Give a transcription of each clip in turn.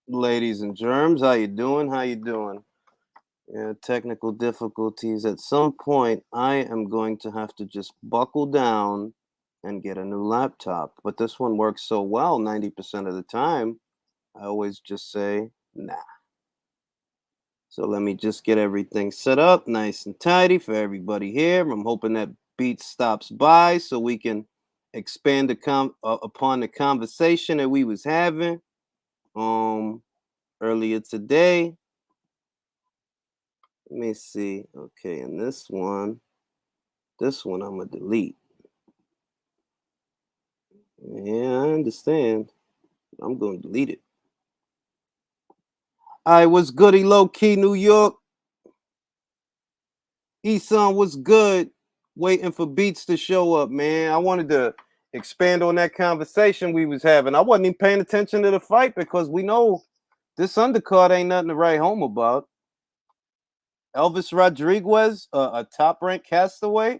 Ladies and germs, how you doing? How you doing? Yeah, technical difficulties. At some point, I am going to have to just buckle down and get a new laptop. But this one works so well 90% of the time, I always just say, nah. So let me just get everything set up nice and tidy for everybody here. I'm hoping that Beat stops by so we can expand upon the conversation that we was having um earlier today. Let me see. Okay, and this one I'm gonna delete. Yeah, I understand. I'm gonna delete it. All right, what's goody low key New York? Eson, what's good? Waiting for Beats to show up, man. I wanted to expand on that conversation we was having. I wasn't even paying attention to the fight because we know this undercard ain't nothing to write home about. Elvis Rodriguez, a top ranked castaway.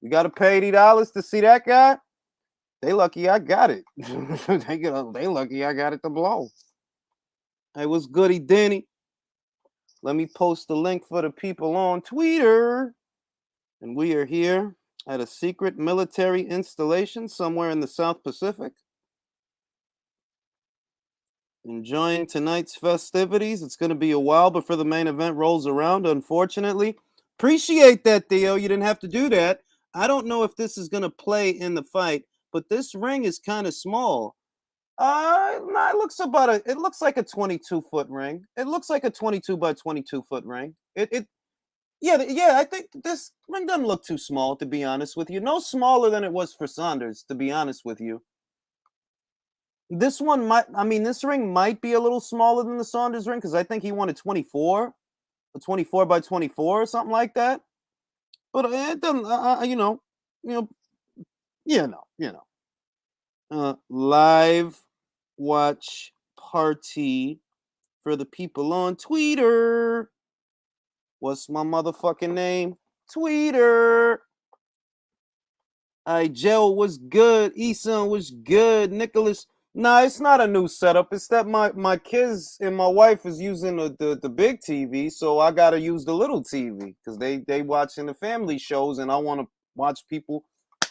You got to pay $80 to see that guy. They lucky I got it. They lucky I got it to blow. Hey, what's goody, Danny? Let me post the link for the people on Twitter. And we are here at a secret military installation somewhere in the South Pacific, enjoying tonight's festivities. It's going to be a while before the main event rolls around, unfortunately. Appreciate that, Theo. You didn't have to do that. I don't know if this is going to play in the fight, but this ring is kind of small. Nah, it looks like a 22-foot ring. It looks like a 22 by 22-foot ring. Yeah, I think this ring doesn't look too small, to be honest with you. No smaller than it was for Saunders, to be honest with you. This ring might be a little smaller than the Saunders ring because I think he won a 24 by 24 or something like that. But it doesn't, you know, live watch party for the people on Twitter. What's my motherfucking name? Twitter. Joe was good. Eason was good. Nicholas. Nah, it's not a new setup. It's that my kids and my wife is using the big TV, so I gotta use the little TV because they watching the family shows, and I want to watch people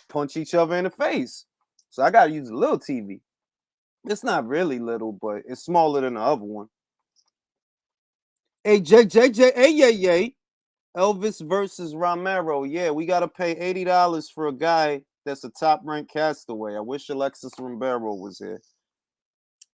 punch each other in the face. So I gotta use the little TV. It's not really little, but it's smaller than the other one. Hey, hey, yeah. Elvis versus Romero. Yeah, we got to pay $80 for a guy that's a top ranked castaway. I wish Alexis Romero was here.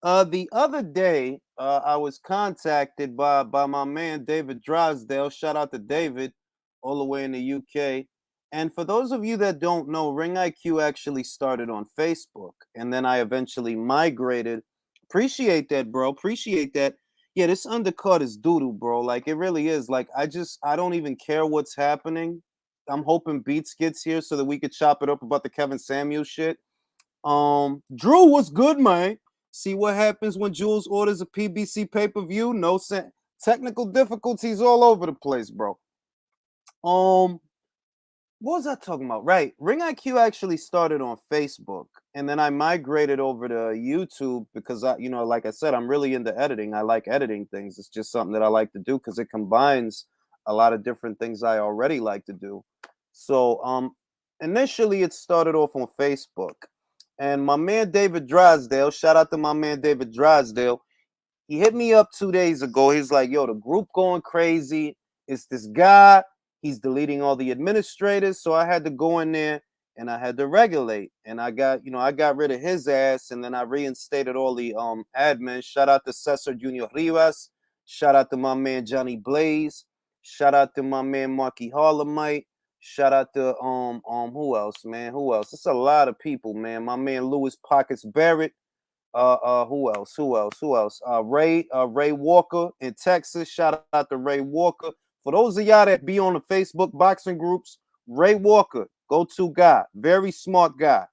The other day, I was contacted by my man David Drysdale. Shout out to David, all the way in the UK. And for those of you that don't know, Ring IQ actually started on Facebook, and then I eventually migrated. Appreciate that, bro. Appreciate that. Yeah, this undercard is doodoo, bro. Like it really is. Like I don't even care what's happening. I'm hoping Beats gets here so that we could chop it up about the Kevin Samuels shit. Drew, what's good, man? See what happens when Jules orders a PBC pay-per-view? Technical difficulties all over the place, bro. What was I talking about? Right. Ring IQ actually started on Facebook, and then I migrated over to YouTube because like I said, I'm really into editing. I like editing things. It's just something that I like to do because it combines a lot of different things I already like to do. So, initially it started off on Facebook. And my man David Drysdale, shout out to my man David Drysdale, he hit me up 2 days ago. He's like, yo, the group going crazy. It's this guy. He's deleting all the administrators. So I had to go in there and I had to regulate. And I got rid of his ass. And then I reinstated all the admins. Shout out to Cesar Junior Rivas. Shout out to my man Johnny Blaze. Shout out to my man Marky Harlemite. Shout out to who else, man? Who else? It's a lot of people, man. My man Louis Pockets Barrett. Who else? Who else? Who else? Ray Walker in Texas. Shout out to Ray Walker. For those of y'all that be on the Facebook boxing groups, Ray Walker, go-to guy, very smart guy.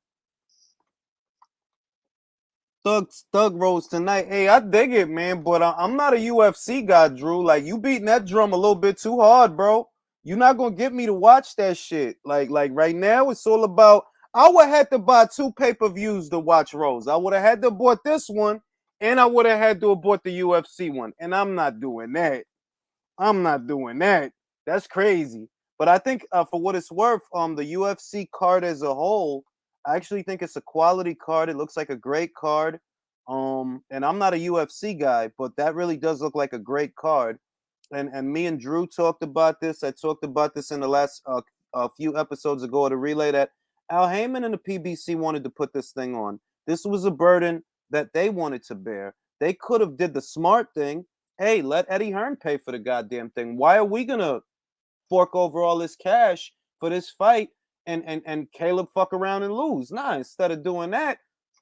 Thug Rose tonight. Hey, I dig it, man, but I'm not a UFC guy, Drew. Like you beating that drum a little bit too hard, bro. You're not gonna get me to watch that shit. Like right now, it's all about. I would have had to buy 2 pay-per-views to watch Rose. I would have had to bought this one And I would have had to have bought the UFC one. And I'm not doing that. I'm not doing that. That's crazy. But I think for what it's worth, the UFC card as a whole, I actually think it's a quality card. It looks like a great card. And I'm not a UFC guy, but that really does look like a great card. And me and Drew talked about this. I talked about this in the last a few episodes ago at a relay that Al Heyman and the PBC wanted to put this thing on. This was a burden that they wanted to bear. They could have did the smart thing. Hey, let Eddie Hearn pay for the goddamn thing. Why are we gonna fork over all this cash for this fight and Caleb fuck around and lose? Nah, instead of doing that,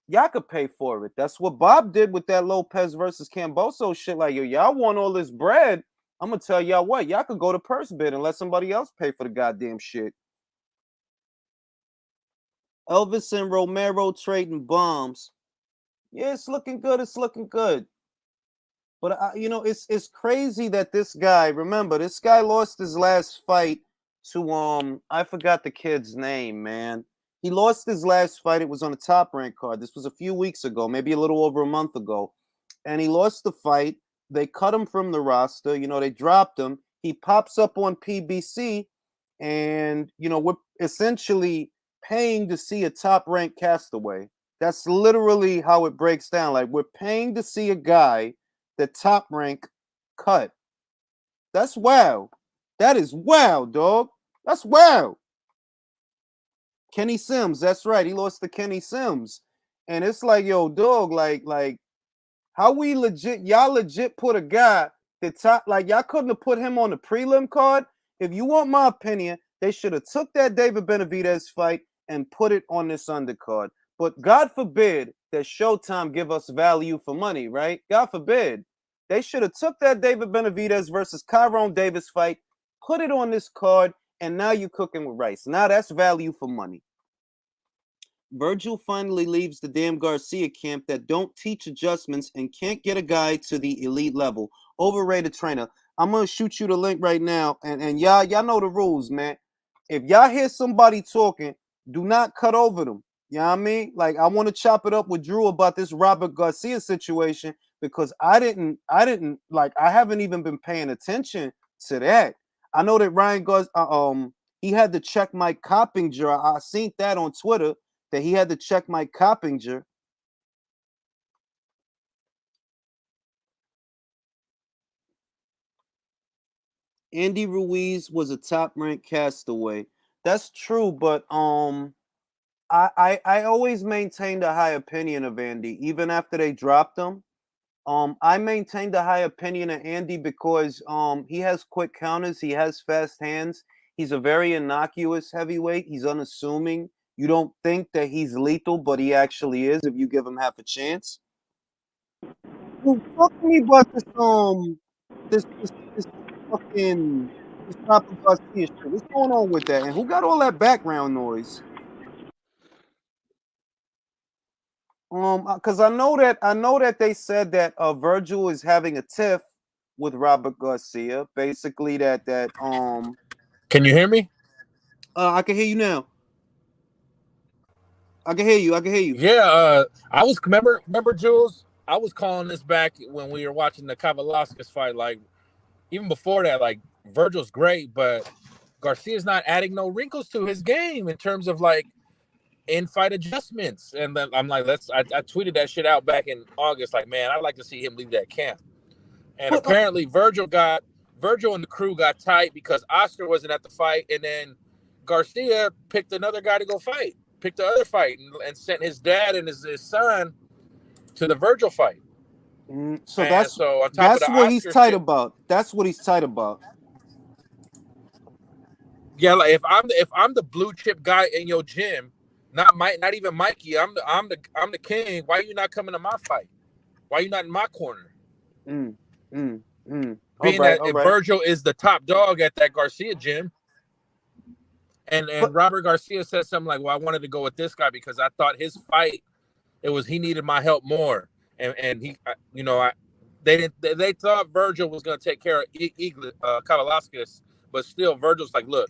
y'all could pay for it. That's what Bob did with that Lopez versus Camboso shit. Like, yo, y'all want all this bread. I'm gonna tell y'all what, y'all could go to purse bid and let somebody else pay for the goddamn shit. Elvis and Romero trading bombs. Yeah, it's looking good. It's looking good. But it's crazy that this guy. Remember, this guy lost his last fight to I forgot the kid's name, man. He lost his last fight. It was on a top rank card. This was a few weeks ago, maybe a little over a month ago, and he lost the fight. They cut him from the roster. They dropped him. He pops up on PBC, and we're essentially paying to see a top rank castaway. That's literally how it breaks down. Like, we're paying to see a guy the top rank cut. That's wow. That is wow, dog. That's wow. Kenny Sims, that's right. He lost to Kenny Sims. And it's like, yo, dog, like how we y'all legit put a guy that top, like, y'all couldn't have put him on the prelim card. If you want my opinion, they should have took that David Benavidez fight and put it on this undercard. But God forbid that Showtime give us value for money, right? God forbid. They should have took that David Benavidez versus Tyrone Davis fight, put it on this card, and now you're cooking with rice. Now that's value for money. Virgil finally leaves the damn Garcia camp that don't teach adjustments and can't get a guy to the elite level. Overrated trainer. I'm going to shoot you the link right now. And y'all know the rules, man. If y'all hear somebody talking, do not cut over them. You know what I mean? Like, I want to chop it up with Drew about this Robert Garcia situation because I haven't even been paying attention to that. I know that Ryan Garcia, he had to check Mike Coppinger. I seen that on Twitter that he had to check Mike Coppinger. Andy Ruiz was a top-ranked castaway. That's true, but I always maintained a high opinion of Andy, even after they dropped him. I maintained a high opinion of Andy because he has quick counters, he has fast hands, he's a very innocuous heavyweight, he's unassuming. You don't think that he's lethal, but he actually is if you give him half a chance. Well, talk to me about this fucking this Robert Garcia shit. What's going on with that? And who got all that background noise? Because I know that they said that Virgil is having a tiff with Robert Garcia. Basically, that Can you hear me? I can hear you now. I can hear you. I can hear you. Yeah, I was remember Jules. I was calling this back when we were watching the Kavalauskas fight. Like, even before that, like, Virgil's great, but Garcia's not adding no wrinkles to his game in terms of like in-fight adjustments. And then I'm like, I tweeted that shit out back in August. Like, man, I'd like to see him leave that camp. And But apparently Virgil and the crew got tight because Oscar wasn't at the fight, and then Garcia picked another guy to go fight, picked the other fight, and sent his dad and his son to the Virgil fight. so And that's so on top of that's the what he's Oscar tight shit, about. That's what he's tight about. yeah, like if I'm the blue chip guy in your gym, not even Mikey, I'm the king. Why are you not coming to my fight? Why are you not in my corner? Mm, mm, Being right, that all if right. Virgil is the top dog at that Garcia gym, But and Robert Garcia said something like, "Well, I wanted to go with this guy because I thought his fight, he needed my help more." And he, they thought Virgil was going to take care of Kavalauskas, but still Virgil's like, "Look,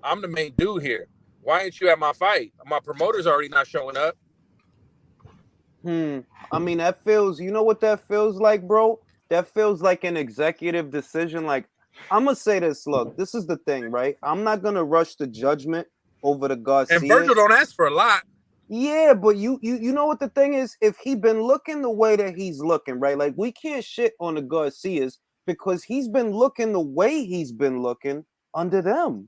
I'm the main dude here. Why ain't you at my fight? My promoter's already not showing up." I mean, that feels. You know what that feels like, bro? That feels like an executive decision. Like, I'm gonna say this. Look, this is the thing, right? I'm not gonna rush to judgment over the And Virgil Garcias. don't ask for a lot. Yeah, but you know what the thing is? If he been looking the way that he's looking, right? Like, we can't shit on the Garcias because he's been looking the way he's been looking under them.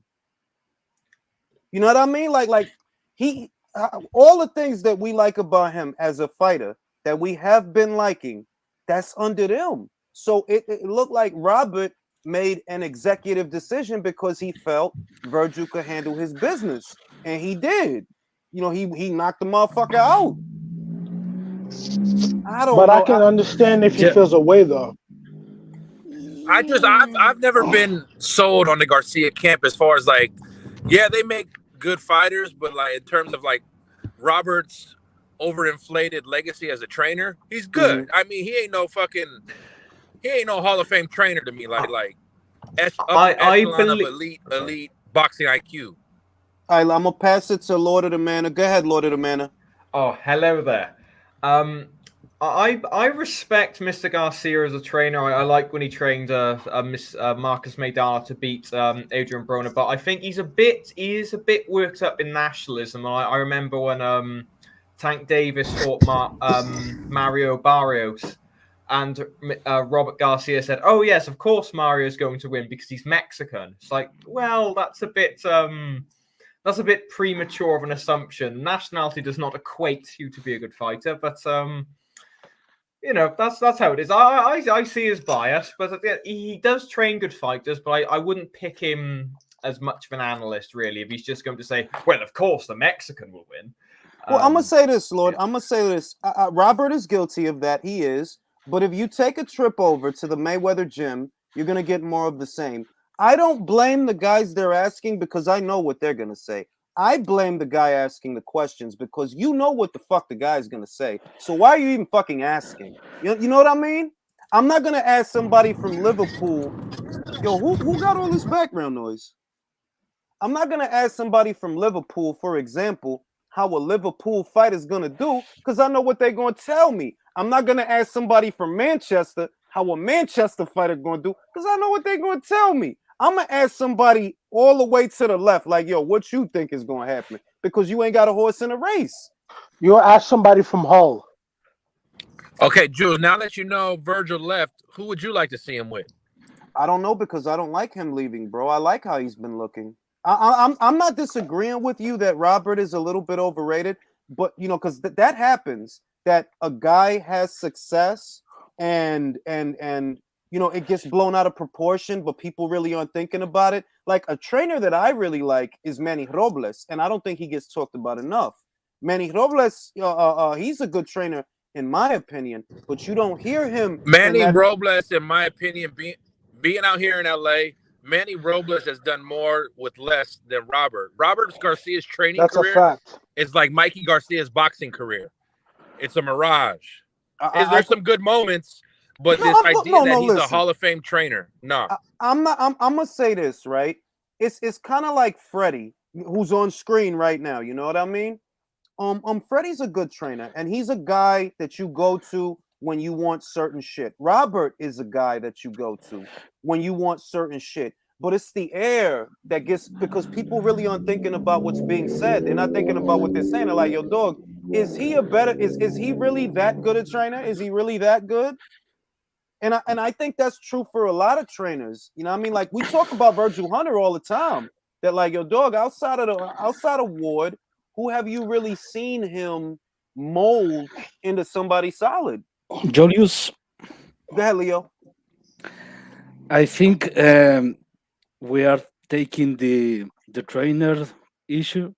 You know what I mean? Like he all the things that we like about him as a fighter that we have been liking, that's under them. So it looked like Robert made an executive decision because he felt Virgil could handle his business, and he did. You know, he knocked the motherfucker out. So I don't But I know. can understand if he Yeah, feels away though. I've never been sold on the Garcia camp as far as like, yeah, they make good fighters, but like in terms of like Robert's overinflated legacy as a trainer, he's good. Mhm. I mean, he ain't no Hall of Fame trainer to me. Like upper I echelon of believe. elite boxing IQ. All right, I'm gonna pass it to Lord of the Manor. Go ahead, Lord of the Manor. Oh, hello there. Um, I respect Mr. Garcia as a trainer. I like when he trained Marcus Maidana to beat Adrian Broner, but I think he is a bit worked up in nationalism. I remember when Tank Davis fought Mario Barrios, and Robert Garcia said, "Oh yes, of course Mario's going to win because he's Mexican." It's like, well, that's a bit premature of an assumption. Nationality does not equate you to be a good fighter, but that's how it is. I see his bias, but he does train good fighters. But I wouldn't pick him as much of an analyst really if he's just going to say, well, of course the Mexican will win. Well, I'm gonna say this, Lord. Yeah. I'm gonna say this. Robert is guilty of that. He is. But if you take a trip over to the Mayweather gym, you're gonna get more of the same. I don't blame the guys they're asking because I know what they're gonna say. I blame the guy asking the questions because you know what the fuck the guy's gonna say. So why are you even fucking asking? You know what I mean? I'm not gonna ask somebody from Liverpool. Yo, who got all this background noise? I'm not gonna ask somebody from Liverpool, for example, how a Liverpool fight is gonna do, because I know what they're gonna tell me. I'm not gonna ask somebody from Manchester how a Manchester fighter gonna do, because I know what they're gonna tell me. I'm gonna ask somebody all the way to the left, like, yo, what you think is gonna happen? Because you ain't got a horse in a race. You'll ask somebody from Hull. Okay, Jules. Now that you know Virgil left, who would you like to see him with? I don't know because I don't like him leaving, bro. I like how he's been looking. I'm not disagreeing with you that Robert is a little bit overrated, but you know, because that happens that a guy has success and you know it gets blown out of proportion, but people really aren't thinking about it. Like a trainer that I really like is Manny Robles, and I don't think he gets talked about enough. Manny Robles, he's a good trainer in my opinion, but you don't hear him in Manny that. Robles, in my opinion, being out here in LA, Manny Robles has done more with less than Robert. Robert Garcia's training That's a career fact. is like Mikey Garcia's boxing career. It's a mirage. I, I, There's some good moments, but No, this idea no, that no. he's a Listen, Hall of Fame trainer, no. I'm not. I'm gonna say this right. It's kind of like Freddie, who's on screen right now. You know what I mean? Freddie's a good trainer, and he's a guy that you go to when you want certain shit. Robert is a guy that you go to when you want certain shit. But it's the air that gets because people really aren't thinking about what's being said. They're not thinking about what they're saying. They're like, "Yo, dog, is he a better? Is he really that good a trainer? Is he really that good?" And I think that's true for a lot of trainers. You know what I mean? Like we talk about Virgil Hunter all the time. That like your dog outside of Ward, who have you really seen him mold into somebody solid? Julius, Go ahead, Leo. I think we are taking the trainer issue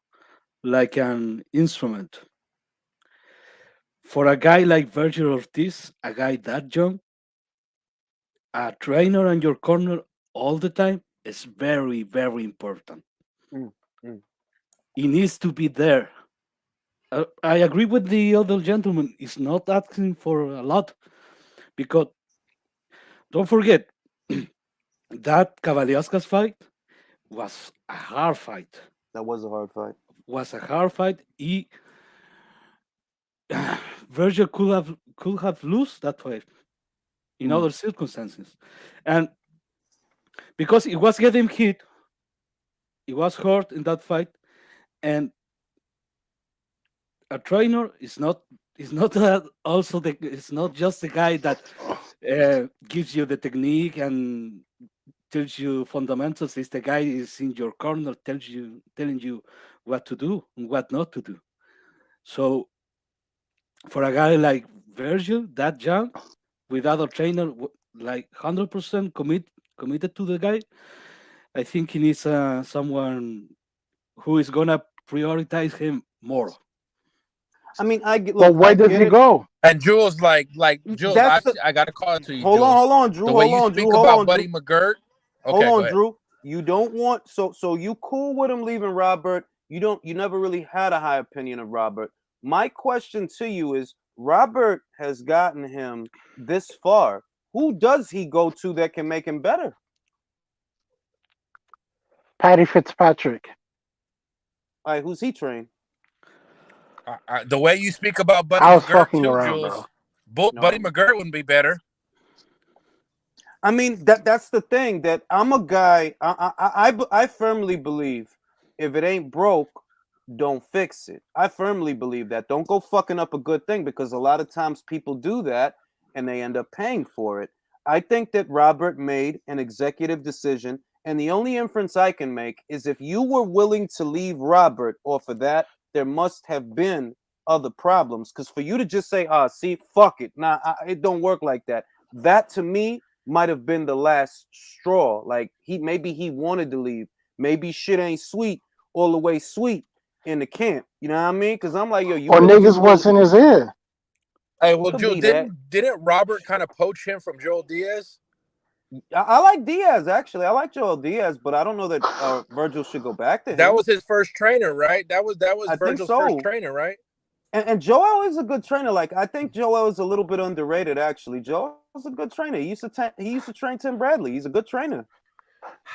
like an instrument. For a guy like Virgil Ortiz, a guy that young, a trainer on your corner all the time is very, very important. Mm, mm. He needs to be there. I agree with the other gentleman. He's not asking for a lot because don't forget that Cavaliaskas fight was a hard fight. That was a hard fight. Was a hard fight. He Virgil could have lost that fight in other circumstances, and because he was getting hit, he was hurt in that fight, and a trainer is not also it's not just the guy that gives you the technique and tells you fundamentals. It's the guy is in your corner, telling you what to do and what not to do. So for a guy like Virgil, that young, without a trainer, like 100% committed to the guy, I think he needs someone who is gonna prioritize him more. I mean, But where does get he it. go? And Jules, Jules, That's the I got to call it to you, hold on, Jules. hold on, Drew, The way hold you on, speak Drew, hold about on, Buddy Drew, McGirt. hold Okay, go on, ahead. Drew. You don't want so you cool with him leaving Robert. You never really had a high opinion of Robert. My question to you is, Robert has gotten him this far. Who does he go to that can make him better? Patty Fitzpatrick. All right, who's he trained? The way you speak about Buddy I was McGirt fucking too, around, bro. Jules. Buddy No. McGirt wouldn't be better. I mean that's the thing, that I'm a guy. I firmly believe if it ain't broke, don't fix it. I firmly believe that. Don't go fucking up a good thing, because a lot of times people do that and they end up paying for it. I think that Robert made an executive decision, and the only inference I can make is if you were willing to leave Robert off of that, there must have been other problems. Because for you to just say, see, fuck it, nah, it don't work like that. That to me might have been the last straw. Like maybe he wanted to leave. Maybe shit ain't sweet all the way sweet in the camp. You know what I mean? Because I'm like, yo, you Or really just niggas want. was in his ear. Hey, well, Could Jules, be that. didn't Robert kind of poach him from Joel Diaz? I like Diaz, actually. I like Joel Diaz, but I don't know that Virgil should go back to him. That was his first trainer, right? That was I think Virgil's so. first trainer, right? And Joel is a good trainer. Like, I think Joel is a little bit underrated, actually. Joel's a good trainer. He used to train Tim Bradley. He's a good trainer.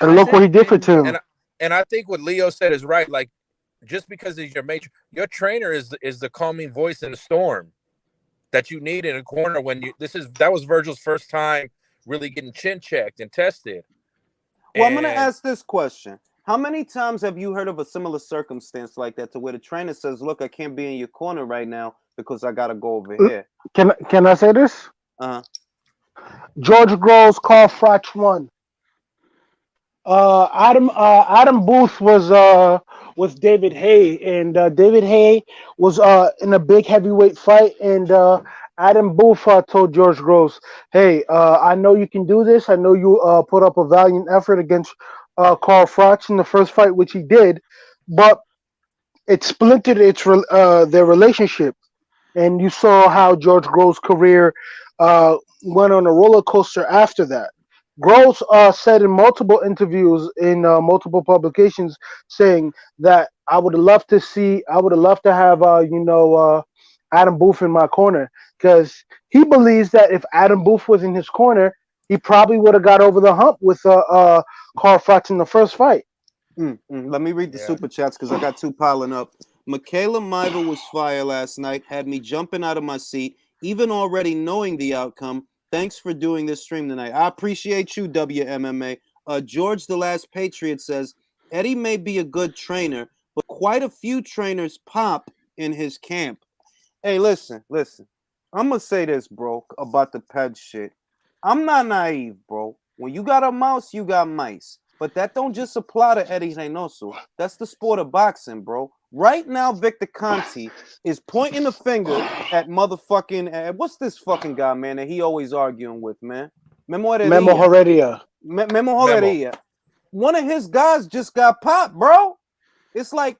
And look what he did for Tim. And I think what Leo said is right. Like, just because he's your trainer is the calming voice in the storm that you need in a corner when that was Virgil's first time really getting chin checked and tested. Well, I'm going to ask this question. How many times have you heard of a similar circumstance like that, to where the trainer says, look, I can't be in your corner right now because I got to go over here? Can I say this? Uh-huh. George Groves, Carl Froch won. Adam Booth was David Hay, and David Hay was in a big heavyweight fight, and Adam Booth told George Groves, "Hey, I know you can do this. I know you put up a valiant effort against Carl Froch in the first fight, which he did, but it splintered their relationship, and you saw how George Groves' career went on a roller coaster after that." Groves said in multiple interviews in multiple publications, saying that I would have loved to have Adam Booth in my corner, because he believes that if Adam Booth was in his corner, he probably would have got over the hump with Carl Froch in the first fight. Let me read the super chats, because I got two piling up. Michaela Miva was fire last night, had me jumping out of my seat, even already knowing the outcome. Thanks for doing this stream tonight. I appreciate you, WMMA. George the Last Patriot says, Eddie may be a good trainer, but quite a few trainers pop in his camp. Hey, listen. I'm going to say this, bro, about the ped shit. I'm not naive, bro. When you got a mouse, you got mice. But that don't just apply to Eddie Reynoso. That's the sport of boxing, bro. Right now, Victor Conti is pointing the finger at motherfucking... what's this fucking guy, man, that he always arguing with, man? Memo Heredia. Memo Heredia. One of his guys just got popped, bro. It's like,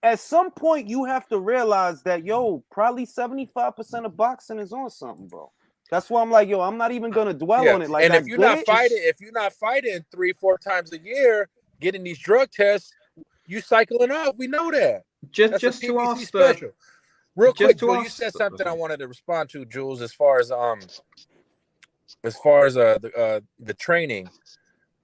at some point, you have to realize that, probably 75% of boxing is on something, bro. That's why I'm like, I'm not even gonna dwell on it. Like, and if you're not fighting 3-4 times a year, getting these drug tests, you cycling off. We know that. Just to ask special. Real quick, Jules, you said something I wanted to respond to, Jules, as far as the training.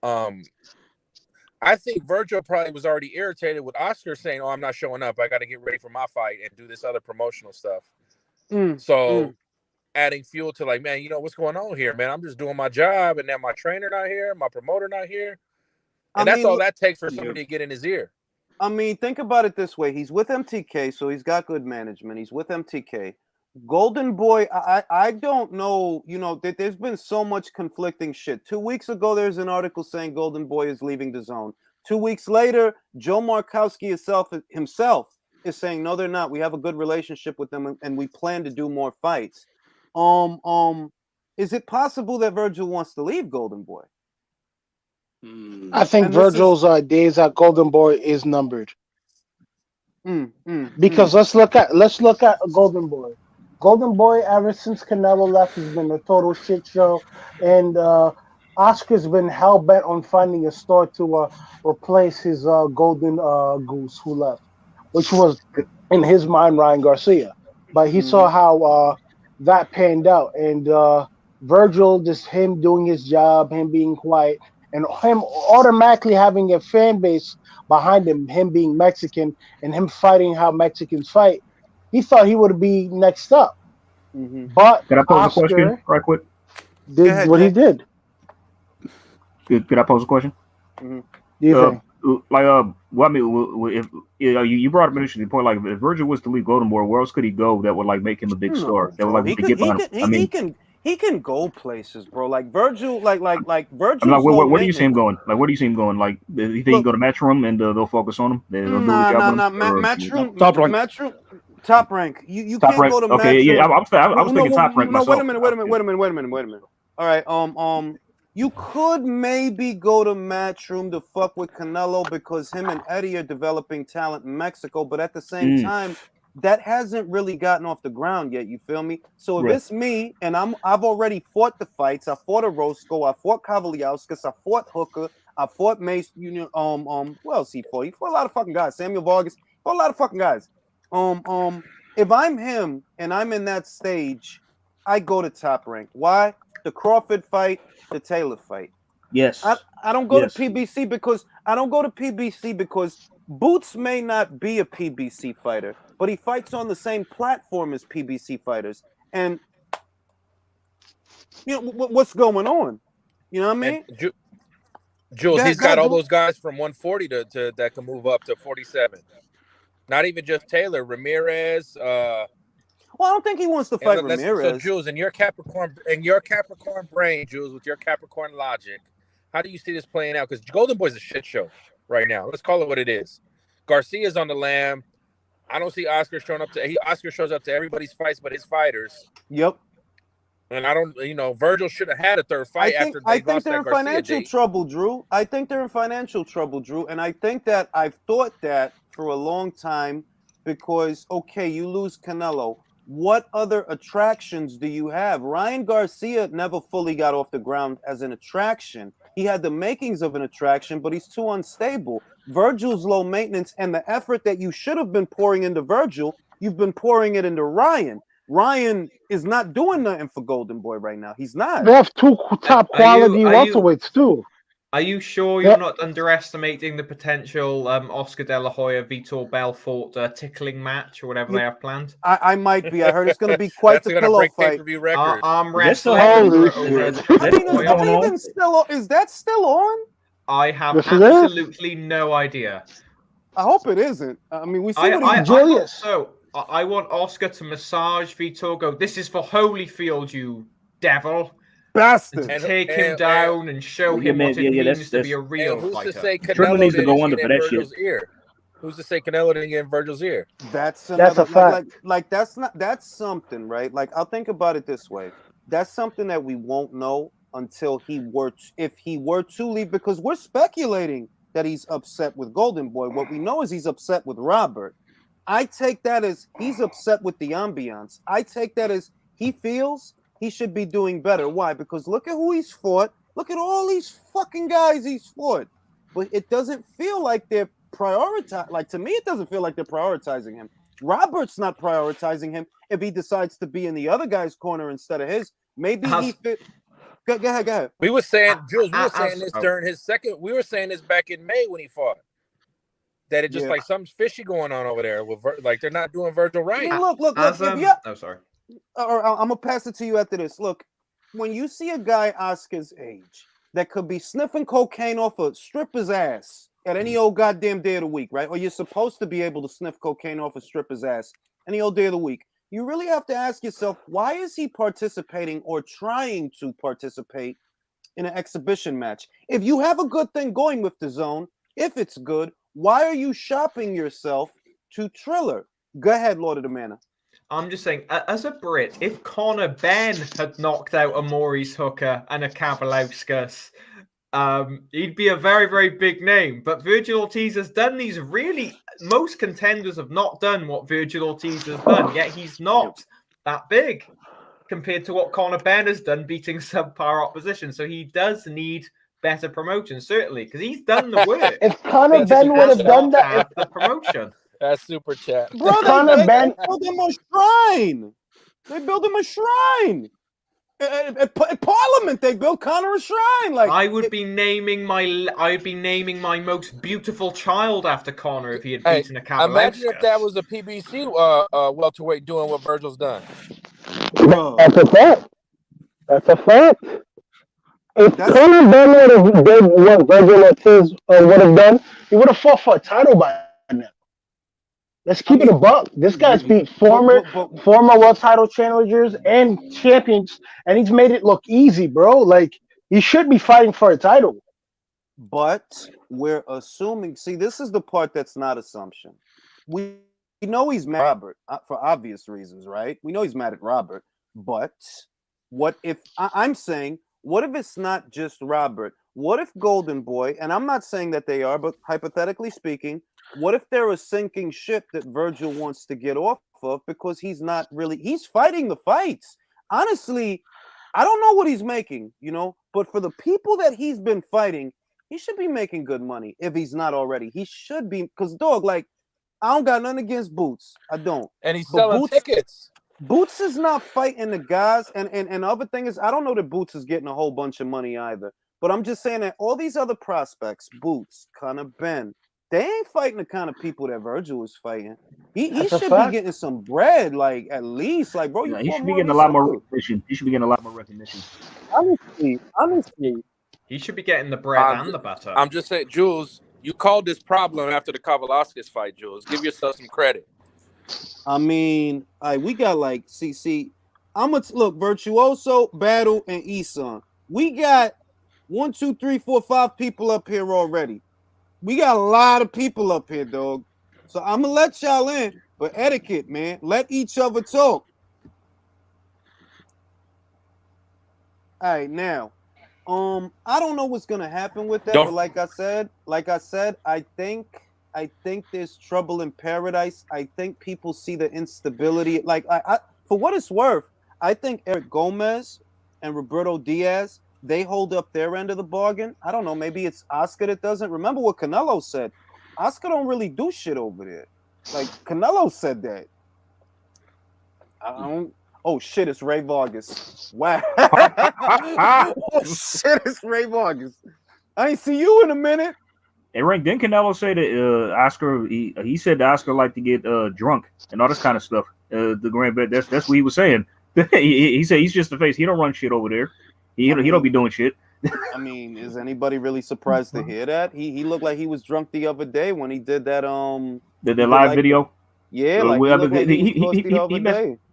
I think Virgil probably was already irritated with Oscar saying, "Oh, I'm not showing up. I got to get ready for my fight and do this other promotional stuff." So adding fuel to like, man, what's going on here, man? I'm just doing my job, and then my trainer not here, my promoter not here, and that's all that takes for somebody to get in his ear. I mean, think about it this way: he's with MTK, so he's got good management. He's with MTK. Golden Boy, I don't know. There's been so much conflicting shit. 2 weeks ago, there's an article saying Golden Boy is leaving the zone. 2 weeks later, Joe Markowski himself is saying no, they're not. We have a good relationship with them, and we plan to do more fights. Is it possible that Virgil wants to leave Golden Boy? I think Virgil's days at Golden Boy is numbered. Because let's look at Golden Boy. Golden Boy, ever since Canelo left, has been a total shit show, and Oscar's been hell bent on finding a star to replace his golden goose who left, which was in his mind Ryan Garcia. But he saw how that panned out, and Virgil, just him doing his job, him being quiet, and him automatically having a fan base behind him being Mexican and him fighting how Mexicans fight. He thought he would be next up. But Could I pose Oscar a question right quick? Did what he did. Could I pose a question? Do you think? Well, I mean, if you brought up an interesting point, like if Virgil was to leave Golden Boy, where else could he go that would like make him a big star? That would like get behind him. He can go places, bro. Like Virgil, like Virgil. I'm like, where do you see him going? Like, where do you see him going? Like, do you think he can go to Matchroom and they'll focus on him? Matchroom, top rank. You top can't rank. go to okay, Matchroom. Yeah, I was thinking top rank myself. Wait a minute. All right, you could maybe go to Matchroom to fuck with Canelo because him and Eddie are developing talent in Mexico, but at the same time, that hasn't really gotten off the ground yet. You feel me? So if it's me and I've already fought the fights. I fought Orozco. I fought Kavaliauskas. I fought Hooker. I fought Mace. Who else he fought? He fought a lot of fucking guys. Samuel Vargas. Fought a lot of fucking guys. If I'm him and I'm in that stage, I go to Top Rank. Why? The Crawford fight, the Taylor fight. Yes. I don't go to PBC because Boots may not be a PBC fighter, but he fights on the same platform as PBC fighters. And what's going on? You know what I mean? Jules, he's got all those guys from 140 to that can move up to 47. Not even just Taylor, Ramirez. Well, I don't think he wants to fight Ramirez. So, Jules, in your Capricorn brain, Jules, with your Capricorn logic, how do you see this playing out? Because Golden Boy's a shit show right now. Let's call it what it is. Garcia's on the lam. I don't see Oscar showing up Oscar shows up to everybody's fights but his fighters. Yep. And I don't, Virgil should have had a third fight after they lost that Garcia date. I think they're in financial trouble, Drew. And I think that I've thought that for a long time because, okay, you lose Canelo. What other attractions do you have? Ryan Garcia never fully got off the ground as an attraction. He had the makings of an attraction, but he's too unstable. Virgil's low maintenance, and the effort that you should have been pouring into Virgil, you've been pouring it into Ryan. Ryan is not doing nothing for Golden Boy right now. He's not. They have two top quality welterweights too. Are you sure you're not underestimating the potential Oscar De La Hoya, Vitor Belfort tickling match or whatever they have planned? I might be. I heard it's going to be quite the pillow fight. Arm wrestling. Is that still on? I have absolutely no idea. I hope it isn't. I mean, we see I want Oscar to massage Vitor. Go. This is for Holyfield, you devil. Bastard. And take him down and show him what it means to be a real fighter. Who's to say Canelo needs to go under for that shit? Who's to say Canelo didn't get in Virgil's ear? That's a fact. That's something, right? Like, I'll think about it this way. That's something that we won't know until if he were to leave, because we're speculating that he's upset with Golden Boy. What we know is he's upset with Robert. I take that as he's upset with the ambiance. I take that as he feels he should be doing better. Why? Because look at who he's fought. Look at all these fucking guys he's fought. But it doesn't feel like they're prioritizing. Like, to me, it doesn't feel like they're prioritizing him. Robert's not prioritizing him if he decides to be in the other guy's corner instead of his. Maybe he fit. Go ahead. We were saying, Jules, during his second. We were saying this back in May when he fought. That it just like something's fishy going on over there with like they're not doing Virgil right. I mean, look. Sorry. or I'm gonna pass it to you after this. Look, when you see a guy Oscar's age that could be sniffing cocaine off a stripper's ass at any old goddamn day of the week, right? Or you're supposed to be able to sniff cocaine off a stripper's ass any old day of the week. You really have to ask yourself, why is he participating or trying to participate in an exhibition match? If you have a good thing going with the zone, if it's good, why are you shopping yourself to Triller? Go ahead, Lord of the Manor. I'm just saying, as a Brit, if Conor Benn had knocked out a Maurice Hooker and a Kavalauskas, he'd be a very, very big name. But Virgil Ortiz has done these really... Most contenders have not done what Virgil Ortiz has done, yet he's not that big compared to what Conor Benn has done, beating subpar opposition. So he does need better promotion, certainly, because he's done the work. If Conor Benn would have done that, the promotion. That's super chat. Bro, Conor Benn build him a shrine. They build him a shrine. At Parliament, they built Conor a shrine. Like I would be naming my most beautiful child after Conor if he had beaten a Kavalauskas. Imagine if that was a PBC welterweight doing what Virgil's done. bro, That's a fact. That's a fact. If Conor Benn would have done what Virgil Ortiz would have done, he would have fought for a title by now. Let's keep it a buck. This guy's beat former world title challengers and champions, and he's made it look easy, bro. Like, he should be fighting for a title. But we're assuming. See, this is the part that's not assumption. We know he's mad at Robert for obvious reasons, right? We know he's mad at Robert. But what if I'm saying? What if it's not just Robert? What if Golden Boy? And I'm not saying that they are, but hypothetically speaking. What if they're a sinking ship that Virgil wants to get off of because he's not really, he's fighting the fights. Honestly, I don't know what he's making, but for the people that he's been fighting, he should be making good money if he's not already. He should be, because dog, like, I don't got nothing against Boots. I don't. And he's selling tickets. Boots is not fighting the guys. And the other thing is, I don't know that Boots is getting a whole bunch of money either. But I'm just saying that all these other prospects, Boots, Conor Benn, they ain't fighting the kind of people that Virgil is fighting. He should be getting some bread, like, at least. Like, bro, he should be getting a lot more recognition. He should be getting a lot more recognition. Honestly. He should be getting the bread and the butter. I'm just saying, Jules, you called this problem after the Kavalauskas fight, Jules. Give yourself some credit. I mean, we got, like, I'm going to look, Virtuoso, Battle, and Eson. We got 1, 2, 3, 4, 5 people up here already. We got a lot of people up here, dog. So I'm gonna let y'all in, but etiquette, man. Let each other talk. All right, now, I don't know what's gonna happen with that, but like I said, I think there's trouble in paradise. I think people see the instability. Like, I for what it's worth, I think Eric Gomez and Roberto Diaz, they hold up their end of the bargain. I don't know. Maybe it's Oscar that doesn't. Remember what Canelo said. Oscar don't really do shit over there. Like, Canelo said that. I don't. Oh, shit, it's Ray Vargas. Wow. Oh, shit, it's Ray Vargas. I ain't see you in a minute. Hey, Rank, didn't Canelo say that Oscar, he said that Oscar liked to get drunk and all this kind of stuff. The grand bet, that's what he was saying. he said he's just the face. He don't run shit over there. He don't be doing shit. I mean, is anybody really surprised to hear that? He looked like he was drunk the other day when he did that the live video. Yeah, like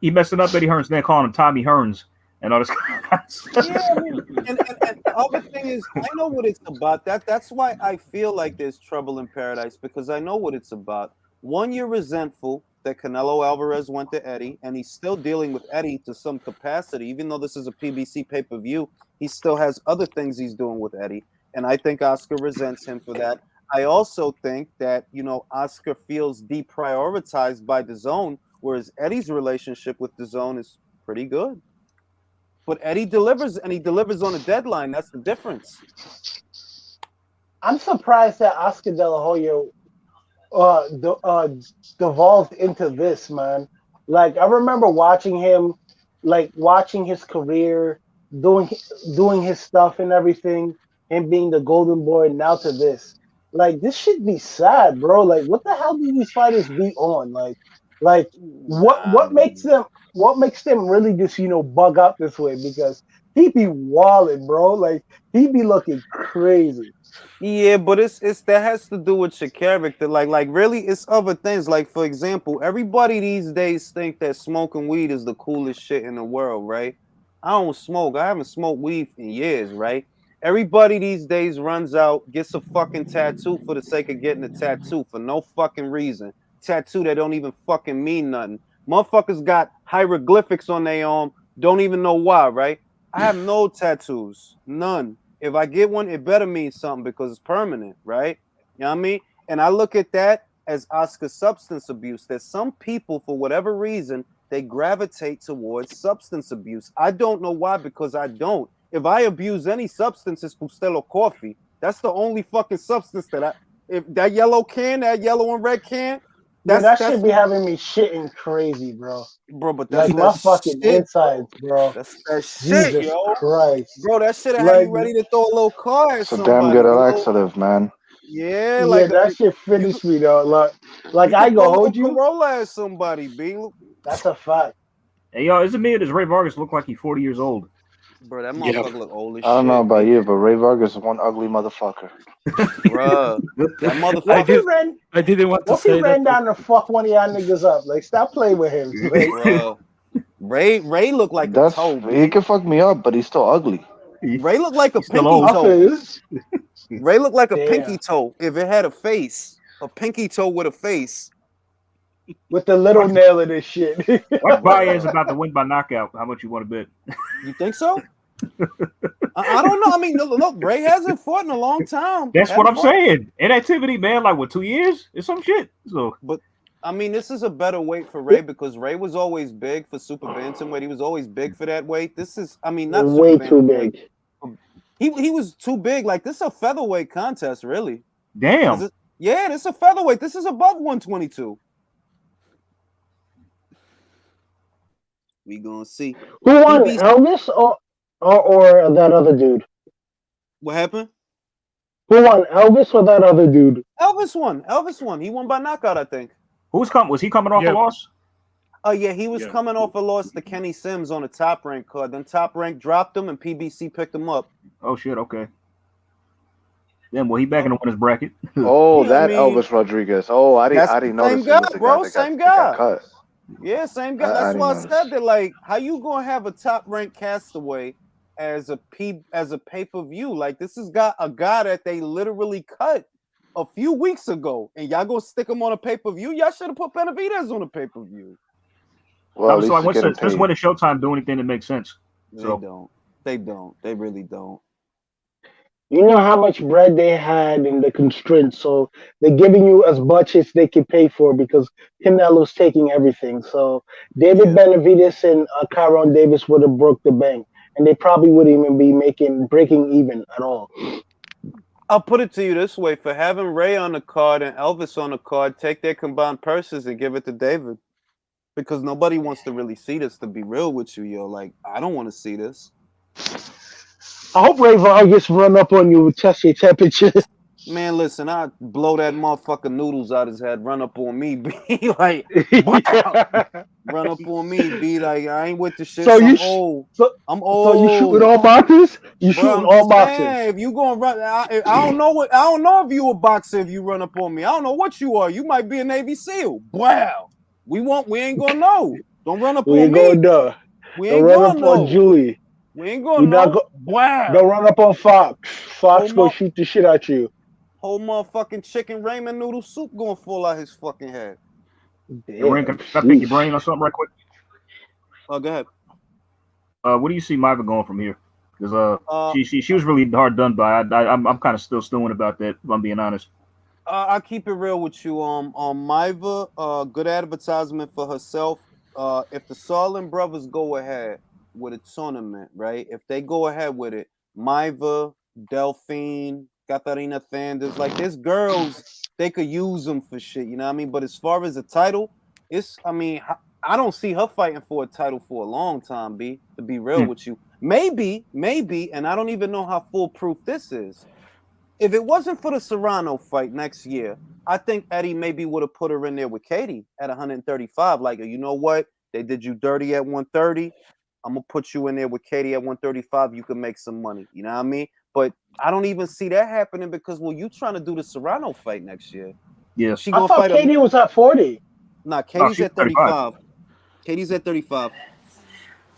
he messed it up Eddie Hearn's neck, calling him Tommy Hearns and all this kind of stuff. Yeah, I mean, and the other thing is, I know what it's about. That's why I feel like there's trouble in paradise, because I know what it's about. One, you're resentful that Canelo Alvarez went to Eddie, and he's still dealing with Eddie to some capacity. Even though this is a PBC pay-per-view, he still has other things he's doing with Eddie, and I think Oscar resents him for that. I also think that, Oscar feels deprioritized by DAZN, whereas Eddie's relationship with DAZN is pretty good. But Eddie delivers, and he delivers on a deadline. That's the difference. I'm surprised that Oscar De La Hoya devolved into this, man. Like, I remember watching him, like, watching his career, doing his stuff and everything, and being the golden boy, now to this. Like, this should be sad, bro. Like, what the hell do these fighters be on? Like what makes them what makes them really just bug out this way? Because he be walling, bro. Like he be looking crazy. Yeah, but it's that has to do with your character. Like really, it's other things. Like for example, everybody these days think that smoking weed is the coolest shit in the world, right? I don't smoke. I haven't smoked weed in years, right? Everybody these days runs out, gets a fucking tattoo for the sake of getting a tattoo for no fucking reason. Tattoo that don't even fucking mean nothing. Motherfuckers got hieroglyphics on their arm, don't even know why, right? I have no tattoos, none. If I get one, it better mean something because it's permanent, right? You know what I mean? And I look at that as Oscar substance abuse. There's some people, for whatever reason, they gravitate towards substance abuse. I don't know why, because I don't. If I abuse any substance, it's Bustelo coffee. That's the only fucking substance that if that yellow can, that yellow and red can, Yo, that's that should be having me shitting crazy, bro. bro, but that's Like that my fucking shit, insides, bro. That's that shit, Jesus yo. Christ. Bro, that shit have Like, you ready to throw a little car at It's a damn somebody. good A little, laxative, man. yeah, yeah, like that shit you finished me though. Like you I could go throw a little hold you. Corolla at somebody, B. That's a fact. Hey, yo, is it me or does Ray Vargas look like he's 40 years old? Bro, that Yeah. motherfucker look old as I don't know shit, about B. you, but Ray Vargas is one ugly motherfucker. Bruh, that What if motherfucker, he ran? I didn't want to What if he say that. ran down and fuck one of y'all niggas up? Like, stop playing with him. Like, bruh. Ray look like a That's toe, he B. can fuck me up, but he's still ugly. Ray look like a He's still pinky old. I toe. feel this. Ray look like a Damn. pinky toe if it had a face. A pinky toe with a face. With the little nail of this shit. Watch Baez Bruh. about to win by knockout. How much you want to bet? You think so? I don't know. I mean, look, Ray hasn't fought in a long time. That's what Haven't I'm fought. saying. Inactivity, man, like what, 2 years? It's some shit. So But I mean, this is a better weight for Ray because Ray was always big for super bantamweight. He was always big for that weight. This is, I mean, not Way super too bantamweight. big. He was too big. Like this is a featherweight contest, really. damn. Yeah, this is a featherweight. This is above 122. We gonna see. Who won, PBC Elvis or that other dude? what happened? Who won, Elvis or that other dude? Elvis won. Elvis won. He won by knockout, I think. Was he coming off Yeah. a loss? Oh yeah, he was Yeah. coming off a loss to Kenny Sims on a Top Rank card. Then Top Rank dropped him, and PBC picked him up. Oh shit, okay. Then well, he back in the winners bracket. Oh, Yeah, that I mean, Elvis Rodriguez. Oh, I that's didn't the same notice he guy, was the bro. guy that Same that got guy. cut. Yeah, same guy. I That's didn't why I notice. said that. Like, how you gonna have a Top Rank castaway as a pay-per-view? Like, this has got a guy that they literally cut a few weeks ago, and y'all gonna stick him on a pay-per-view? Y'all should have put Benavidez on a pay-per-view. Well, at So least like, he's getting since when paid. does Showtime do anything that makes sense? They So don't. They don't. They really don't. You know how much bread they had in the constraints, so they're giving you as much as they can pay for because Canelo's taking everything. So David Yeah. Benavidez and Kyron Davis would have broke the bank, and they probably wouldn't even be breaking even at all. I'll put it to you this way: for having Ray on the card and Elvis on the card, take their combined purses and give it to David, because nobody wants to really see this. To be real with you, yo, like I don't want to see this. I hope Ray Vargas run up on you, test your temperature. Man, listen, I blow that motherfucker noodles out his head, run up on me, be like, wow. Run up on me, be like, I ain't with the shit. So So you I'm sh- old. so- I'm So old. you shooting all boxes? You Bro, shooting I'm all just boxes? saying, if you gonna run, I don't know what I don't know if you a boxer if you run up on me. I don't know what you are. You might be a Navy SEAL. Wow. We ain't gonna know. Don't run up We on ain't me. going to. We Don't ain't run gonna up on know. Julie. We ain't We gonna not know. Wow. Don't run up on Fox. Fox Oh, gonna my- shoot the shit out you. Whole motherfucking chicken ramen noodle soup gonna fall out his fucking head. Hey, Ren, can I pick your brain on something right quick? Oh, go ahead. What do you see Maiva going from here? Because Uh, she was really hard done by. I'm kind of still stewing about that. If I'm being honest. I'll keep it real with you. Maiva, good advertisement for herself. If the Solin brothers go ahead with a tournament, right? If they go ahead with it, Maiva, Delphine, Katarina Sanders, like there's girls, they could use them for shit, you know what I mean? But as far as a title, I don't see her fighting for a title for a long time, B, to be real with you. Maybe, and I don't even know how foolproof this is. If it wasn't for the Serrano fight next year, I think Eddie maybe would have put her in there with Katie at 135. Like, you know what? They did you dirty at 130. I'm gonna put you in there with Katie at 135. You can make some money. You know what I mean? But I don't even see that happening because you trying to do the Serrano fight next year. Yeah. She I gonna thought fight Katie was at 40. Nah, Katie's she's at 35. 35. Katie's at 35.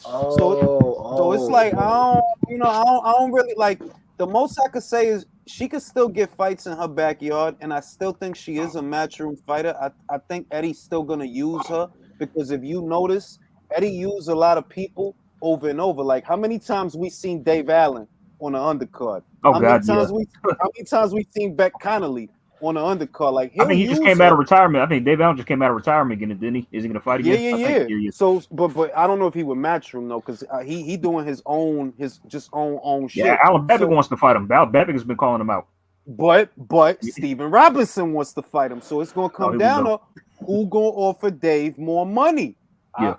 Oh, So it's like I don't really like. The most I could say is she could still get fights in her backyard, and I still think she is a matchroom fighter. I think Eddie's still gonna use her because if you notice, Eddie used a lot of people over and over. Like how many times we seen Dave Allen on the undercard? Oh How God, yeah. how many times we seen Beck Connolly on the undercard? Like I he'll think he just use came her. out of retirement. I think Dave Allen just came out of retirement again, didn't he? Is he gonna fight again? Yeah. So, but I don't know if he would matchroom though, because he doing his own Yeah, shit. Alan Babbitt So, wants to fight him. Babbitt has been calling him out. but Steven Robinson wants to fight him, so it's gonna come down to who gonna offer Dave more money. Yeah,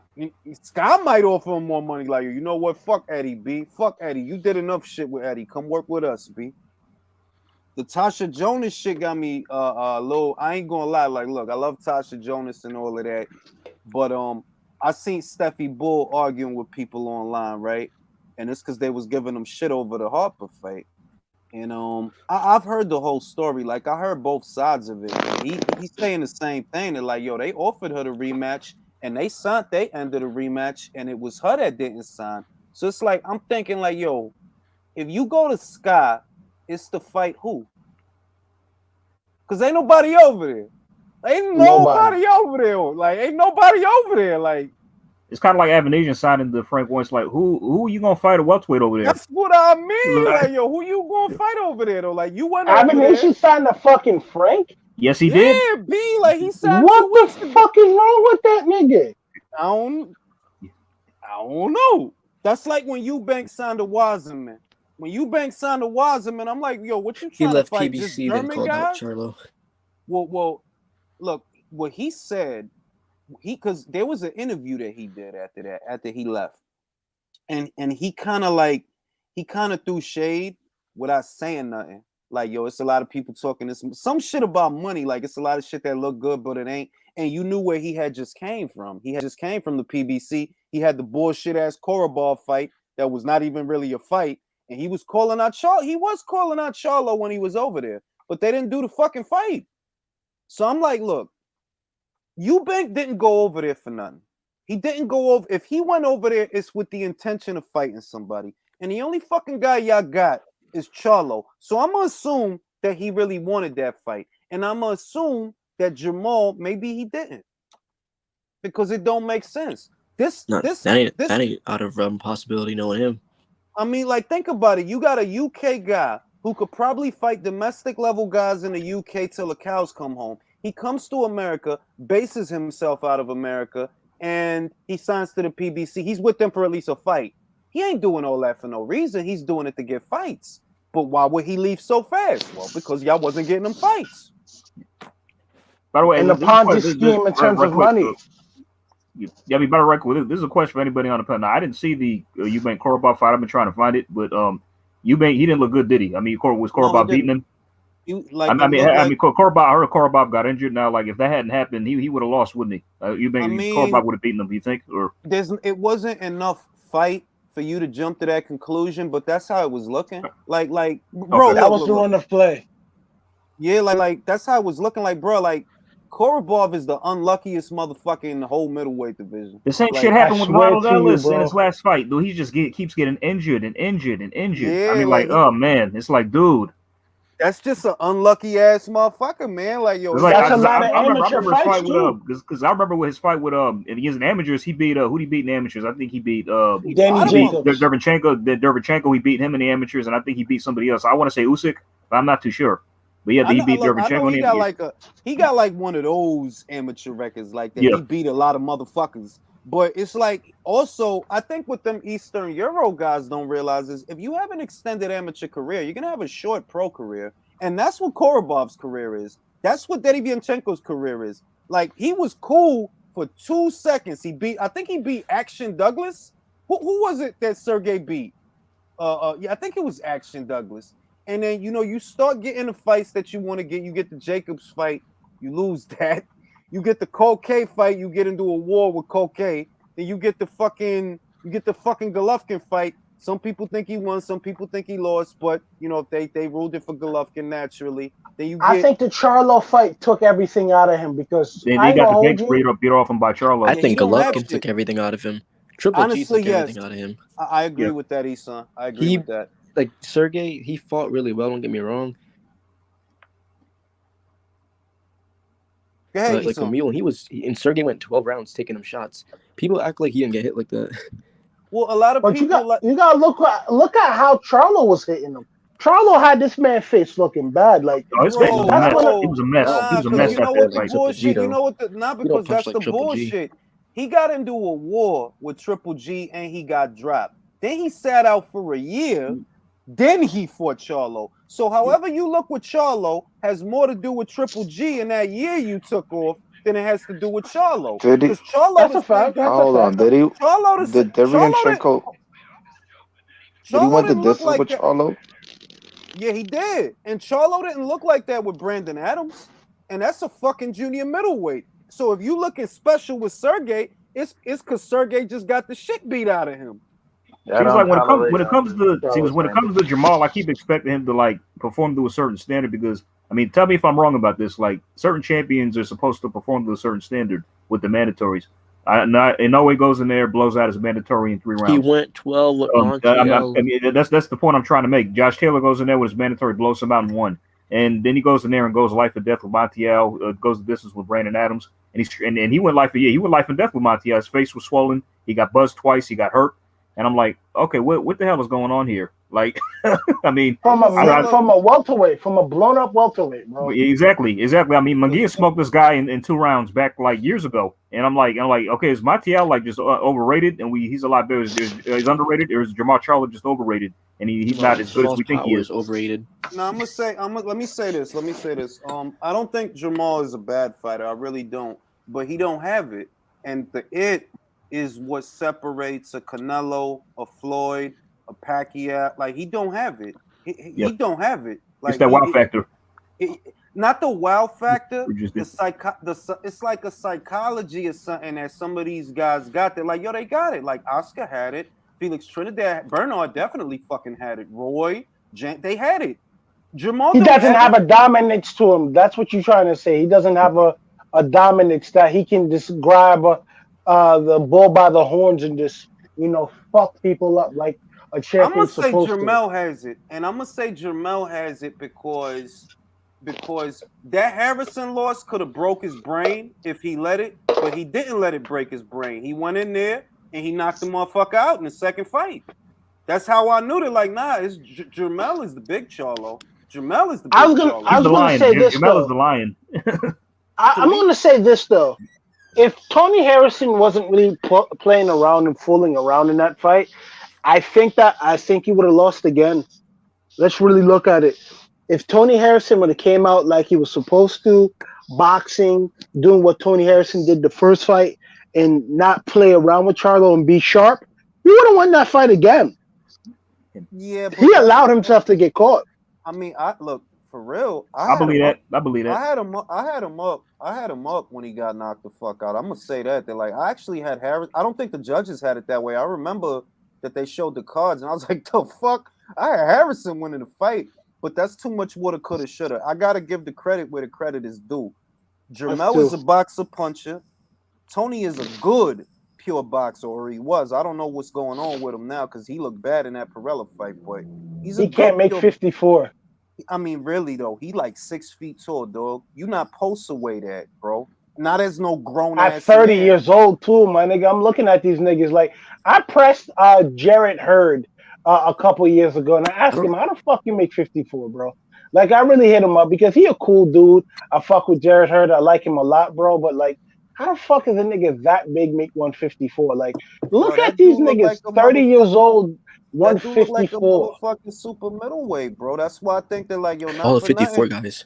Sky might offer him more money. Like, you know what? Fuck Eddie B. Fuck Eddie. You did enough shit with Eddie. Come work with us, B. The Tasha Jonas shit got me low. I ain't gonna lie. Like, look, I love Tasha Jonas and all of that, but I seen Steffi Bull arguing with people online, right? And it's because they was giving them shit over the Harper fight. And I've heard the whole story. Like, I heard both sides of it. And he's saying the same thing. They're like, yo, they offered her the rematch, and they signed they end of the rematch, and it was her that didn't sign. So it's like I'm thinking, like, yo, if you go to Sky, it's to fight who? Because ain't nobody over there. Ain't nobody over there. Like, ain't nobody over there. Like, it's kind of like Avanesian signing the Frank Warren. It's like, who are you gonna fight a welterweight over there? that's what I mean. Like, yo, who you gonna fight over there though? Like, you went over there. Avanesian signed the fucking Frank? Yes, he did. Yeah, B. Like, he signed What 2 weeks the ago. fuck is wrong with that nigga? I don't know. That's like when Eubank signed a Waserman. When Eubank signed a Waserman, I'm like, yo, what you trying to fight? PBC, Just then German called out guys? Charlo. Well, look, what he said, because there was an interview that he did after he left. And he kind of threw shade without saying nothing. Like, yo, it's a lot of people talking this some shit about money. Like, it's a lot of shit that look good, but it ain't. And you knew where he had just came from. He had just came from the PBC. He had the bullshit ass Korobov fight that was not even really a fight. And he was calling out Charlo. He was calling out Charlo when he was over there, but they didn't do the fucking fight. So I'm like, look, Eubank didn't go over there for nothing. He didn't go over. If he went over there, it's with the intention of fighting somebody. And the only fucking guy y'all got is Charlo. So I'm gonna assume that he really wanted that fight. And I'm gonna assume that Jamal, maybe he didn't. Because it don't make sense. This ain't out of possibility knowing him. I mean, like, think about it. You got a UK guy who could probably fight domestic level guys in the UK till the cows come home. He comes to America, bases himself out of America, and he signs to the PBC. He's with them for at least a fight. He ain't doing all that for no reason. He's doing it to get fights. But why would he leave so fast? Well, because y'all wasn't getting him fights. By the way, And the Ponzi scheme in terms of money. Yeah, I mean, better right quick. This is a question for anybody on the panel. Now, I didn't see the Eubank Korobov fight. I've been trying to find it, but Eubank, he didn't look good, did he? I mean, was Korobov beating him? Korobov. I heard Korobov got injured. Now, like, if that hadn't happened, he would have lost, wouldn't he? Korobov would have beaten him. Do you think? Or it wasn't enough fight for you to jump to that conclusion, but that's how it was looking. Like, bro, okay. That was the run of play. Yeah, like that's how it was looking. Like, bro, like Korobov is the unluckiest motherfucker in the whole middleweight division. The same shit happened with Ronald Ellis in his last fight. Dude, he just keeps getting injured and injured and injured. Yeah, I mean, like, oh man, it's like, dude, that's just an unlucky ass motherfucker, man. Like, yo, that's a lot of amateur fights too. Because I remember with his fight with against the amateurs, he beat who did he beat in the amateurs? I think he beat Danny Jacobs. Derevchenko. He beat him in the amateurs, and I think he beat somebody else. I want to say Usyk, but I'm not too sure. But yeah, he beat Derevchenko. He got like one of those amateur records like that. Yeah. He beat a lot of motherfuckers. But it's like, also, I think what them Eastern Euro guys don't realize is if you have an extended amateur career, you're going to have a short pro career. And that's what Korobov's career is. That's what Derevchenko's career is. Like, he was cool for 2 seconds. I think he beat Action Douglas. Who was it that Sergey beat? Yeah, I think it was Action Douglas. And then, you start getting the fights that you want to get. You get the Jacobs fight, you lose that. You get the Koke fight, you get into a war with Koke. then you get the fucking Golovkin fight. Some people think he won, some people think he lost, but you know, if they ruled it for Golovkin naturally, then you get. I think the Charlo fight took everything out of him because Then I they ain't got gonna the hold big you. beat off him by Charlo. I Yeah, he think don't have Golovkin took shit. everything out of him. Triple G Honestly, took yes. everything out of him. I agree Yeah. with that, Isan. I agree He with that. like Sergey. He fought really well. Don't get me wrong. Go ahead, But like Isan. Camille, and Sergey went 12 rounds taking him shots. People act like he didn't get hit like that. Well, a lot of But people you gotta look at how Charlo was hitting him. Charlo had this man face looking bad. Like Oh, his face was a that's mess. when He was a mess. He Nah, was a because mess you know after what that the fight. Triple G, bullshit. You though. know what the not You don't because punch that's like the Triple G. bullshit. He got into a war with Triple G and he got dropped. Then he sat out for a year. Then he fought Charlo. So however you look with Charlo has more to do with Triple G in that year you took off than it has to do with Charlo. Did he? Because Charlo that's a the fact. same. That's a Hold on. fact. Did he? Charlo Did Derevyanchenko? Did he Charlo went the didn't look distance like with that. Charlo? Yeah, he did. And Charlo didn't look like that with Brandon Adams. And that's a fucking junior middleweight. So if you looking special with Sergey, it's because Sergey just got the shit beat out of him. Seems like when it comes to Jamal, I keep expecting him to like perform to a certain standard because I mean, tell me if I'm wrong about this. Like certain champions are supposed to perform to a certain standard with the mandatories. In no way goes in there, blows out his mandatory in 3 rounds. He went 12 with Montiel. I mean, that's the point I'm trying to make. Josh Taylor goes in there with his mandatory, blows him out in 1, and then he goes in there and goes life or death with Montiel. Goes the distance with Brandon Adams, and he went life he went life and death with Montiel. His face was swollen. He got buzzed twice. He got hurt. And I'm like, okay, what the hell is going on here? Like, I mean, from a welterweight, from a blown up welterweight, bro. Exactly. I mean, Munguia smoked this guy in 2 rounds back like years ago, and I'm like, okay, is Montiel like just overrated, and he's a lot better? He's underrated, or is Jamal Charlo just overrated, and he's not as good as we think he is? Overrated. No, let me say this. I don't think Jamal is a bad fighter. I really don't, but he don't have it, and it is what separates a Canelo, a Floyd, a Pacquiao. Like he don't have it. He don't have it. Like it's that wow factor. Not the wow factor. The it's like a psychology or something that some of these guys got. They're like, yo, they got it. Like Oscar had it. Felix Trinidad, Bernard definitely fucking had it. Roy, they had it. Jamal. He doesn't have a dominance to him. That's what you're trying to say. He doesn't have a dominance that he can just grab the bull by the horns and just, fuck people up like a champion's supposed to. I'm gonna say Jermell has it, and I'm gonna say Jermell has it because that Harrison loss could have broke his brain if he let it, but he didn't let it break his brain. He went in there and he knocked the motherfucker out in the second fight. That's how I knew that. Like, nah, it's Jermell is the big Charlo. Jermell is the big Charlo. I was gonna say this Jermell though. Is the lion. I'm gonna say this though. If Tony Harrison wasn't really playing around and fooling around in that fight, I think he would have lost again. Let's really look at it. If Tony Harrison would have came out like he was supposed to, boxing, doing what Tony Harrison did the first fight, and not play around with Charlo and be sharp, he would have won that fight again. Yeah, but he allowed himself to get caught. I mean, look for real. I believe that. I believe that. I had him up when he got knocked the fuck out. I'm gonna say that. They're like, I actually had Harris. I don't think the judges had it that way. I remember that they showed the cards, and I was like, the fuck? I had Harrison winning the fight, but that's too much woulda, coulda, shoulda. I gotta give the credit where the credit is due. Jermell is a boxer puncher. Tony is a good pure boxer, or he was. I don't know what's going on with him now because he looked bad in that Perella fight, but he can't make 54. I mean, really though, he like 6 feet tall, dog. You not supposed to weigh that, bro. Not as no grown ass. At 30 years old too, my nigga. I'm looking at these niggas like I pressed Jarrett Hurd a couple years ago, and I asked him, "How the fuck you make 54, bro?" Like I really hit him up because he a cool dude. I fuck with Jarrett Hurd. I like him a lot, bro. But like, how the fuck is a nigga that big make 154? Like, look at these niggas, 30 years old. 154. Like a motherfucking super middleweight, bro. That's why I think they're like, yo, not all the for 54 nothing. guys,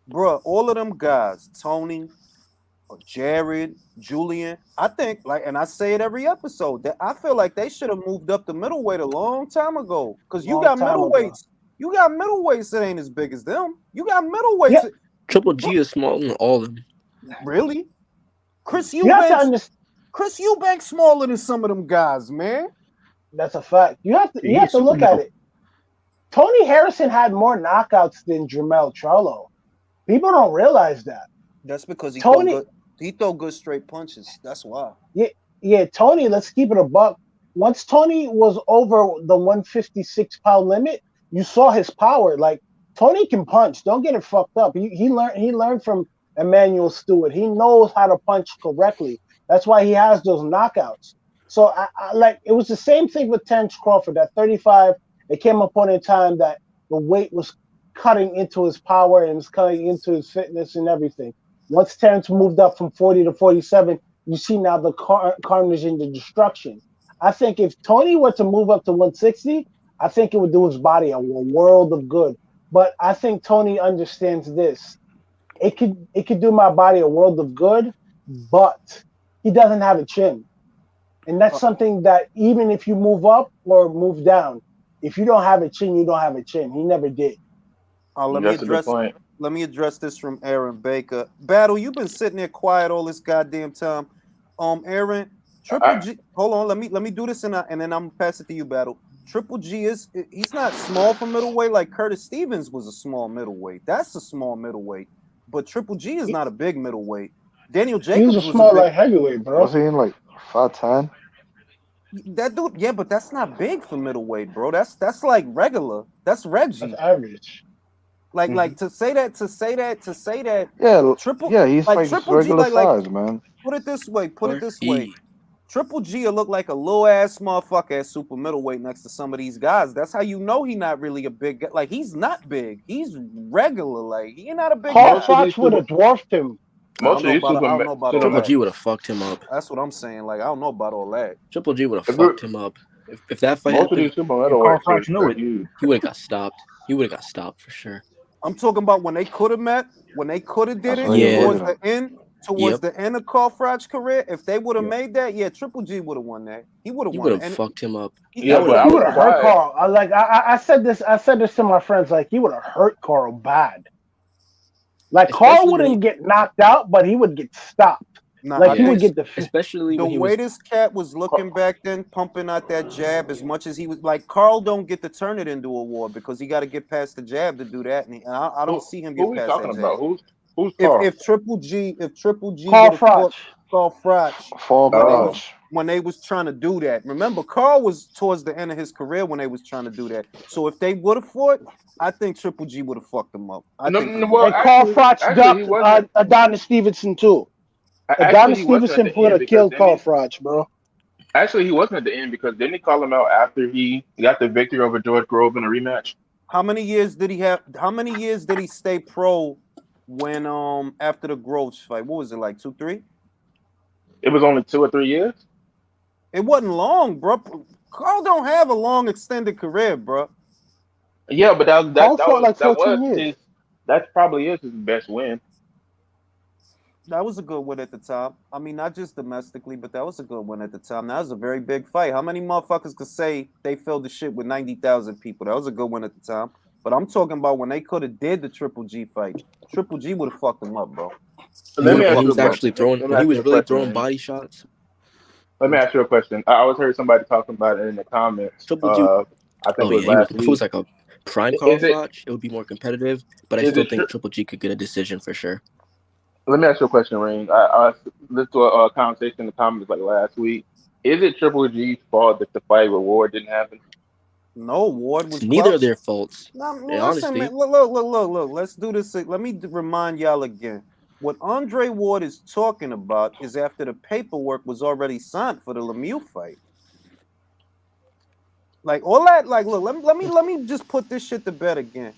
bro. All of them guys, Tony, Jared, Julian. I think, like, and I say it every episode that I feel like they should have moved up the middleweight a long time ago. Because you got middleweights, that ain't as big as them. You got middleweights. Triple G is smaller than all of them. Really? Chris Chris Eubank's smaller than some of them guys, man. That's a fact. You have to look at it. Tony Harrison had more knockouts than Jermell Charlo. People don't realize that. That's because he Tony, throw good straight punches. That's why. Yeah, Tony, let's keep it a buck. Once Tony was over the 156-pound limit, you saw his power. Like, Tony can punch. Don't get it fucked up. He learned from Emmanuel Stewart. He knows how to punch correctly. That's why he has those knockouts. So I like, it was the same thing with Terence Crawford. At 35, it came upon a time that the weight was cutting into his power and was cutting into his fitness and everything. Once Terence moved up from 40 to 47, you see now the carnage and the destruction. I think if Tony were to move up to 160, I think it would do his body a world of good. But I think Tony understands this. It could do my body a world of good, but he doesn't have a chin. And that's something that even if you move up or move down, if you don't have a chin, you don't have a chin. He never did. Let me address this from Aaron Baker. Battle, you've been sitting there quiet all this goddamn time. Aaron, Triple G. Hold on, let me do this and then I'm gonna pass it to you, Battle. Triple G he's not small for middleweight like Curtis Stevens was a small middleweight. That's a small middleweight, but Triple G is not a big middleweight. Daniel Jacobs was a small light heavyweight, bro. Was he in like 5'10"? That dude, yeah, but that's not big for middleweight, bro. That's like regular. That's Reggie. That's average. Like to say that. Yeah, Triple. Yeah, he's like Triple regular G, size, man. Put it this way. Triple G will look like a little ass motherfucker at super middleweight next to some of these guys. That's how you know he's not really a big guy. Like, he's not big. He's regular. Like, he's not a big Carl guy. Froch would have dwarfed him. Triple G would have fucked him up. That's what I'm saying. Like, I don't know about all that. Triple G would have fucked him up. If that fight happened, Carl Froch knew it. He would have got stopped. He would have got stopped for sure. I'm talking about when they could have met, when they could have did it towards the end of Carl Froch's career. If they would have made that, Triple G would have won that. He would have won. He would have fucked him up. He would have hurt Carl. I said this to my friends. Like, he would have hurt Carl bad. Like, Carl wouldn't get knocked out, but he would get stopped. He would get especially the way this cat was looking back then, pumping out that jab as much as he was. Like, Carl don't get to turn it into a war because he got to get past the jab to do that, and I don't see him get past that jab. Who's Carl? If Triple G Carl Froch. When they was trying to do that. Remember, Carl was towards the end of his career when they was trying to do that. So if they would have fought, I think Triple G would have fucked them up. Carl Froch ducked Adonis Stevenson too. Adonis Stevenson would have killed Carl Froch, bro. Actually, he wasn't at the end because didn't he call him out after he got the victory over George Grove in a rematch? How many years did he have? How many years did he stay pro when after the Groves fight? What was it, like 2, 3? It was only 2 or 3 years. It wasn't long, bro. Carl don't have a long extended career, bro. Yeah, but that probably is his best win. That was a good win at the time. I mean, not just domestically, but that was a good win at the time. That was a very big fight. How many motherfuckers could say they filled the shit with 90,000 people? That was a good win at the time. But I'm talking about when they could have did the Triple G fight. Triple G would have fucked them up, bro. He was actually throwing. He was really throwing body shots. Let me ask you a question. I always heard somebody talking about it in the comments. Triple G. I think it was last week. If it was like a prime Carl Froch, it would be more competitive. But I still think Triple G could get a decision for sure. Let me ask you a question, Rain. I listened to a conversation in the comments like last week. Is it Triple G's fault that the fight with Ward didn't happen? No, Ward was neither of their faults. Listen, man, look. Let's do this. Let me remind y'all again. What Andre Ward is talking about is after the paperwork was already signed for the Lemieux fight. Like all that. Like, look. Let me just put this shit to bed again.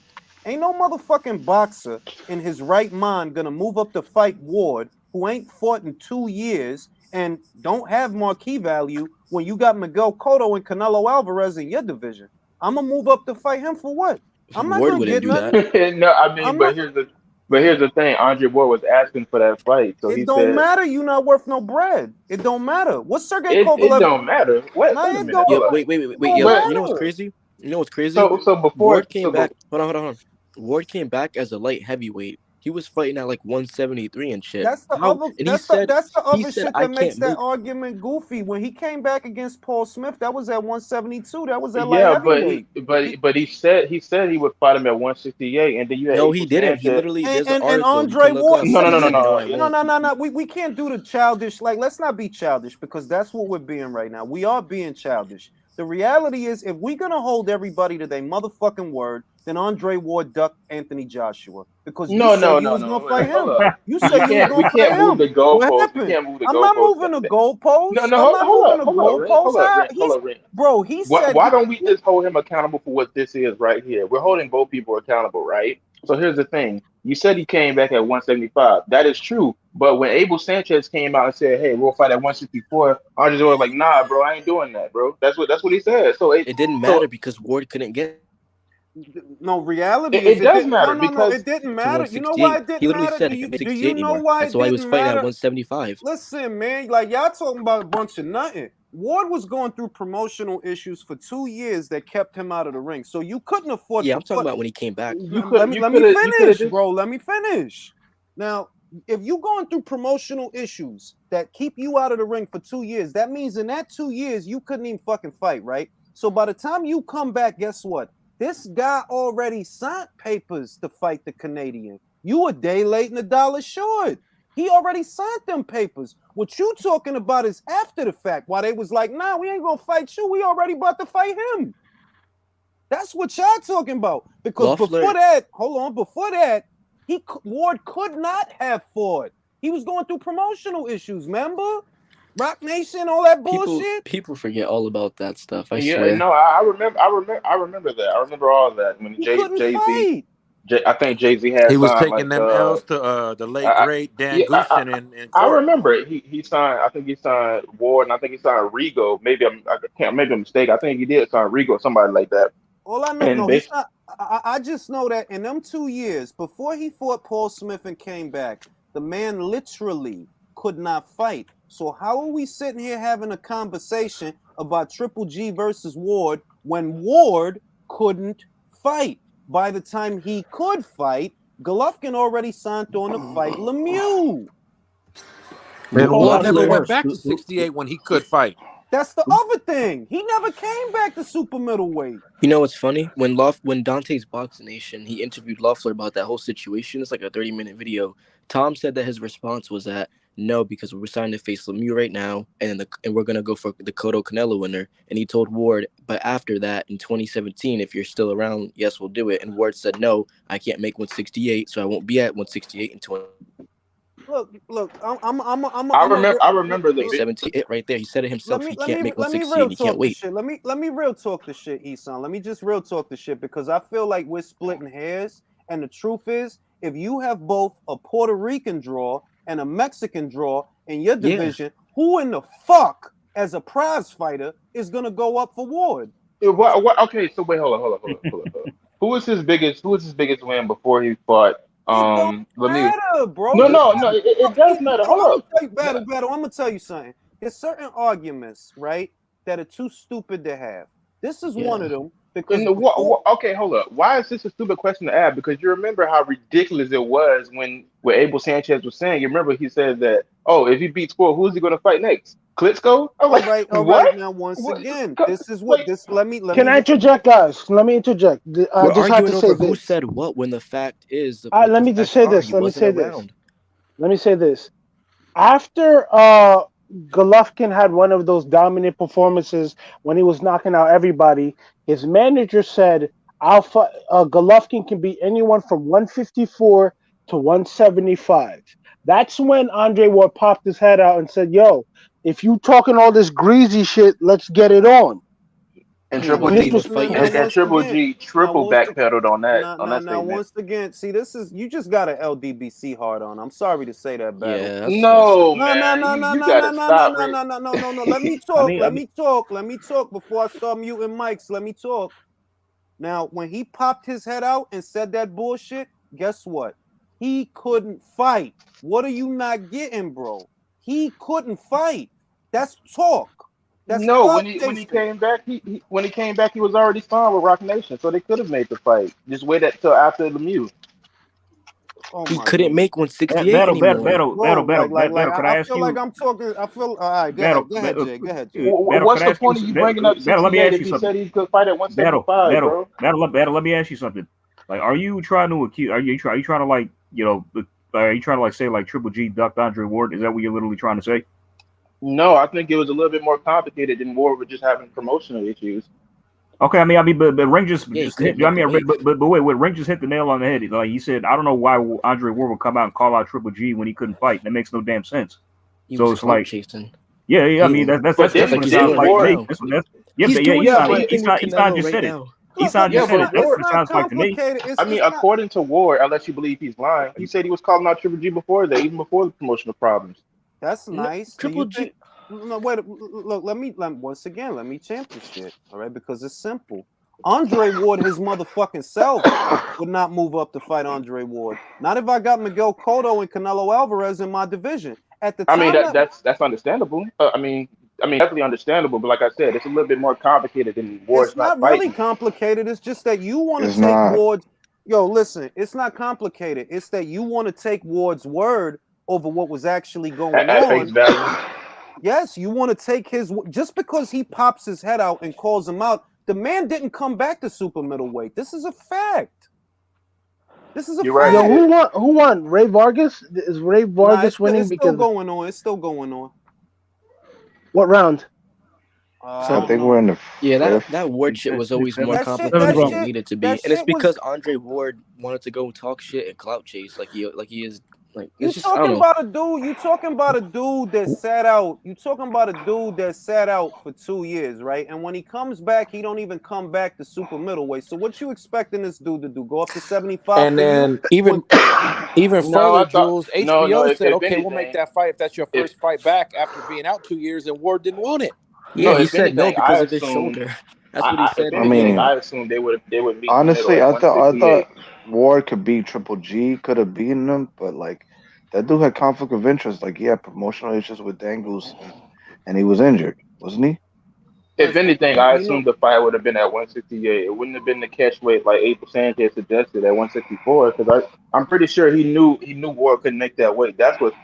Ain't no motherfucking boxer in his right mind gonna move up to fight Ward, who ain't fought in 2 years and don't have marquee value when you got Miguel Cotto and Canelo Alvarez in your division. I'm gonna move up to fight him for what? I'm not gonna get nothing. No, I mean, here's the thing. Andre Ward was asking for that fight, so it don't matter. You not worth no bread. It don't matter. What's Sergey Kovalev? It don't matter. What? Wait. You know what's crazy? So before Ward came back. Hold on. Ward came back as a light heavyweight He was fighting at like 173 and shit. That's the How? other. And That's the he other said shit I that makes can't that make. argument goofy. When he came back against Paul Smith, that was at 172. That was at light Yeah, but heavyweight. he said he would fight him at 168, and then you had No, he April didn't. He Sanchez. literally. And, There's an and article you Andre can look Ward up. No, said no, He he no, no, said didn't. no, no. I won't. No. We can't do the childish. Like, let's not be childish because that's what we're being right now. We are being childish. The reality is, if we're gonna hold everybody to their motherfucking word, then Andre Ward ducked Anthony Joshua because you No, said no, you no, was no. gonna fight Wait, hold him. up. You said you was We gonna fight can't move him. the What goalposts. We happened? can't move the I'm not goalposts. moving the goalposts. No, I'm not moving the hold up, Ring. goalposts. How? Hold up, Ring. Bro. He said. Why don't we just hold him accountable for what this is right here? We're holding both people accountable, right? So here's the thing. You said he came back at 175. That is true. But when Abel Sanchez came out and said, "Hey, we'll fight at 164," Andre was like, "Nah, bro, I ain't doing that, bro." That's what he said. It didn't matter because Ward couldn't get No, reality is it it does didn't. No, matter no, no. because It didn't to matter. You know why 168. it He didn't literally matter? said Do I you can't make do you 68 know anymore. why That's it why he was didn't fighting at matter? 175. Listen, man. Like y'all talking about a bunch of nothing. Ward was going through promotional issues for 2 years that kept him out of the ring. So you couldn't afford Yeah, to I'm talking put. about when he came back. Let you me could have finish, just bro. Let me finish. Now, if you going through promotional issues that keep you out of the ring for 2 years, that means in that 2 years you couldn't even fucking fight, right? So by the time you come back, guess what? This guy already signed papers to fight the Canadian. You a day late and $1 short. He already signed them papers. What you talking about is after the fact. Why they was like, nah, we ain't gonna fight you. We already about to fight him. That's what y'all talking about. Because before Loeffler, that, hold on, before that, Ward could not have fought. He was going through promotional issues. Remember, Rock Nation, all that bullshit. people forget all about that stuff. I yeah, swear. no, I remember that. I remember all that when He couldn't Jay Z, fight. I think Jay Z had He was signed taking like them L's to the late I, great Dan yeah, Goosen in I court. remember it. He signed. I think he signed Ward, and I think he signed Rigo. I can't make a mistake. I think he did sign Rigo, or somebody like that. All I know, And no, he's they, not. I just know that in them 2 years before he fought Paul Smith and came back, the man literally could not fight. So how are we sitting here having a conversation about Triple G versus Ward when Ward couldn't fight? By the time he could fight, Golovkin already signed on to fight Lemieux. And Ward never Loeffler. went back to 68 when he could fight. That's the other thing. He never came back to super middleweight. You know what's funny? When Dante's Boxing Nation, he interviewed Loeffler about that whole situation. It's like a 30-minute video. Tom said that his response was that no, because we're starting to face Lemieux right now, and we're gonna go for the Cotto Canelo winner. And he told Ward, but after that in 2017, if you're still around, yes, we'll do it. And Ward said no, I can't make 168, so I won't be at 168 in 20. Look. I'm I remember the 17. It right there. He said it himself. He can't make let me 168. real He can't talk the wait. shit. Let me real talk the shit, Eson. Let me just real talk the shit because I feel like we're splitting hairs. And the truth is, if you have both a Puerto Rican draw and a Mexican draw in your division, who in the fuck as a prize fighter is gonna go up for Ward? Okay, so wait, hold on. Who was his biggest win before he fought It don't Lemieux? matter, bro. No, You no, got no, it does matter. bro, I'm Hold gonna up. tell you, battle. I'm gonna tell you something. There's certain arguments, right, that are too stupid to have. This is one of them because Okay, hold up. Why is this a stupid question to ask? Because you remember how ridiculous it was when Abel Sanchez was saying. You remember he said that, oh, if he beats Ford, who's he going to fight next? Klitschko? I'm like, all what? right. Now, once What? again, this is what Wait, this. Let me Can I interject, guys? Let me interject. I We're just had to arguing say over who this. said what when the fact is Let the me just facts say are this. he wasn't around. Let me say this. After Golovkin had one of those dominant performances when he was knocking out everybody, his manager said, Golovkin can be anyone from 154 to 175. That's when Andre Ward popped his head out and said, yo, if you talking all this greasy shit, let's get it on. and He Triple wasn't G even fighting now yet. and once Triple again. G Now triple once backpedaled on that now statement. once again. See, this is you just got an LDBC hard on. I'm sorry to say that, battle. Yeah, that's No, No, no, man, no, no, you no, got no, to no, no, stop, no, Rick. no, no, no, no, no. Let me I talk. mean, Let me talk. Let me talk before I start muting mics. Let me talk. Now, when he popped his head out and said that bullshit, guess what? He couldn't fight. What are you not getting, bro? He couldn't fight. That's talk. That's No, clout when he chasing. came back, when he came back, he was already signed with Rock Nation, so they could have made the fight. Just wait until after Lemieux. Oh He my couldn't goodness. make 168 anymore. Could I I ask feel like you? I'm talking. I feel. All right, go Battle, ahead, Jay. Go ahead, Jay. Battle, What's could I the ask you? point of you bringing up Battle, let me 68 ask if you he something. said he could fight at 175, bro? Battle, let me ask you something. Like, are you trying to accuse? Are you trying to like, are you trying to like say like Triple G ducked Andre Ward? Is that what you're literally trying to say? No, I think it was a little bit more complicated than Ward with just having promotional issues. Okay, but Ring just he hit. couldn't I make mean, weight. but wait, Ring just hit the nail on the head. Like he said, I don't know why Andre Ward would come out and call out Triple G when he couldn't fight. That makes no damn sense. He So was it's clout like, chasing. yeah. I mean, that's But what it like he's sounds doing like right to me. now. He's Same not thing with just Canelo right said it. now. Look, Just said it. but That's it's what Ward, it not sounds like to me. complicated. I mean, It's not. according to Ward, unless you believe he's lying, he said he was calling out Triple G before that, even before the promotional problems. That's No, nice. Do Triple you G. think? No, wait. Look, once again, let me champ this shit. All right, because it's simple. Andre Ward, his motherfucking self, would not move up to fight Andre Ward. Not if I got Miguel Cotto and Canelo Alvarez in my division. At the I mean, time, that's understandable. Definitely understandable. But like I said, it's a little bit more complicated than it's Ward's not not really fighting. complicated. It's just that you want It's to take not. Ward's. Yo, listen, it's not complicated. It's that you want to take Ward's word over what was actually going At face on. value. Yes, you want to take his just because he pops his head out and calls him out. The man didn't come back to super middleweight. This is a fact. This is a You're right. Yo, fact. He did. who won? Ray Vargas? Is Ray Nah, Vargas winning it's still because going on. It's still going on. what round? I I don't think we're know. in the Yeah, fifth. that Ward shit was always more That shit, complicated that than it shit, needed to be, that and it's shit was. because Andre Ward wanted to go talk shit and clout chase like he is. Like You it's just I don't talking know. about a dude? You talking about a dude that sat out? You talking about a dude that sat out for 2 years, right? And when he comes back, he don't even come back to super middleweight. So what you expecting this dude to do? Go up to 75 And for you? then even No, further, I thought Jules, no. HBO said, If okay, we'll make anything, that fight if that's your if first fight back after being out 2 years, and Ward didn't want it. Yeah, no, he if said no anything, I because of his assumed. shoulder. That's what he If said in I the anything, video. mean, I assumed they would meet in the middle honestly, at I 168. thought Ward could beat Triple G, could have beaten him, but like that dude had conflict of interest. Like he had promotional issues with Dangles, and he was injured, wasn't he? If Listen, anything, I you know, assumed the fight would have been at 168. It wouldn't have been the catch weight like April Sanchez suggested at 164 because I'm pretty sure he knew Ward couldn't make that weight. That's what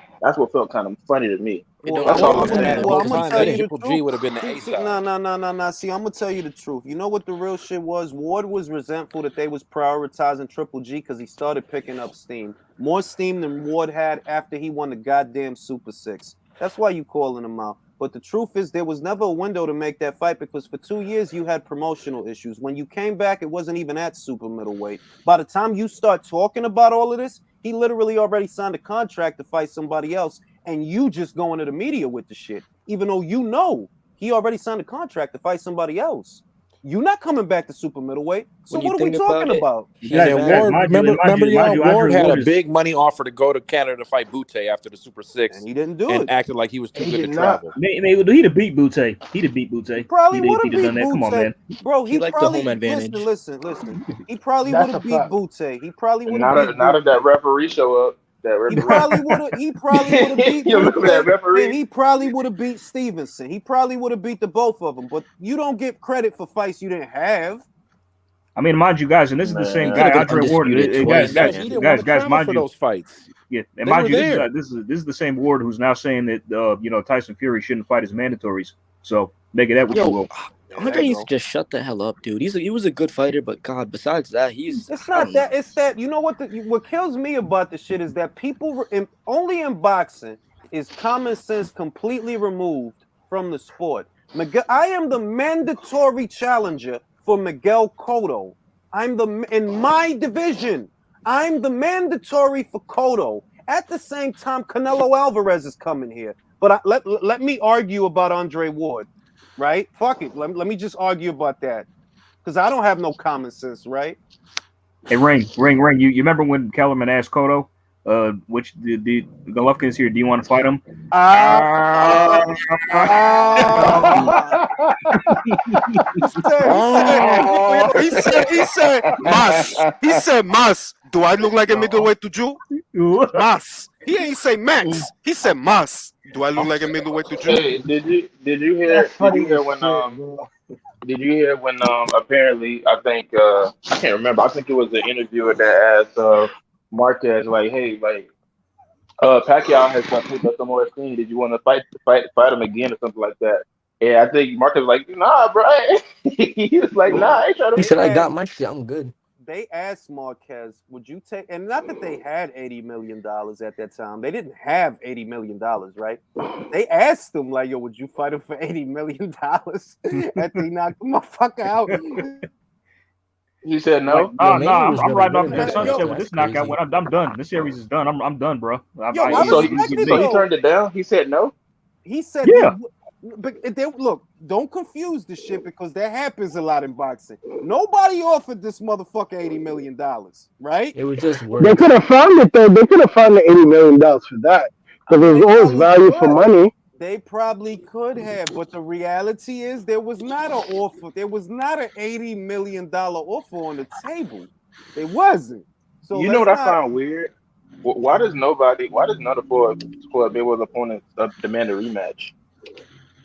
felt kind of funny to me. It well, don't That's make all no I'm saying. sense well, I'm because gonna he tell said you the Triple G truth. would have been the A See, no, side. no. See, I'm gonna tell you the truth. You know what the real shit was? Ward was resentful that they was prioritizing Triple G because he started picking up steam, more steam than Ward had after he won the goddamn Super Six. That's why you calling him out. But the truth is, there was never a window to make that fight because for 2 years you had promotional issues. When you came back, it wasn't even at super middleweight. By the time you start talking about all of this, he literally already signed a contract to fight somebody else, and you just going to the media with the shit, even though you know he already signed a contract to fight somebody else. You're not coming back to super middleweight. So When you what are we think talking about it, about? And then Guys, Ward, remember, y'all, Ward had a big money offer to go to Canada to fight Butte after the Super And Six, he didn't do and it. acted like he was too He good to did not. travel. He'd have beat Butte. He'd have beat Butte. Probably He'd would have have beat done that. Come on, Butte. man. Bro, he he liked the home probably advantage. listen. He probably would That's a have beat fact. Butte. He probably would have Not beat if, not Butte. if that referee show up. That He referee. probably would have. He probably would have beat You look Butte, for that and referee. he probably would have beat Stevenson. He probably would have beat the both of them. But you don't get credit for fights you didn't have. I mean, mind you, guys, and this is the same He Man. could guy, have been Andre Ward. undisputed Guys, twice, guys, He man. didn't want to guys, travel mind for you, those fights. yeah, and They mind were you, there. this is the same Ward who's now saying that Tyson Fury shouldn't fight his mandatories. So make it that what you Yo, will. Andre needs to just shut the hell up, dude. He was a good fighter, but God, besides that, It's I not don't know. that. It's that. You know what kills me about the shit is that people only in boxing is common sense completely removed from the sport. I am the mandatory challenger for Miguel Cotto. In my division. I'm the mandatory for Cotto. At the same time, Canelo Alvarez is coming here. But let me argue about Andre Ward, right? Fuck it. Let me just argue about that. Because I don't have no common sense, right? Hey, Ring. You remember when Kellerman asked Cotto, which the Golovkin is here? Do you want to fight him? He said, Mas, do I look like a middleweight to you? Mas. He ain't say Max. He said Mas. Do I look like a middleweight to you? Hey, did you hear apparently I think I can't remember. I think it was the interviewer that asked Marquez like, hey, like Pacquiao has picked up some more steam. Did you want to fight him again or something like that? And I think Marquez was like, nah, bro. He was like, nah, Well, I ain't trying He to. they said, "I got asked my shit. I'm good." they asked Marquez, would you take, and not that they had $80 million at that time. They didn't have $80 million, right? But they asked him, like, yo, would you fight him for $80 million? And they knocked the motherfucker out. He said Like, no. Yo, nah, Manny nah, was I'm never riding good off in into the that Man, fight, sunset yo, so with that's this knockout. crazy. When I'm done. This series is done. I'm done, bro. yo, I So It he was respect it so he big. though. turned it down. He said no. He said he Yeah, would, but look, don't confuse the shit because that happens a lot in boxing. Nobody offered this motherfucker $80 million, right? It was just They words. could have found it though. They could have found the $80 million for that I because mean, there's they always probably value for could. money. They probably could have, but the reality is there was not an offer. There was not an $80 million offer on the table. There wasn't. So You know let's what I not. find weird? Why does nobody? Why does none of for Mayweather opponents demand a rematch?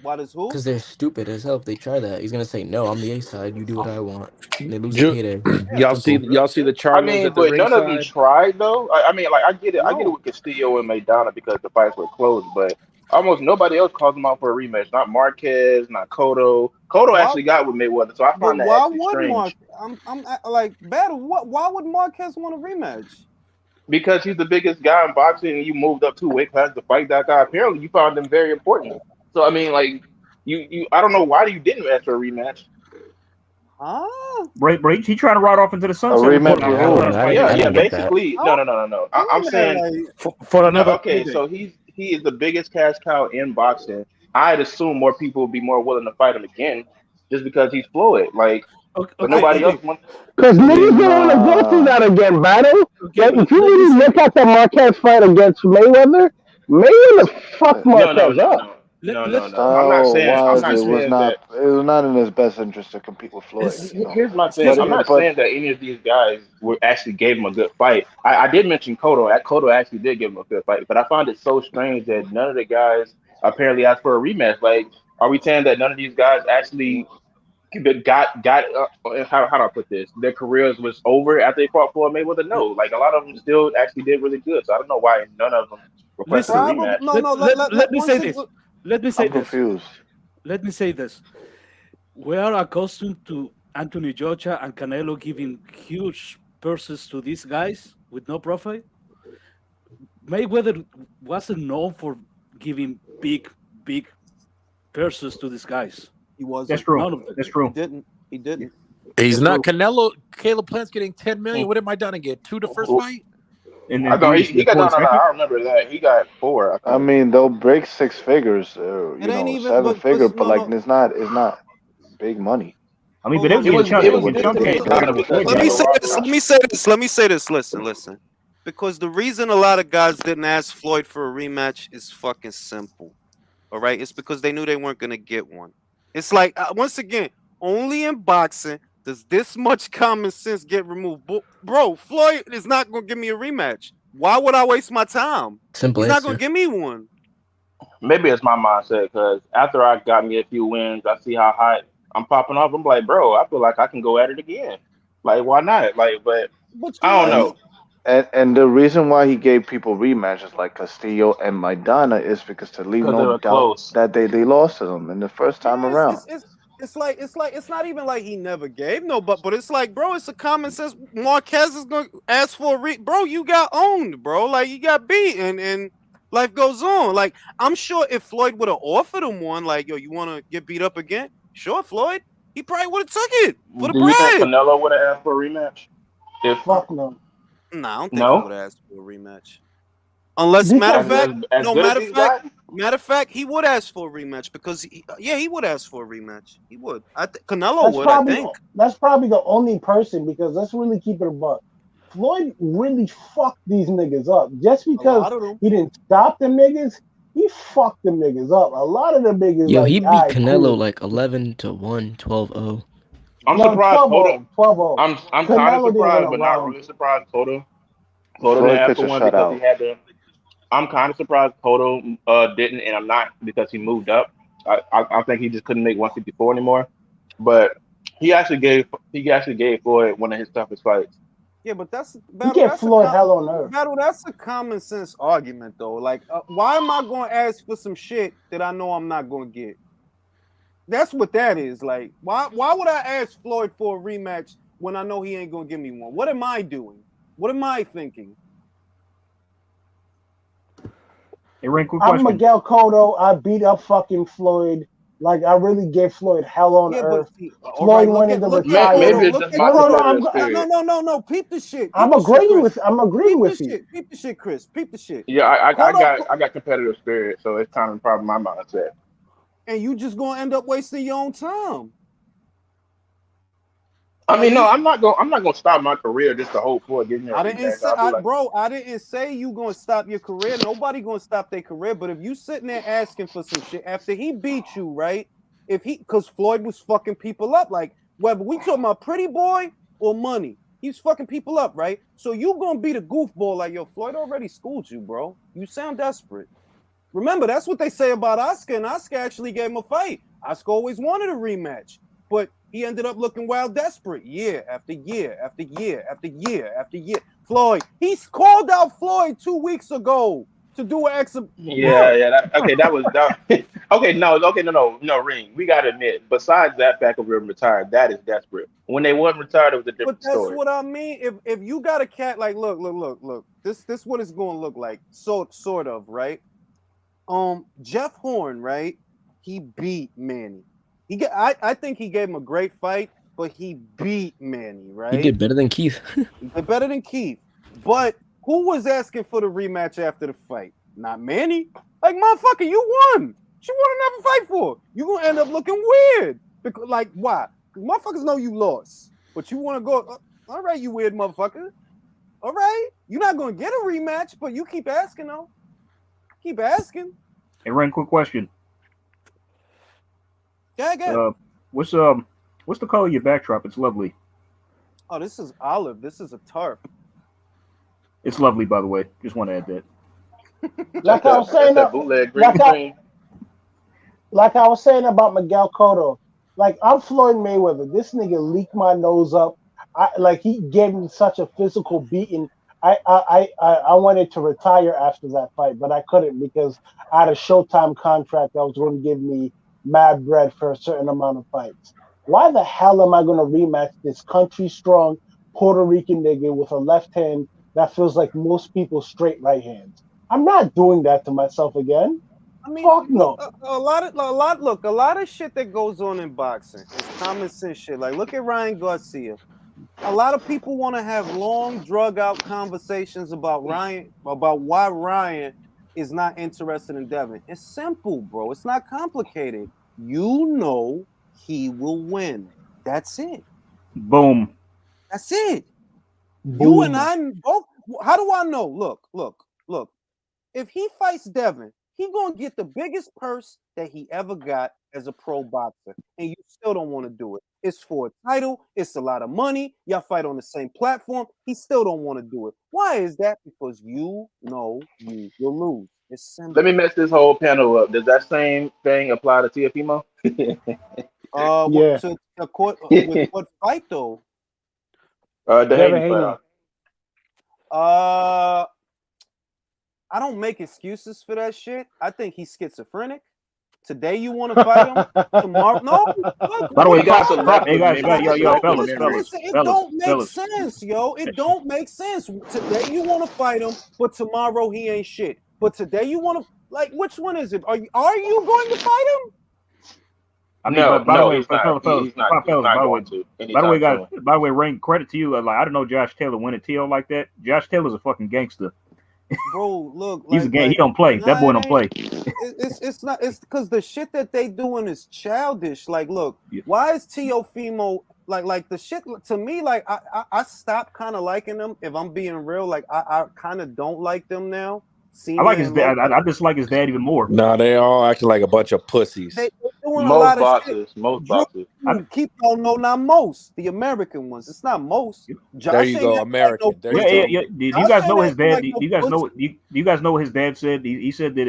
Why does who? Because they're stupid as hell if they try that. He's gonna say, "No, I'm the A side. You do what I want." And they lose a payday. Yeah, Y'all see Simple. the I Charlos mean, at the but none of them ringside? tried though. I mean, like I get it. I get it no. with Castillo and Maidana because the fights were close, but almost nobody else calls them out for a rematch. Not Marquez, not Cotto. Cotto Why? actually got with Mayweather, so I But find that why actually would Mark? strange I'm like battle. What? Why would Marquez want a rematch? because he's the biggest guy in boxing, and you moved up 2 weight classes to fight that guy. Apparently, you found him very important. So I mean, like I don't know why you didn't ask for a rematch. Huh? Break. He trying to ride off into the A sunset with this rematch Yeah, with knockout. I who? don't. Trying to I fight didn't. his I Yeah, didn't dad. get that. basically. How? No. I'm Yeah, saying like For another okay, payday. so he is the biggest cash cow in boxing. I'd assume more people would be more willing to fight him again, just because he's Floyd. Like, Okay, but okay, nobody else okay, wants. Because Go niggas ahead. don't want to go through Nah. that again, battle. okay. Like, if you Let me really say look this. at the Marquez fight against Mayweather, Mayweather fucked No, no, Marquez no, up. no, Let, no, let, no, no. I'm not So saying. I'm was not it was saying that. not it was not in his best interest to compete with Floyd, ex- Here's my thing. excuse But I'm me. not but saying that any of these guys were actually gave him a good fight. I did mention Cotto. Cotto actually did give him a good fight, but I found it so strange that none of the guys apparently asked for a rematch. Like, are we saying that none of these guys actually got how do I put this? Their careers was over after they fought Floyd Mayweather? No, like a lot of them still actually did really good. So I don't know why none of them requested a Listen. probably rematch. no. Let me Once say again, this. Let me say I'm this. confused. Let me say this. We are accustomed to Anthony Joshua and Canelo giving huge purses to these guys with no profit. Mayweather wasn't known for giving big purses to these guys. he That's wasn't. true. None of them. That's He true. didn't. He didn't. He's That's not true. Canelo. Caleb Plant's getting 10 million. Mm. What did Maidana get? 2 the first fight? And I then know three, he the got four no, the no, no. second. I remember that he got four. I I think. mean, they'll break six figures, It ain't even. seven But figure, but no, like no. it's not big money I mean, but Hold they on. was It getting was chunk. it They compared to was was getting what they big chunks for of gave it though Maidana with Dana. because Floyd he Let had me money. the say Rock this. Let fight. me say this. Let me say this. Listen. Because the reason a lot of guys didn't ask Floyd for a rematch is fucking simple. All right. It's because they knew they weren't gonna get one. It's like once again, only in boxing does this much common sense get removed. Bro, Floyd is not gonna give me a rematch. Why would I waste my time? Simple He's not gonna answer. give me one. Maybe it's my mindset because after I got me a few wins, I see how high I'm popping off. I'm like, bro, I feel like I can go at it again. Like, why not? Like, but But you I don't know, And know. he and the reason why he gave people rematches like Castillo and Maidana is because to leave Because they no were doubt close. that they lost to them in the first time yes, around. it's like it's not even like he never gave no, but it's like, bro, it's a common sense. Marquez is gonna ask for bro. You got owned, bro. Like you got beat, and life goes on. Like I'm sure if Floyd would have offered him one, like yo, you want to get beat up again? Sure, Floyd. He probably would have took it for the Do you think bread. Canelo would have asked for a rematch? If Fuck no. Nah, I don't think he no, would have asked for a rematch. Unless, matter of Because fact, as no, good as he's got, matter of fact, he would ask for a rematch because, yeah, he would ask for a rematch. He would. Canelo that's would, I probably think. that's probably the only person. Because let's really keep it a buck. Floyd really fucked these niggas up. Just A because lot of them. he didn't stop them niggas, he fucked them niggas up. A lot of them niggas Yo, he like, beat all right, Canelo cool. like 11-1, 12-0. I'm No, surprised 12-0, Cotto. 12-0. I'm kind of Canelo didn't win surprised, a but not round. really surprised. Cotto didn't Floyd ask pitched for a one because he shutout. had to. I'm kind of surprised Cotto didn't, and I'm not because he moved up. I think he just couldn't make 154 anymore. But he actually gave Floyd one of his toughest fights. Yeah, but that's He battle. get That's Floyd hell on earth. battle. That's a common sense argument, though. Like, why am I going to ask for some shit that I know I'm not going to get? That's what that is. Like, why would I ask Floyd for a rematch when I know he ain't going to give me one? What am I doing? What am I thinking? Hey, Ren, quick I'm question. Miguel Cotto. I beat up fucking Floyd. Like I really gave Floyd hell on Yeah, but earth. see, all Floyd right, wanted to look at retire. Maybe Cotto. it's Look just at my No. Cotto. competitive spirit. No. Peep the shit. I'm Peep the shit, agreeing Chris. with. I'm agreeing Peep the with you. shit. Peep the shit, Chris. Peep the shit. Yeah, Cotto, I got competitive spirit, so it's kind of probably my mindset. and you just gonna end up wasting your own time. I Like mean, no, you, I'm not gonna stop my career just to hope for getting a I didn't rematch. say, I'll be like, I didn't say you gonna stop your career. Nobody gonna stop their career. But if you sitting there asking for some shit after he beat you, right? Because Floyd was fucking people up, like whether we talking about Pretty Boy or money, he's fucking people up, right? So you gonna be the goofball, like yo, Floyd already schooled you, bro. You sound desperate. Remember, that's what they say about Oscar, and Oscar actually gave him a fight. Oscar always wanted a rematch, but he ended up looking wild desperate year after year after year after year after year. Floyd, he's called out Floyd 2 weeks ago to do an exhibition. yeah. Okay, that was that. Okay, no, Ring. We gotta admit, besides that fact of him retired, that is desperate. When they wasn't retired, it was a But different that's story. what I mean. If you got a cat, like look. This what it's going to look like. So sort of, right? Jeff Horn, right? He beat Manny. I think he gave him a great fight, but he beat Manny, He right? did better than Keith. He did better than Keith. But who was asking for the rematch after the fight? Not Manny. Like, motherfucker, you won. You want another fight for? You gonna end up looking weird. Because, like, why? Because motherfuckers know you lost. But you want to go, all right, you weird motherfucker. All right. You're not gonna get a rematch, but you keep asking though. Keep asking. Hey, Ren, quick question. Yeah, again. What's the color of your backdrop? It's lovely. Oh, this is olive. This is a tarp. It's lovely, by the way. Just want to add that. Like I was That's saying, that bootleg green screen. like I was saying about Miguel Cotto. Like I'm Floyd Mayweather. This nigga leaked my nose up. Like he gave me such a physical beating. I wanted to retire after that fight, but I couldn't because I had a Showtime contract that was going to give me mad bread for a certain amount of fights. Why the hell am I going to rematch this country strong Puerto Rican nigga with a left hand that feels like most people's straight right hands? I'm not doing that to myself again. I mean, Fuck look, no. a lot of shit that goes on in boxing is common sense shit. Like, look at Ryan Garcia. A lot of people want to have long, drug out conversations about why Ryan is not interested in Devin. It's simple, bro. It's not complicated. You know he will win. That's it. Boom. That's it. You and Boom. I both. How do I know? Look. If he fights Devin, he gonna get the biggest purse that he ever got as a pro boxer, and you still don't want to do it. It's for a title. It's a lot of money. Y'all fight on the same platform. He still don't want to do it. Why is that? Because you know you will lose. It's Let me simple. mess this whole panel up. Does that same thing apply to Tiafimo? What Yeah. to court with what fight though? The Devin Haney Haney. fight. I don't make excuses for that shit. I think he's schizophrenic. Today you want to fight him. Tomorrow, no. Look, By the way, He got hey selective guys, maybe yo, with the fellas, documentaries. listen. It fellas, don't make fellas. sense, yo. It don't make sense. Today you want to fight him, but tomorrow he ain't shit. But today you want to like, which one is it? Are you going to fight him? I mean, No, by the no, way, he's not. fellas, He's not by going to the way, anytime guys, soon. by the way, Rain, credit to you. Like, I didn't know Josh Taylor winning TO like that. Josh Taylor's a fucking gangster. Bro, look, He's a gang. He don't play. That nah, boy it don't ain't. play. It's not. It's because the shit that they doing is childish. Like, look, Yeah. why is Teofimo like the shit to me? Like, I stopped kind of liking them. If I'm being real, like I kind of don't like them now. I like Cena his and dad. Lopez, I dislike his dad even more. Nah, they all acting like a bunch of pussies. they doing a Most lot of shit. boxers, most Drew, boxers. keep on no, not most. The American ones. It's not most. There Josh you ain't go, acting like no American. There you Yeah. pussy. go. Do you Josh guys ain't know his acting dad? like Do no you guys pussy. know? Do you guys know what his dad said? He said that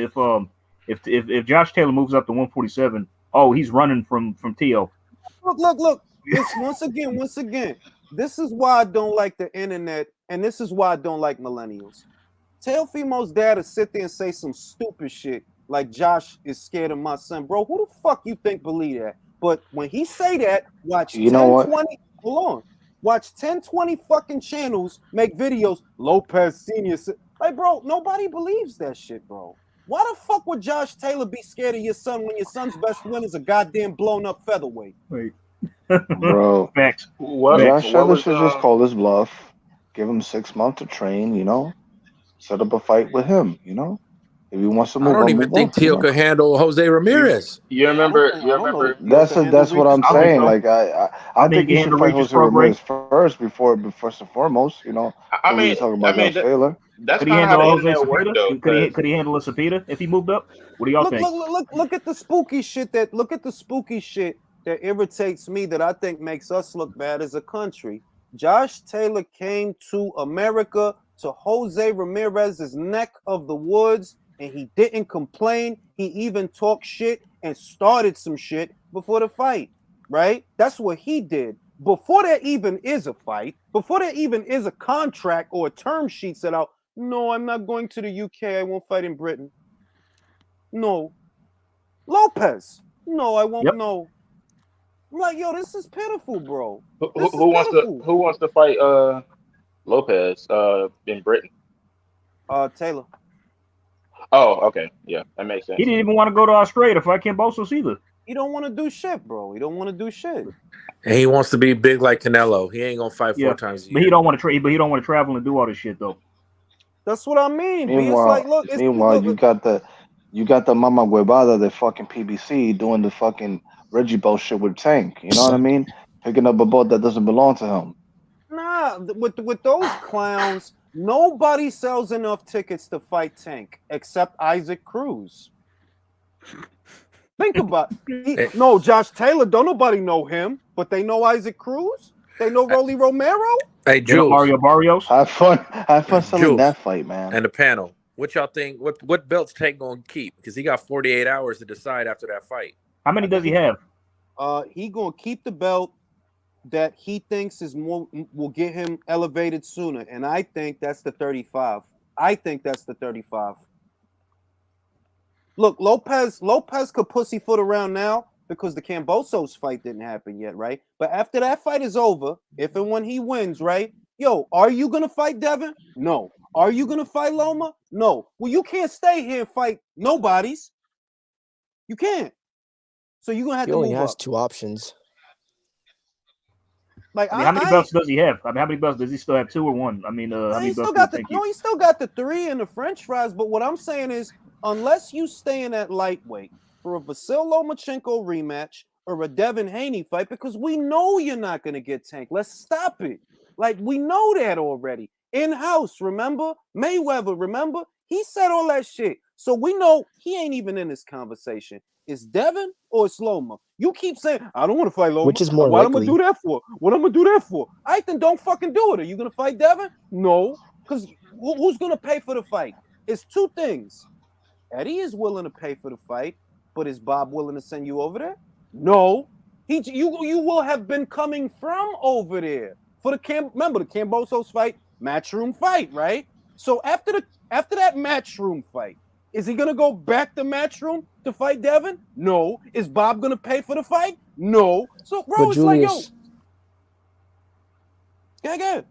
if Josh Taylor moves up to 147, oh, he's running from TO. Look. It's once again. this is why I don't like the internet, and this is why I don't like millennials. Teofimo's dad to sit there and say some stupid shit like Josh is scared of my son. Bro, who the fuck you think believe that? But when he say that, watch You know 10, what? 20, hold on. Watch 10, 20 fucking channels make videos. Lopez Sr. Like, bro, nobody believes that shit, bro. Why the fuck would Josh Taylor be scared of your son when your son's best win is a goddamn blown up featherweight? Wait. Bro. Facts. Josh What Taylor was should just call his bluff, give him 6 months to train, you know, set up a fight with him, you know. If he wants to I move don't on, even move on, think you Teal know. could handle Jose Ramirez. you I don't remember think, you I don't know remember that Theo can handle That's what I'm Regis I think saying. so. Like I I think think he he can should handle fight Regis Jose Prograis. Ramirez first and foremost, you know, I before we mean talk I about mean Josh Taylor. that's Could he kind of how the handle Jose internet worked Sapita? though, because Could he handle a Sapita if he moved up? What do y'all look, think? look at the spooky shit that irritates me that I think makes us look bad as a country. Josh Taylor came to America to Jose Ramirez's neck of the woods and he didn't complain. He even talked shit and started some shit before the fight, right? That's what he did. Before there even is a fight, before there even is a contract or a term sheet set out, no, I'm not going to the UK. I won't fight in Britain. No. Lopez. No, I won't. Yep. No. I'm like, yo, this is pitiful, bro. who, This is who wants to pitiful. who wants to fight Lopez in Britain? Taylor. Oh, okay, yeah, that makes He sense. didn't even want to go to Australia to fight Cambosos either. He don't want to do shit, bro. He don't want to do shit. And he wants to be big like Canelo. He ain't gonna fight Yeah, 4 times a but he year. don't want to But he don't want to travel and do all this shit though. That's what I mean, B. It's like, look, it's Meanwhile, look, you got the Mama Guevara, the fucking PBC doing the fucking Reggie Boat shit with Tank. You know what I mean? Picking up a boat that doesn't belong to him. nah, with those clowns, nobody sells enough tickets to fight Tank except Isaac Cruz. Think about it. No, Josh Taylor, don't nobody know him, but they know Isaac Cruz. They know Rolly Romero. Hey, They know Jules. Mario Barrios. Have fun selling Jules. that fight, man. And the panel. What y'all think? What belts Tank gonna keep? Because he got 48 hours to decide after that fight. How many does he have? He gonna keep the belt that he thinks is more will get him elevated sooner, and I think that's the 35. I think that's the 35. Look, Lopez could pussyfoot around now because the Cambosos fight didn't happen yet, right? But after that fight is over, if and when he wins, right? Yo, are you gonna fight Devin? No. Are you gonna fight Loma? No. Well, you can't stay here and fight nobodies. You can't. So you're gonna have He to only move has up. 2 options. Like I mean, how many belts does he have? I mean, how many belts does he still have? 2 or 1? I mean, how many he still belts got he still got the 3 and the French fries. But what I'm saying is, unless you stay in that lightweight for a Vasil Lomachenko rematch or a Devin Haney fight, because we know you're not gonna get Tank. Let's stop it. Like we know that already. In-house, remember? Mayweather, remember? He said all that shit. So we know he ain't even in this conversation. It's Devin or it's Loma. You keep saying, I don't want to fight Loma. Which is more what I'm likely? gonna do that for? What I'm gonna do that for? I then don't fucking do it. Are you gonna fight Devin? No, because who's gonna pay for the fight? It's 2 things. Eddie is willing to pay for the fight, but is Bob willing to send you over there? No. You will have been coming from over there for remember the Cambosos fight, matchroom fight, right? So after that matchroom fight, is he gonna go back to matchroom to fight Devin? No. Is Bob gonna pay for the fight? No. So bro, But it's like, yo, Julius, go ahead.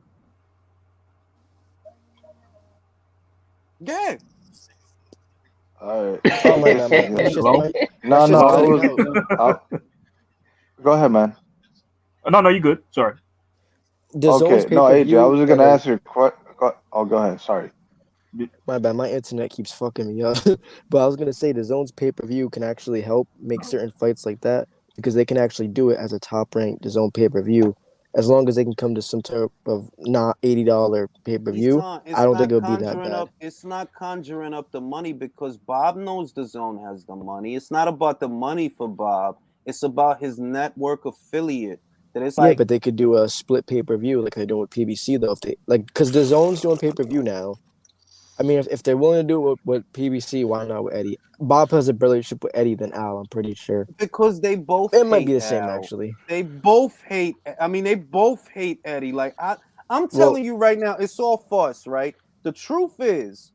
Go ahead. All right. oh my bad, my shit's No, cutting out. Go ahead, man. No, you good. Sorry. DAZN's Okay, no, AJ, I pay-per-view was gonna ask you a question. Oh, go ahead. Sorry. My bad, my internet keeps fucking me up. But I was gonna say DAZN's pay-per-view can actually help make certain fights like that because they can actually do it as a top-ranked DAZN pay-per-view. As long as they can come to some type of not $80 pay-per-view, I don't think it'll be that bad. It's not conjuring up the money because Bob knows DAZN has the money. It's not about the money for Bob. It's about his network affiliate. That it's Yeah, but they could do a split pay-per-view like they do with PBC though. If they because DAZN's doing pay-per-view now. I mean, if they're willing to do it with PBC, why not with Eddie? Bob has a better relationship with Eddie than Al. I'm pretty sure Because they both it might be hate the same Al. actually. They both hate. I mean, they both hate Eddie. Like I'm Well, telling you right now, it's all farce, right? The truth is,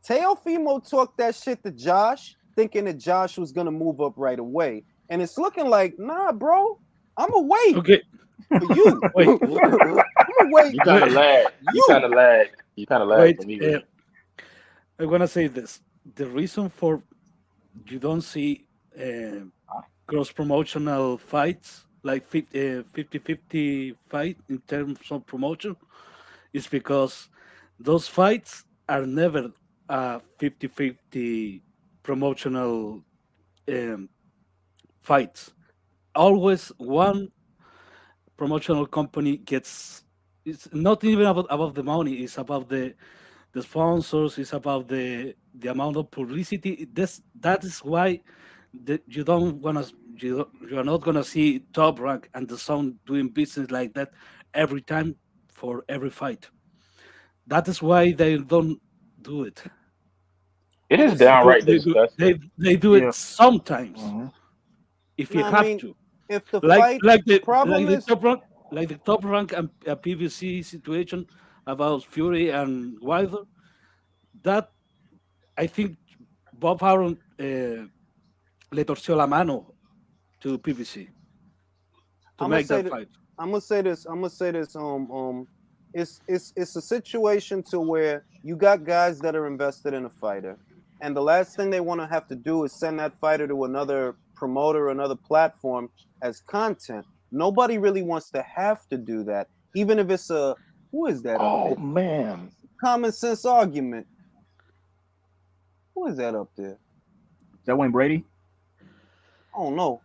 Teofimo talked that shit to Josh, thinking that Josh was gonna move up right away, and it's looking like, nah, bro, I'ma wait Okay, for you. wait, I'ma wait You kind for of wait, lag. You kind you. of lag. You kind of lag for wait. me. Really. I'm gonna say this: the reason for you don't see cross promotional fights like 50-50 fight in terms of promotion is because those fights are never 50-50 promotional um, fights. Always one promotional company gets. It's not even about the money. It's about the sponsors. It's about the amount of publicity. That is why you don't wanna you are not gonna see Top Rank and the Zone doing business like that every time for every fight. That is why they don't do it. It Well, is this is downright They do disgusting. they do Yeah. it sometimes Mhm. if you no. I have mean, to. if the Like fight, like the the problem is, top rank and PVC situation about Fury and Wilder. That I think Bob Arum le torció la mano to PVC to I'm gonna make say that that. fight. I'm gonna say this. I'm gonna say this. It's a situation to where you got guys that are invested in a fighter, and the last thing they want to have to do is send that fighter to another promoter, another platform as content. Nobody really wants to have to do that, even if it's a who is that up Oh there? man. Common sense argument. Who is that up there? Is that Wayne Brady? I don't know.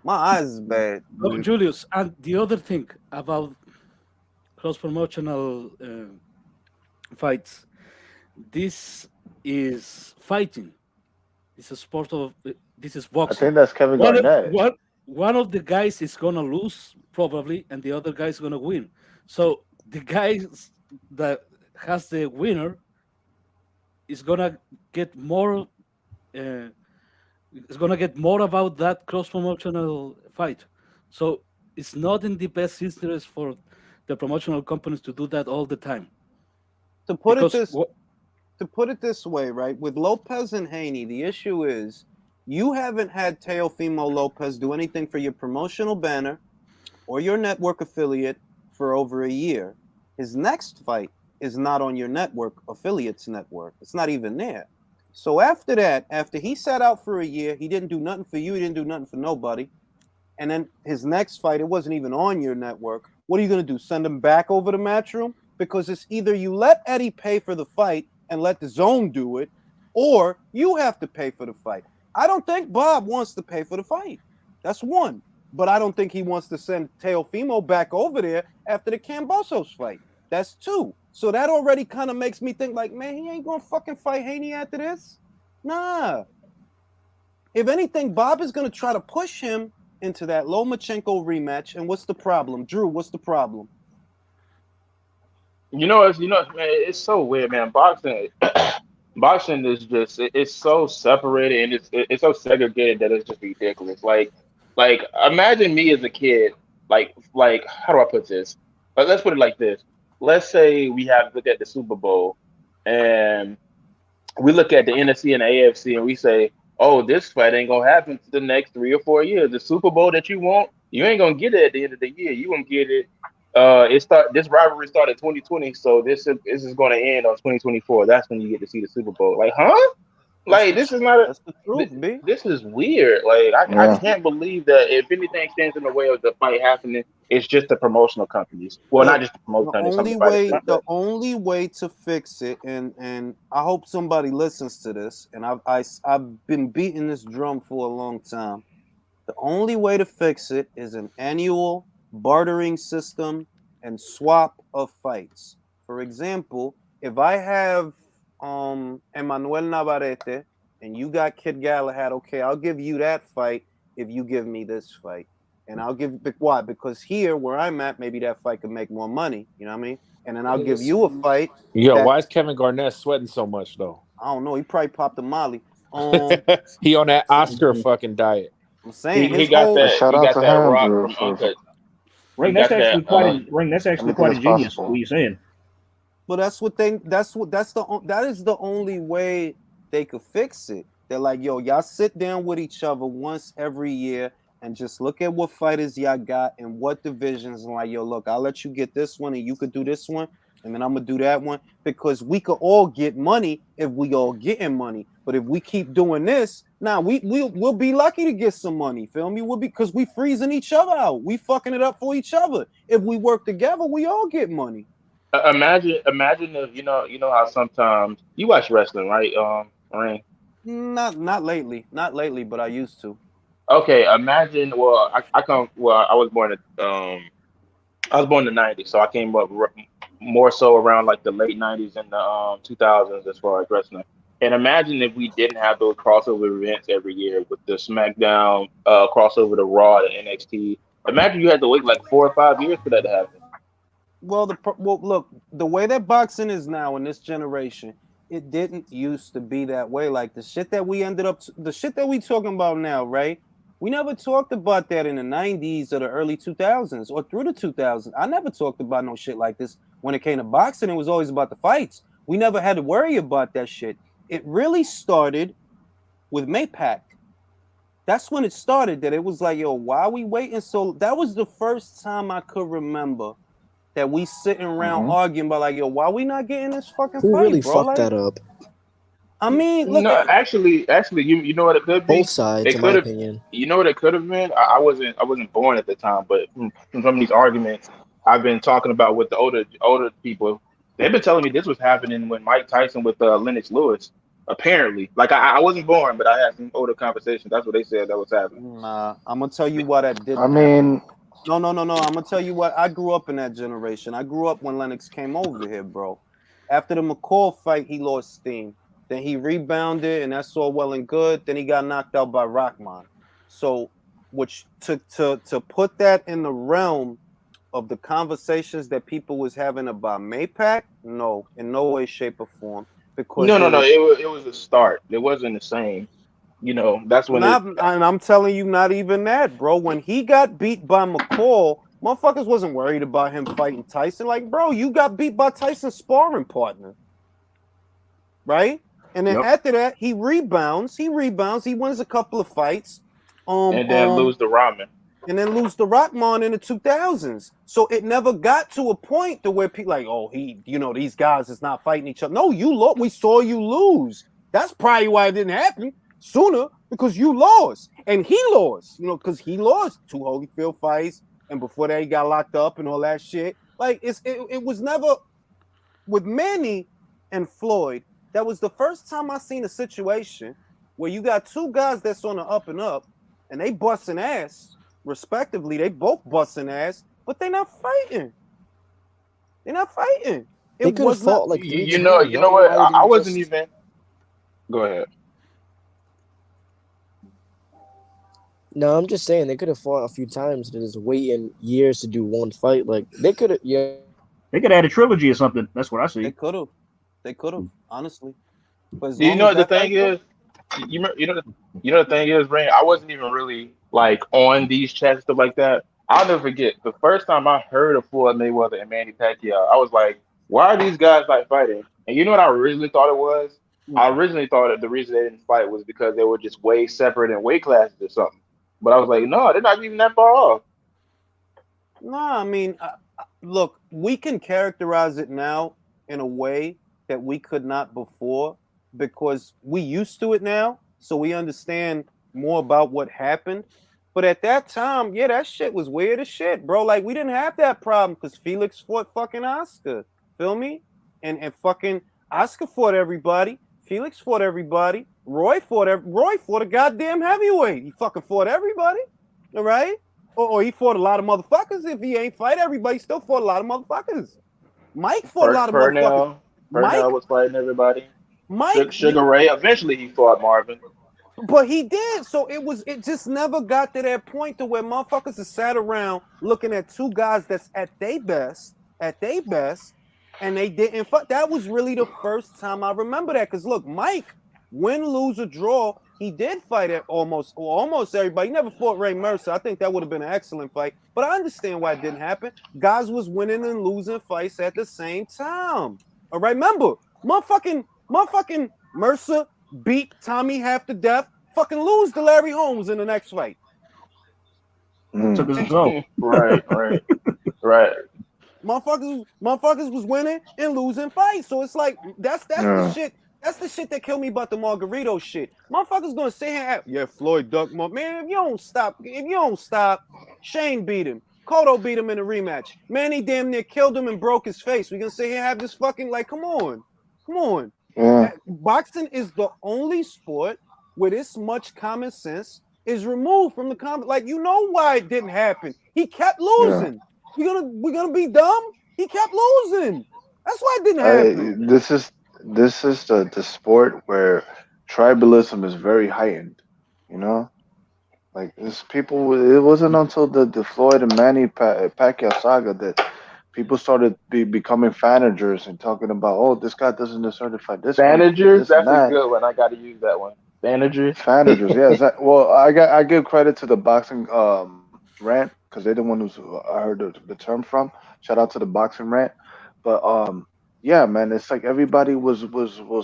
My eyes is bad. Oh, Dude. Julius, and the other thing about cross promotional fights, this is fighting. It's a sport of this is I boxing. think that's Kevin One of Garnett. one of the guys is gonna lose probably, and the other guy is gonna win. So the guy that has the winner is gonna get more. Uh, is gonna get more about that cross promotional fight. So it's not in the best interest for the promotional companies to do that all the time To put it because this to put it this way, right? With Lopez and Haney, the issue is you haven't had Teofimo Lopez do anything for your promotional banner or your network affiliate for over a year. His next fight is not on your network affiliate's network. It's not even there. So after that, after he sat out for a year, he didn't do nothing for you, he didn't do nothing for nobody. And then his next fight, it wasn't even on your network. What are you going to do? Send him back over to Matchroom? Because it's either you let Eddie pay for the fight and let the zone do it, or you have to pay for the fight. I don't think Bob wants to pay for the fight. That's one. But I don't think he wants to send Teofimo back over there after the Cambosos fight. That's two. So that already kind of makes me think like, man, he ain't gonna fucking fight Haney after this. Nah. If anything, Bob is gonna try to push him into that Lomachenko rematch. And what's the problem, Drew? What's the problem? Man, it's so weird, man. Boxing, boxing is just it's so separated and it's so segregated that it's just ridiculous. Like imagine me as a kid. Like how do I put this? Like let's put it like this. Let's say we have look at the Super Bowl, and we look at the NFC and the AFC and we say, "Oh, this fight ain't gonna happen for the next 3 or 4 years. The Super Bowl that you want, you ain't gonna get it at the end of the year. You gonna get it. This rivalry started 2020, so this is gonna end on 2024. That's when you get to see the Super Bowl. Like, huh? That's Like the this is not a. that's the truth, B. This is weird. Like I Yeah. can't believe that if anything stands in the way of the fight happening, it's just the promotional companies. Well, not Look, just the promotional companies, some of the fighters the themselves. only way to fix it, and I hope somebody listens to this, and I've been beating this drum for a long time. The only way to fix it is an annual bartering system and swap of fights. For example, if I have Emmanuel Navarrete and you got Kid Galahad, okay, I'll give you that fight if you give me this fight. And I'll give why? Because here where I'm at, maybe that fight could make more money. You know what I mean? And then I'll give you a fight Yo, that why is Kevin Garnett sweating so much though? I don't know. He probably popped a Molly. He on that Oscar fucking diet. I'm saying He his got whole But that. shout He out got to that him rock for from Uncut. He Ring, that's got that. actually quite Ring. That's actually anything quite is ingenious. possible. What you saying? But that is the only way they could fix it. They're like, yo, y'all sit down with each other once every year and just look at what fighters y'all got and what divisions. And like, yo, look, I'll let you get this one and you could do this one, and then I'm gonna do that one because we could all get money if we all getting money. But if we keep doing this, now we'll be lucky to get some money. Feel me? We'll be because we freezing each other out. We fucking it up for each other. If we work together, we all get money. Imagine if you know how sometimes you watch wrestling, right? Rain. Not lately, not lately, but I used to. Okay, imagine. Well, I come. Well, I was born in the '90s, so I came up more so around like the late '90s and the 2000s as far as wrestling. And imagine if we didn't have those crossover events every year with the SmackDown crossover to Raw and NXT. Imagine you had to wait like 4 or 5 years for that to happen. Well, look, the way that boxing is now in this generation, it didn't used to be that way. Like the shit that the shit that we talking about now, right? We never talked about that in the '90s or the early 2000s or through the 2000s. I never talked about no shit like this when it came to boxing. It was always about the fights. We never had to worry about that shit. It really started with Maypac. That's when it started. That it was like, yo, why are we waiting? So that was the first time I could remember that we sitting around Hmm. arguing about like, yo, why we not getting this fucking Who really fight, bro? fucked Like, that up? I mean, look No, at actually, you know what it could Both be. sides, It in my could have. opinion. You know what it could have been. I wasn't born at the time, but from some of these arguments I've been talking about with the older people, they've been telling me this was happening when Mike Tyson with Lennox Lewis. Apparently, like I wasn't born, but I had some older conversations. That's what they said that was happening. nah, I'm gonna tell you why that I didn't happen. mean, No. I'm gonna tell you what. I grew up in that generation. I grew up when Lennox came over here, bro. After the McCall fight, he lost steam. Then he rebounded, and that's all well and good. Then he got knocked out by Rockman. So, which to put that in the realm of the conversations that people was having about Maypac, no, in no way, shape, or form, because No. there was It was a start. It wasn't the same. That's when it. not, and I'm telling you, not even that, bro. When he got beat by McCall, motherfuckers wasn't worried about him fighting Tyson. Like, bro, you got beat by Tyson's sparring partner, right? And then Yep. after that, he rebounds. He wins a couple of fights. Um, And then um, lose the ramen. and then lose to Rockman in the 2000s. So it never got to a point to where people like, oh, these guys is not fighting each other. No, you lost. We saw you lose. That's probably why it didn't happen sooner because you lost and he lost. Because he lost 2 Holyfield fights and before that he got locked up and all that shit. Like it was never with Manny and Floyd. That was the first time I seen a situation where you got two guys that's on the up and up and they busting ass respectively. They both busting ass, but they're not fighting. They're not fighing. They It could have was not. fought like 3 You know. times. You I know don't know what? why they I didn't wasn't just. even. Go ahead. No, I'm just saying they could have fought a few times. They're just waiting years to do one fight. Like they could have. Yeah. They could add a trilogy or something. That's what I They see. could have. They could have, honestly. But as You long know as what the that thing fight is? You know the thing is, Rain. I wasn't even really like on these chats stuff like that. I'll never forget the first time I heard of Floyd Mayweather and Manny Pacquiao. I was like, why are these guys like fighting? And you know what I originally thought it was? I originally thought that the reason they didn't fight was because they were just way separate in weight classes or something. But I was like, no, they're not even that far off. No, I mean, look, we can characterize it now in a way that we could not before because we used to it now, so we understand more about what happened. But at that time, yeah, that shit was weird as shit, bro. Like we didn't have that problem because Felix fought fucking Oscar. Feel me? And fucking Oscar fought everybody. Felix fought everybody. Roy fought a goddamn heavyweight. He fucking fought everybody. All right. Or he fought a lot of motherfuckers. If he ain't fight everybody, still fought a lot of motherfuckers. Mike fought a lot of motherfuckers. Purnell Mike, was fighting everybody. Mike, Sugar Ray. Eventually, he fought Marvin. But he did. So it just never got to that point to where motherfuckers have sat around looking at two guys that's at their best, and they didn't fuck. That was really the first time I remember that. Cause look, Mike, win, lose, or draw, he did fight at almost everybody. He never fought Ray Mercer. I think that would have been an excellent fight. But I understand why it didn't happen. Guys was winning and losing fights at the same time. All right, remember, motherfucking Mercer beat Tommy half to death, fucking lose to Larry Holmes in the next fight. Took us go. Right. Motherfuckers was winning and losing fights. So it's like that's the Yeah. shit. That's the shit that killed me about the Margarito shit. Motherfuckers gonna sit here and Floyd duck man. If you don't stop, Shane beat him. Cotto beat him in a rematch. Manny damn near killed him and broke his face. We gonna sit here and have this fucking like, come on. Yeah. Boxing is the only sport where this much common sense is removed from the common. Like, you know why it didn't happen? He kept losing. We're gonna be dumb. He kept losing. That's why it didn't happen. This is the sport where tribalism is very heightened. You know, like this people. It wasn't until the Floyd and Manny Pacquiao saga that people started becoming fanagers and talking about, oh, this guy doesn't deserve to fight this one, Managers, this and that's a that. good one. I got to use that one. Managers. Fanagers, yeah. Well, I give credit to the boxing rant because they're the one who's I heard the term from. Shout out to the boxing rant, but yeah, man, it's like everybody was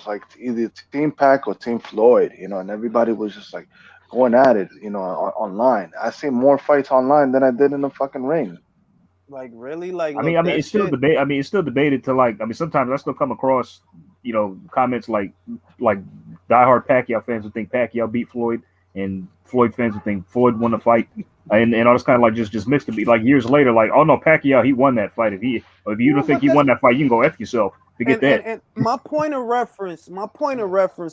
like either Team Pac or Team Floyd, you know, and everybody was just like going at it, you know, online. I see more fights online than I did in the fucking ring. Like, really? Like, I look, mean, that it's still shit. debate. I mean, it's still debated to like. I mean, sometimes I still come across, comments like diehard Pacquiao fans would think Pacquiao beat Floyd, and Floyd fans would think Floyd won the fight, and all this kind of like just mixed to be like years later, like, oh no, Pacquiao, he won that fight. If you don't think But he won that fight, you can go f yourself. Forget that. and my point of reference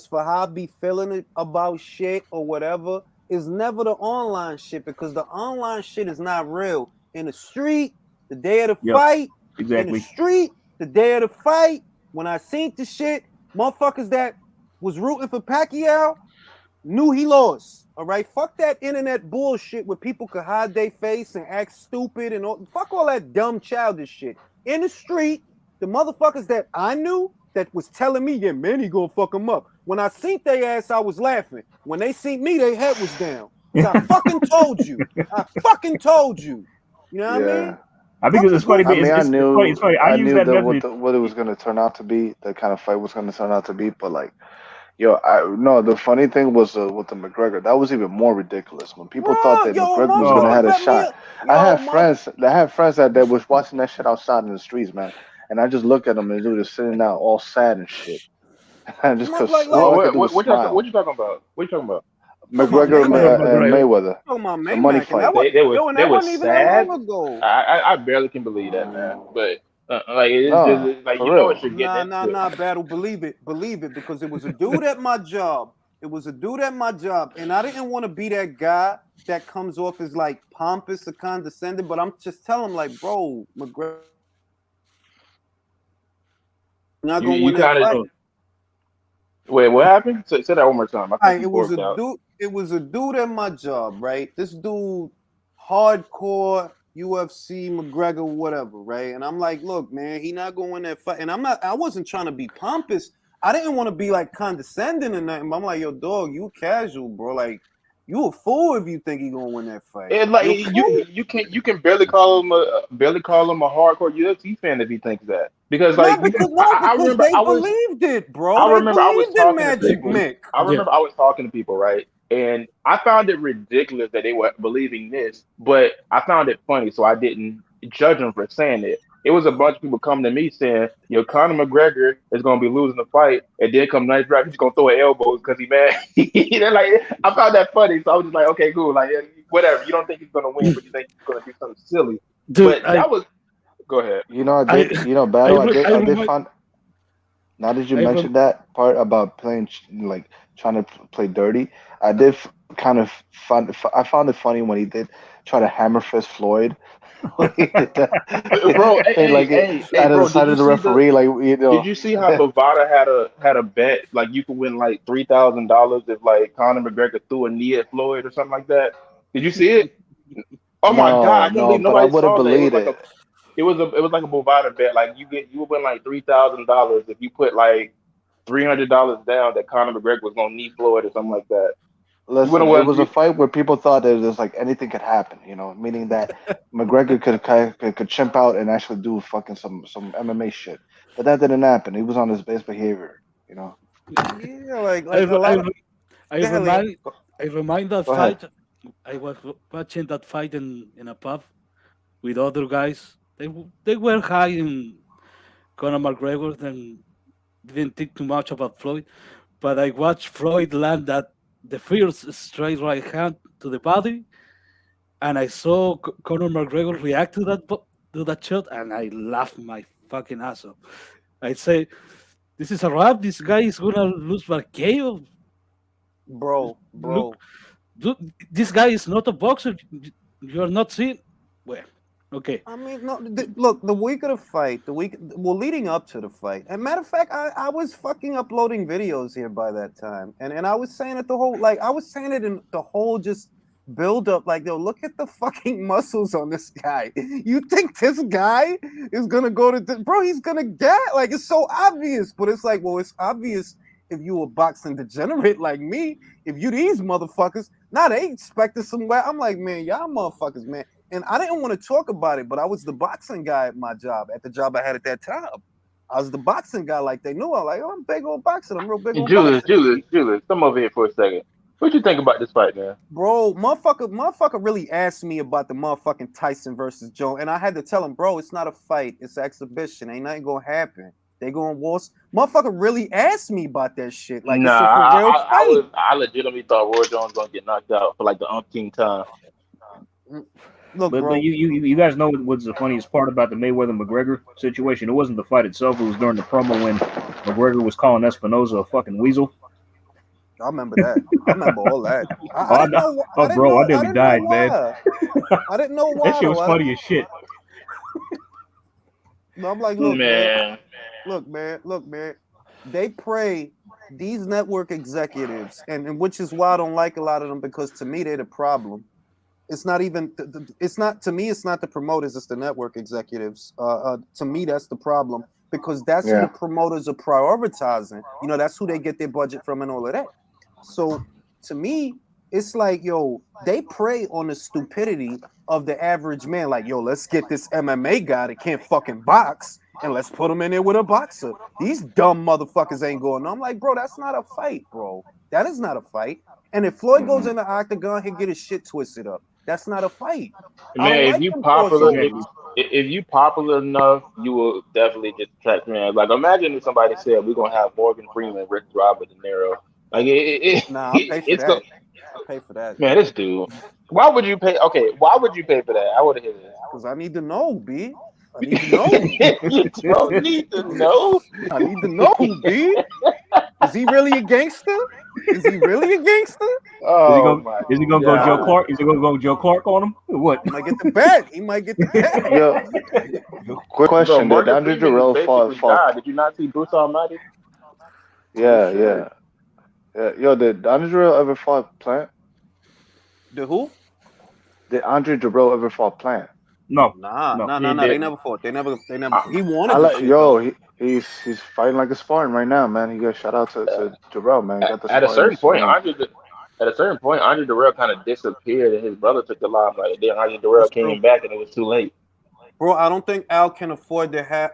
for how I be feeling it about shit or whatever is never the online shit, because the online shit is not real. In the street, the day of the Yep, fight, in the exactly. street, the day of the fight, when I seen the shit, motherfuckers that was rooting for Pacquiao knew he lost. All right, fuck that internet bullshit where people could hide their face and act stupid and fuck all that dumb childish shit. In the street, the motherfuckers that I knew that was telling me, yeah, man, he gonna fuck him up. When I seen their ass, I was laughing. When they seen me, their head was down. I fucking told you. You know what I mean? I think it's funny. I mean, It's funny. It's funny. I use knew that that method. what it was going to turn out to be, the kind of fight was going to turn out to be. But like, the funny thing was with the McGregor. That was even more ridiculous. When people thought that McGregor was going to have a shot, I had friends that was watching that shit outside in the streets, man. And I just look at them and they were just sitting out all sad and shit. And just cause all I could do was smile. What you talking about? McGregor and Mayweather. The money fight. They were wasn't even that sad. long ago. I barely can believe that, man. But like it's No, just like for you know real. what you're getting into. Nah, battle. Believe it, because it was a dude at my job. And I didn't want to be that guy that comes off as like pompous or condescending. But I'm just telling him, like, bro, McGregor not gonna win that fight. Wait, what happened? Say that one more time. I think It was a dude at my job, right? This dude, hardcore UFC, McGregor, whatever, right? And I'm like, look, man, he not going to win that fight. And I wasn't trying to be pompous. I didn't want to be like condescending or nothing. But I'm like, yo, dog, you casual, bro. Like, you a fool if you think he gonna win that fight. And like you can barely call him a hardcore UFC fan if he thinks that, because like because I remember they I was believed it, bro. I They remember I was believed in talking to Magic people. Mick. I remember I was talking to people, right? And I found it ridiculous that they were believing this, but I found it funny, so I didn't judge them for saying it. It was a bunch of people coming to me saying, Conor McGregor is going to be losing the fight, and then come next round, he's going to throw an elbow because he mad. They're like, I found that funny, so I was just like, okay, cool, like whatever. You don't think he's going to win, but you think he's going to do something silly. Dude, but that was. Go ahead. Battle. I did find. Now that you mentioned that part about playing, trying to play dirty, I did kind of I found it funny when he did try to hammer fist Floyd. When he did that. Bro, And like hey, out of the bro, side of the referee, like did you see how Bovada had a bet like you could win like $3,000 if like Conor McGregor threw a knee at Floyd or something like that? Did you see it? Oh my God, no, I can't no, believe but I nobody would have saw that. believed it. It was like a Bovada bet. Like you would win like $3,000 if you put like $300 down that Conor McGregor was gonna knee Floyd or something like that. You would have Listen, it won. was a fight where people thought that there's like anything could happen, meaning that McGregor could chimp out and actually do fucking some MMA shit, but that didn't happen. He was on his best behavior. Yeah, like I, a lot I, of. I Go ahead, Leo. remind I remind that Go ahead. fight. I was watching that fight in a pub with other guys. They were high in Conor McGregor and didn't think too much about Floyd. But I watched Floyd land the first straight right hand to the body, and I saw Conor McGregor react to that shot, and I laughed my fucking ass off. I say, "This is a wrap. This guy is gonna lose by KO. Bro, Look, bro. this guy is not a boxer. You're not seeing." Well, okay. I mean, no. Look, the week of the fight, leading up to the fight. And matter of fact, I was fucking uploading videos here by that time, and I was saying it I was saying it in the whole just build up. Like, yo, look at the fucking muscles on this guy. You think this guy is gonna go to bro? He's gonna get like it's so obvious, but it's like, well, it's obvious if you a boxing degenerate like me. If you these motherfuckers, now they expected somewhere. I'm like, man, y'all motherfuckers, man. And I didn't want to talk about it, but I was the boxing guy at my job, at the job I had at that time. I was the boxing guy, like they knew. I'm like, oh, I'm big old boxer. I'm real big old boxer. Julius, come over here for a second. What you think about this fight, man? Bro, motherfucker really asked me about the motherfucking Tyson versus Joe, and I had to tell him, bro, it's not a fight, it's an exhibition. Ain't nothing gonna happen. They going wars. Motherfucker really asked me about that shit. Like Nah, it's a for real fight. I legitimately thought Roy Jones gonna get knocked out for like the umpteenth time. Look, But bro. you guys know what's the funniest part about the Mayweather McGregor situation? It wasn't the fight itself. It was during the promo when McGregor was calling Espinoza a fucking weasel. I remember that. I remember all that. I didn't know. I didn't bro, know. I nearly died, man. I didn't know why. That shit was funny as shit. No, I'm like, look, Man. Look, man. They pray these network executives, and which is why I don't like a lot of them, because to me they're the problem. It's not even. It's not to me. It's not the promoters. It's the network executives. To me, that's the problem, because that's who the promoters are prioritizing. You know, that's who they get their budget from and all of that. So to me, it's like, yo, they prey on the stupidity of the average man. Like, yo, let's get this MMA guy that can't fucking box and let's put him in there with a boxer. These dumb motherfuckers ain't going on. I'm like, bro, that's not a fight, bro. That is not a fight. And if Floyd goes in the octagon, he'll get his shit twisted up. That's not a fight. Man, if you popular enough, you will definitely just attract man. Like, imagine if somebody said we're gonna have Morgan Freeman, Rick Robert, De Niro. Like, nah, I'll pay for it's that. I'll pay for that. Man, this dude. Why would you pay? Okay, why would you pay for that? I want to hear this. Because I need to know, B. I need to know. You don't need to know. I need to know, B. Is he really a gangster? Is he really a gangster? Oh, is he gonna go Joe Clark? Is he gonna go Joe Clark on him? Or what? He might get the bet. He might get the bet. Yo, quick question. Did Andre Jarrell fought? Did you not see Bruce Almighty? Yeah. Yo, did Andre Jarrell ever fought Plant? The who? Did Andre Jarrell ever fought Plant? No. No. They never fought. They never. He wanted. He's fighting like a Spartan right now, man. He got shout out to Jarrell, man. At a certain point, Andre Jarrell kind of disappeared, and his brother took the limelight. And then Andre Jarrell came back, and it was too late. Bro, I don't think Al can afford to have.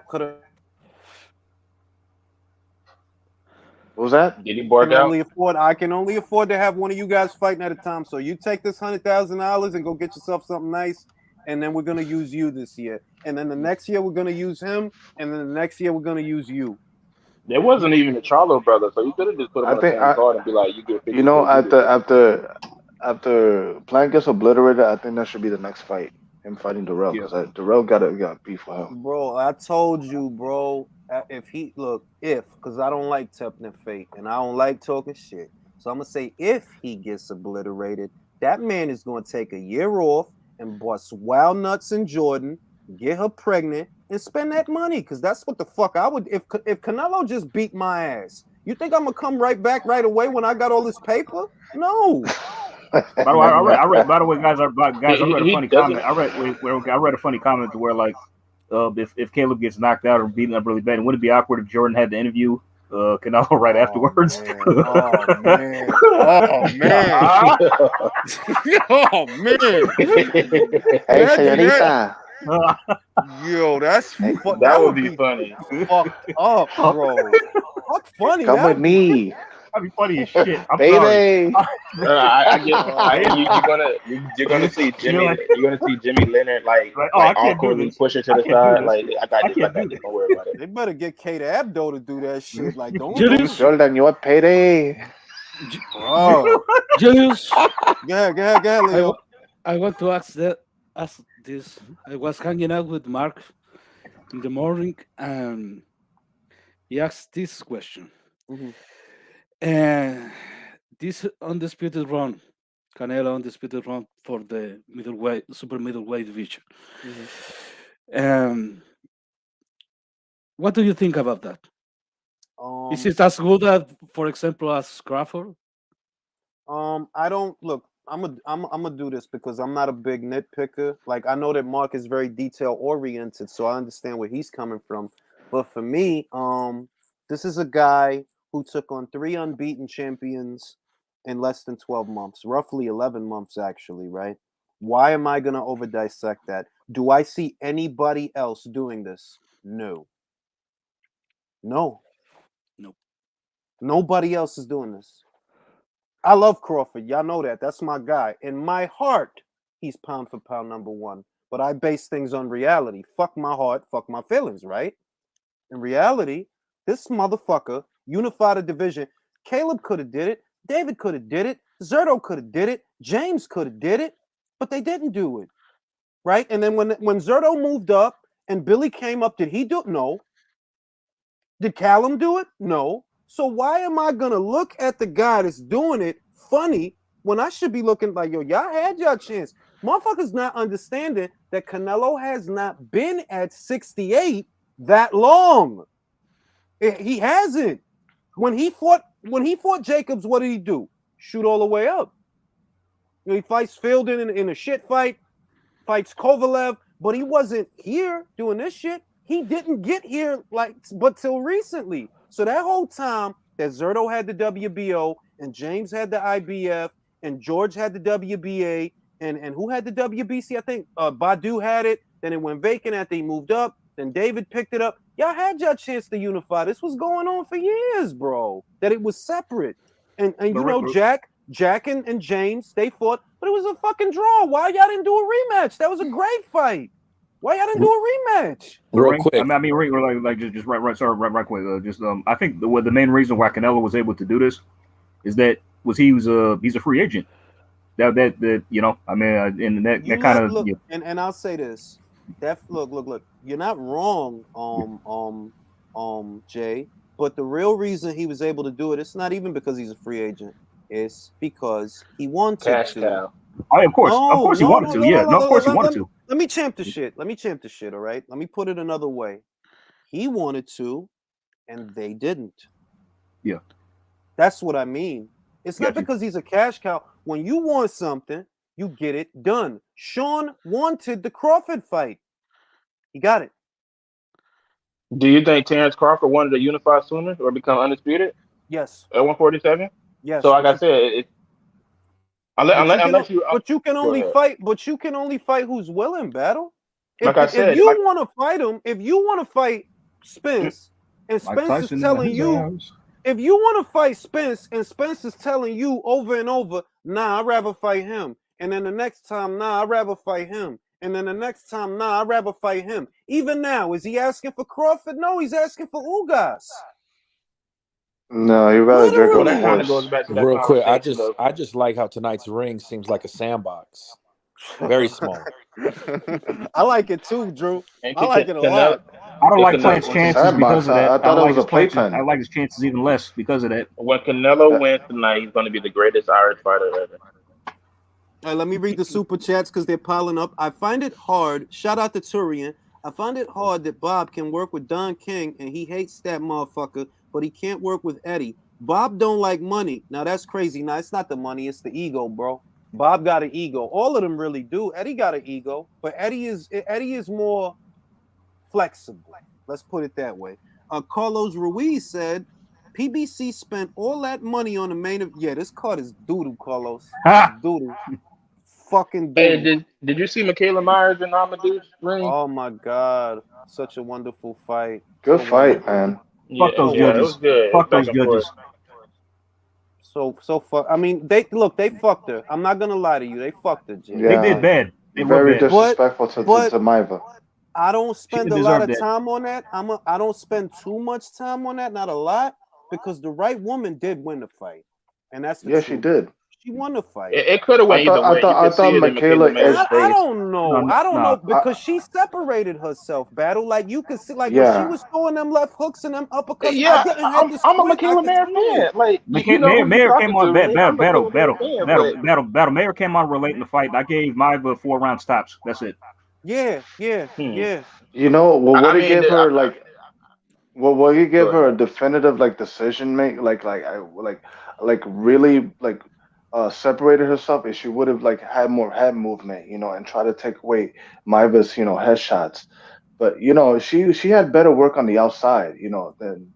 What was that? Did he bark out? I can only afford to have one of you guys fighting at a time. So you take this $100,000 and go get yourself something nice, and then we're gonna use you this year. And then the next year we're gonna use him, and then the next year we're gonna use you. There wasn't even a Charlo brother, so you could have just put him on the same card and be like, "You get 50." You know, after Plant gets obliterated, I think that should be the next fight. Him fighting Darrell, because Darrell got beef for him. Bro, I told you, bro. Because I don't like tempting fate and I don't like talking shit. So I'm gonna say if he gets obliterated, that man is gonna take a year off and bust wild nuts in Jordan, get her pregnant, and spend that money. Because that's what the fuck I would. If Canelo just beat my ass, you think I'm gonna come right back right away when I got all this paper? No. By the way, I read. By the way, guys, I read a He funny doesn't. comment. I read a funny comment to where like, if Caleb gets knocked out or beaten up really bad, wouldn't it be awkward if Jordan had to interview Canelo right afterwards? Oh man! Oh man! Oh man! Hey, Imagine señorita. Yo, that's Hey, That would be funny. fucked up, bro. Fuck funny. come with That'd be me, That'd be funny as shit. I'm sorry. baby. I get. You're gonna see Jimmy. You're gonna see Jimmy Leonard like I can't do awkwardly this. push it to I the can't do side. this. Like I got I this. can't do Don't this. worry about it. They better get Kate Abdo to do that shit. Like, don't. Julius, Jordan, you want payday? Oh, Julius, go ahead, Leo. I want to ask this. I was hanging out with Mark in the morning, and he asked this question. Mhm. And this undisputed run, Canelo undisputed run for the super middleweight division. What do you think about that? Is it as good as, for example, as Crawford? I don't look. I'm gonna do this because I'm not a big nitpicker. Like, I know that Mark is very detail oriented, so I understand where he's coming from. But for me, this is a guy who took on 3 unbeaten champions in less than 12 months, roughly 11 months, actually, right? Why am I gonna over dissect that? Do I see anybody else doing this? No. No. Nope. Nobody else is doing this. I love Crawford. Y'all know that. That's my guy. In my heart, he's pound for pound number 1. But I base things on reality. Fuck my heart, fuck my feelings, right? In reality, this motherfucker unified a division. Caleb could have did it. David could have did it. Zerto could have did it. James could have did it. But they didn't do it, right? And then when Zerto moved up and Billy came up, did he do it? No. Did Callum do it? No. So why am I gonna look at the guy that's doing it funny when I should be looking like, yo, y'all had your chance? Motherfuckers not understanding that Canelo has not been at 68 that long. He hasn't. When he fought Jacobs, what did he do? Shoot all the way up. He fights Fielden in a shit fight, fights Kovalev, but he wasn't here doing this shit. He didn't get here but till recently. So that whole time that Zerto had the WBO and James had the IBF and George had the WBA and who had the WBC? I think Badu had it. Then it went vacant after he moved up. Then David picked it up. Y'all had your chance to unify. This was going on for years, bro. That it was separate. And you know, Jack and James, they fought, but it was a fucking draw. Why y'all didn't do a rematch? That was a great fight. Why y'all didn't do a rematch? Real quick. I mean, like just right quick. I think the main reason why Canelo was able to do this is that he's a free agent. That you know, I mean, and that kind of look. And I'll say this. That look. You're not wrong, Jay. But the real reason he was able to do it, it's not even because he's a free agent. It's because he wanted Cash to. cow. Oh, of course, he wanted to. Yeah, of course he wanted to. Let me champ the shit. All right. Let me put it another way. He wanted to, and they didn't. Yeah. That's what I mean. It's not because he's a cash cow. When you want something, you get it done. Sean wanted the Crawford fight. He got it. Do you think Terrence Crawford wanted to unify sooner or become undisputed Yes. at 147? Yes. So like I said, unless you can only fight. But you can only fight who's willing. Battle. If you want to fight him, if you want to fight Spence, and Spence is telling you, if you want to fight Spence, and Spence is telling you over and over, nah, I'd rather fight him. And then the next time, nah, I'd rather fight him. And then the next time, nah, I'd rather fight him. Even now, is he asking for Crawford? No, he's asking for Ugas. No, you rather drink Well, a that kind of horse. goes back to that Real quick, conversation. I just like how tonight's ring seems like a sandbox. Very small. I like it too, Drew. And I like it a lot. I don't like Plant's chances because of that. I thought it was a playpen. I like his chances even less because of that. When Canelo wins tonight, he's going to be the greatest Irish fighter ever. All right, let me read the super chats because they're piling up. I find it hard. Shout out to Turian. I find it hard that Bob can work with Don King and he hates that motherfucker, but he can't work with Eddie. Bob don't like money. Now that's crazy. Now it's not the money, it's the ego, bro. Bob got an ego. All of them really do. Eddie got an ego, but Eddie is more flexible. Let's put it that way. Carlos Ruiz said, PBC spent all that money on the main event. Yeah, this card is doodoo, Carlos. Ha! Doodoo. Fucking Hey, doodoo. did you see Michaela Myers and Amadeus ring? Oh my God. Such a wonderful fight. Good So fight, wonderful. man. Yeah, Fuck those yeah, it was judges. good. It was Fuck back those and forth. judges. So fuck. I mean, they fucked her. I'm not gonna lie to you. They fucked her, Jay. They Yeah. did bad. They were Very bad. disrespectful to Maiva. I don't She spend didn't a lot deserve of that. time on that. I don't spend too much time on that, not a lot, because the right woman did win the fight, and that's the Yeah, truth. she did. She won the fight. It could have went either way. You could see it in Michaela Mayer's I face. don't know. I don't know because she separated herself, battle. Like you could see, like when she Yeah. was throwing them left hooks and them uppercuts. Yeah, I didn't have this. I'm a I Michaela could Mayer see fan. it. Like you know who you Mayer talking came on to. I'm a battle. Michaela Mayer fan, but Mayer came on relating the fight. I gave Maiva 4-round stops. That's it. Yeah. You know, well, what I it mean, gave her, like, what he go gave her a ahead. definitive like decision make, like really like separated herself, if she would have like had more head movement, and try to take away Maiva's, headshots. But she had better work on the outside, than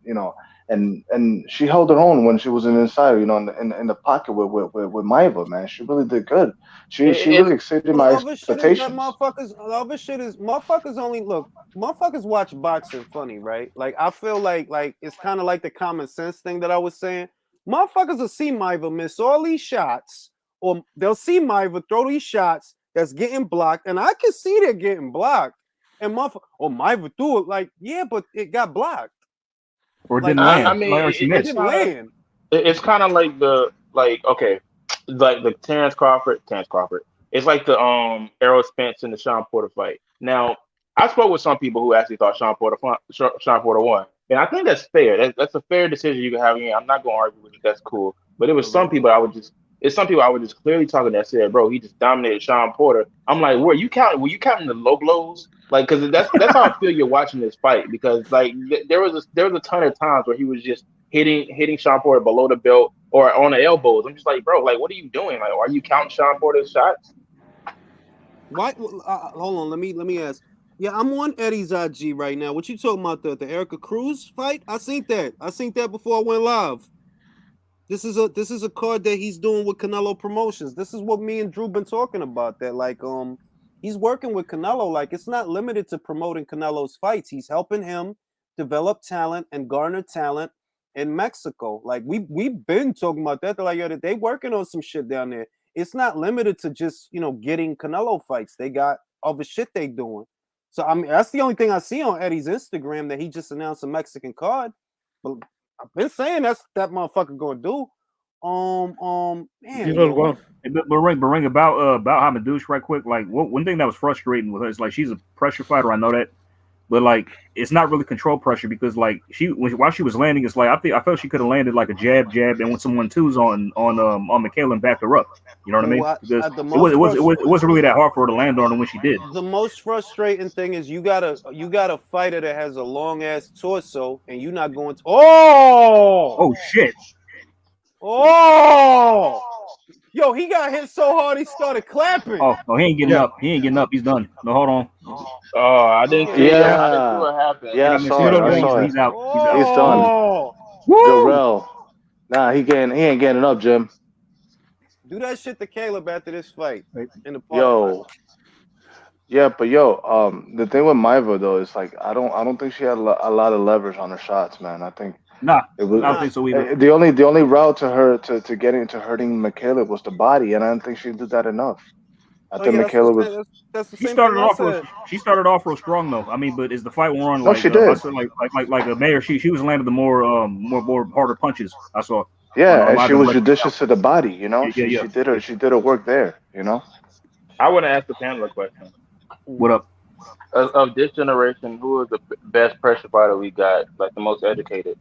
and she held her own when she was inside, in the pocket with Maiva, man. She really did good. She It's really exceeded Well, the my other shit is that expectations. motherfuckers. The other shit is motherfuckers only look. Motherfuckers watch boxing funny, right? Like I feel like it's kind of like the common sense thing that I was saying. Motherfuckers will see Maiva miss all these shots, or they'll see Maiva throw these shots that's getting blocked, and I can see they're getting blocked. And Maiva threw it like, yeah, but it got blocked. Or it Like, didn't yeah, I land. mean, Or she it missed. didn't land. it's kind of like okay, like the Terrence Crawford. It's like the Errol Spence and the Sean Porter fight. Now, I spoke with some people who actually thought Sean Porter won, and I think that's fair. That's a fair decision you can have. I'm not going to argue with it. That's cool. But it was some Absolutely. people it's some people I was just clearly talking that said, bro, he just dominated Sean Porter. I'm like, were you counting? Were you counting the low blows? Like, because that's how I feel you're watching this fight. Because like there was a ton of times where he was just hitting Sean Porter below the belt or on the elbows. I'm just like, bro, like, what are you doing? Like, are you counting Sean Porter's shots? Why? Hold on. Let me ask. Yeah, I'm on Eddie's IG right now. What you talking about? The Erica Cruz fight? I seen that. I seen that before I went live. This is a card that he's doing with Canelo Promotions. This is what me and Drew been talking about. That like he's working with Canelo. Like it's not limited to promoting Canelo's fights. He's helping him develop talent and garner talent in Mexico. Like we've been talking about that. They're like, yo, they working on some shit down there. It's not limited to just getting Canelo fights. They got other shit they doing. So I mean that's the only thing I see on Eddie's Instagram that he just announced a Mexican card. But I've been saying that's that motherfucker gonna do. Man, Little yo, one. But ring about Hamadouche right quick. Like one thing that was frustrating with her is like she's a pressure fighter. I know that, but like it's not really control pressure because like while she was landing, it's like I felt she could have landed like a jab, and when someone twos on Michaela and backed her up. You know what I mean? Because it wasn't really that hard for her to land on her when she did. the most frustrating thing is you got a fighter that has a long ass torso and you're not going to Oh shit! Oh, yo, he got hit so hard he started clapping. Oh no, he ain't getting up. He ain't getting up. He's done. No, hold on. Oh, I didn't see it. I didn't see Yeah. what happened. Yeah, I saw it. I saw it. He's out. He's done. Oh, Darrell. Nah, he ain't getting up, Jim. do that shit to Caleb after this fight in the parking lot. Yo. Yeah, but the thing with Maiva though is like I don't think she had a lot of leverage on her shots, man. I think Nah, it was I don't think so either. the only route to her to getting to hurting Michaela was the body, and I don't think she did that enough. I think Yeah, Michaela was. that's the She same started thing I off said. she started off real strong though. I mean, but as the fight went on, No, like she I did. said, like a Mayor, she was landing the more harder punches. I saw. Yeah, and she Ivan was Lech. judicious to the body. She Yeah. she did her work there. I want to ask the panel a question. What up? Of this generation, who is the best pressure fighter we got? Like the most educated?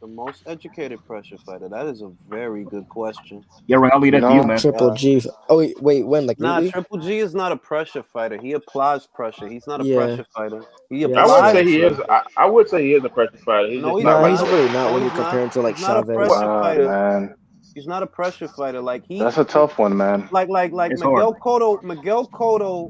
The most educated pressure fighter. That is a very good question. Yeah, Ring, I'll leave You that to you, know, man. Triple G. Oh wait, when like Nah, lately? Triple G is not a pressure fighter. He applies pressure. He's not a Yeah, pressure fighter. He yeah, I that's would true applies say he is. actually. pressure. I would say he is a pressure fighter. He's No, just he's not No, right he's not. now. really not No, when you he's not. compare him to like He's not a Chavez. pressure fighter. man, He's not a pressure fighter. Like that's a tough one, man. like It's hard. Miguel Cotto. Miguel Cotto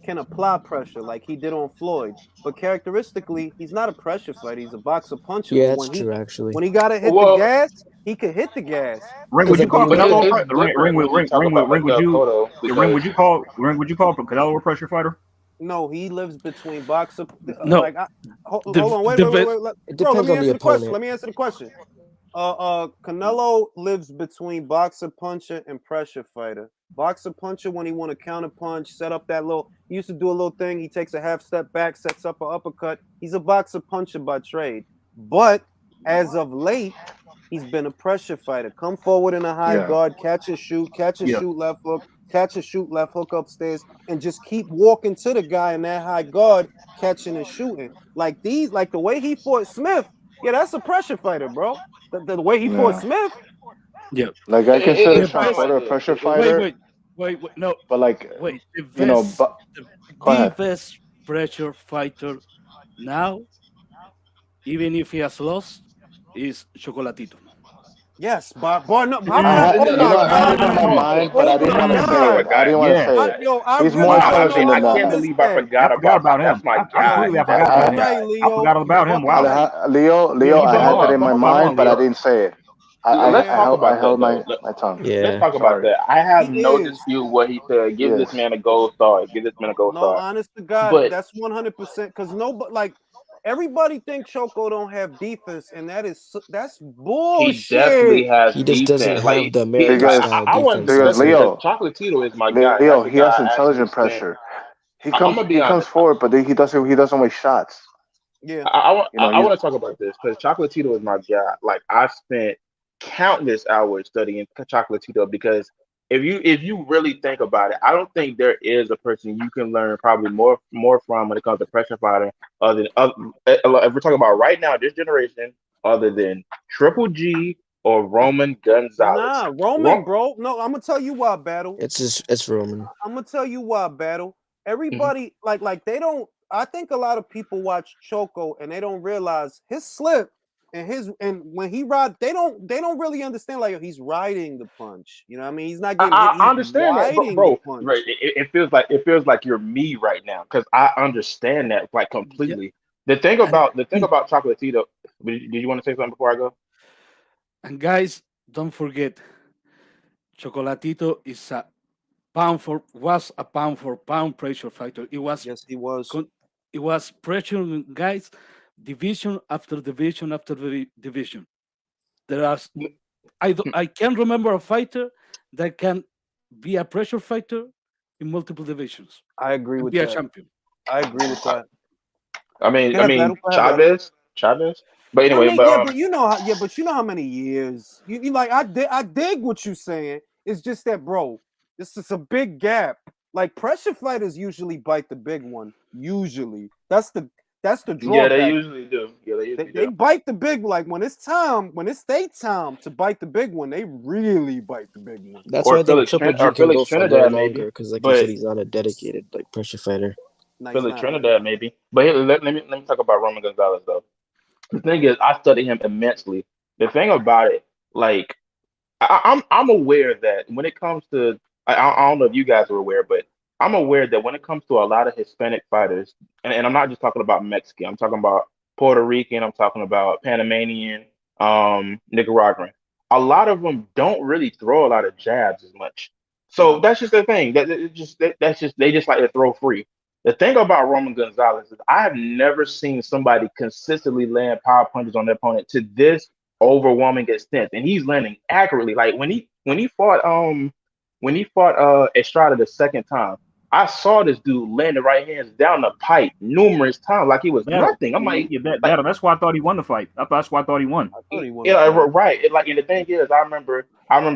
can apply pressure like he did on Floyd. But characteristically, he's not a pressure fighter. He's a boxer puncher. Yeah, But that's true actually. when he gotta hit the Well, gas, he could hit the gas. Ring, Because would you like when call you look Canelo at it's Ring, different when you talk about Ring, would Miguel you Cotto because would you call Canelo a pressure fighter? No, he lives between boxer. No, Hold on, wait, the wait, wait, best. wait. it Bro, let depends me on the answer the question. opponent. Let me answer the question. Canelo lives between boxer puncher and pressure fighter. Boxer puncher, when he want to counter punch, set up that little. He used to do a little thing. He takes a half step back, sets up an uppercut. He's a boxer puncher by trade. But as of late, he's been a pressure fighter. Come forward in a high Yeah, guard, catch and Yeah. shoot left hook, catch and shoot left hook upstairs, and just keep walking to the guy in that high guard, catching and shooting. Like the way he fought Smith. Yeah, that's a pressure fighter, bro. The way he fought yeah. Smith. Yeah, Like I consider the it's Sean kind of best. like Porter a this. pressure Wait, fighter, wait, wait, wait. No, but like, wait. The you know, best, but the, go the ahead. best pressure fighter now, even if he has lost, is Chocolatito. Yes, bar no. How could I I? had, Oh you know, my I had God! it in my mind, but Oh I didn't my want to say God! it. I didn't want to Yeah. say it. I He's more really Wow, don't know intelligent I than how I can't that. missed believe I that. forgot I forgot about about that's him. my I guy. completely That's forgot my about Fucking him. right, guy. I Leo. forgot about him. Fucking Wow. right. Yeah, Leo, he I been had that on. in my Come on, mind, but I Leo. didn't say it. Let's talk I about that held though. my tongue. Let's Yeah. talk about Sorry. that. I have He no is. dispute what he said. He Give this is. man a gold star. Give this man a gold No, star. honest to God, But that's 100%. Because nobody like everybody think Choco don't have defense, and that's he definitely bullshit. has He just doesn't defense. have Like the he, American Because style I want defense. because That's listen it. because Leo, Chocolatito is my guy. That's Leo, the he guy has I actually intelligent spent. pressure. I'm gonna be He comes honest. forward, but then he doesn't waste shots. Yeah. You know, I he's want to talk about this because Chocolatito is my guy. Like I spent countless hours studying Chocolatito because if you really think about it, I don't think there is a person you can learn probably more from when it comes to pressure fighting other than if we're talking about right now this generation other than Triple G or Roman Gonzalez. Nah, Roman, bro. No, I'm gonna tell you why, battle. It's Roman. I'm gonna tell you why, battle. Mhm. Everybody like they don't. I think a lot of people watch Choco and they don't realize his slip and when he ride, they don't really understand like he's riding the punch. You know what I mean? He's not getting hit. I He's understand that, riding the bro. Right? punch. It feels like you're me right now because I understand that like Yeah, completely. and The thing about Chocolatito. Did you want to say something before I go? and guys, don't forget, Chocolatito is a pound for pound pressure fighter. Yes, he was. Con- it was pressuring guys, division after division after division. There are I can't remember a fighter that can be a pressure fighter in multiple divisions I agree and with be a that. champion. I agree with I that. Go I ahead, mean battle. Go ahead, battle. Chavez. But I anyway, mean, yeah, but you know, but you know how many years you like. I dig what you saying. It's just that, bro. This is a big gap. Like pressure fighters usually bite the big one. Usually, that's the yeah, they drawback. usually do. Yeah, they They, usually they do. bite the big like when it's their time to bite the big one. They really bite the big one. That's why I think Triple G Or can Felix go for a little Trinidad maybe, longer because, like you said, but he's not a dedicated like pressure fighter. No, he's Felix not. Trinidad maybe. But here, let me talk about Roman Gonzalez though. The thing is, I studied him immensely. The thing about it, like I'm aware that when it comes to I don't know if you guys are aware, but I'm aware that when it comes to a lot of Hispanic fighters, and I'm not just talking about Mexican, I'm talking about Puerto Rican, I'm talking about Panamanian, Nicaraguan. A lot of them don't really throw a lot of jabs as much. So No. that's just the thing. That's just they just like to throw free. The thing about Roman Gonzalez is I have never seen somebody consistently land power punches on their opponent to this overwhelming extent, and he's landing accurately. Like when he fought Estrada the second time, I saw this dude land the right hands down the pipe numerous times like he was Battle. nothing. I'm like, Yeah, like battle. That's why I thought he won the fight. That's why I thought he won. I thought he won the yeah, fight. right. Like, and the thing is, I remember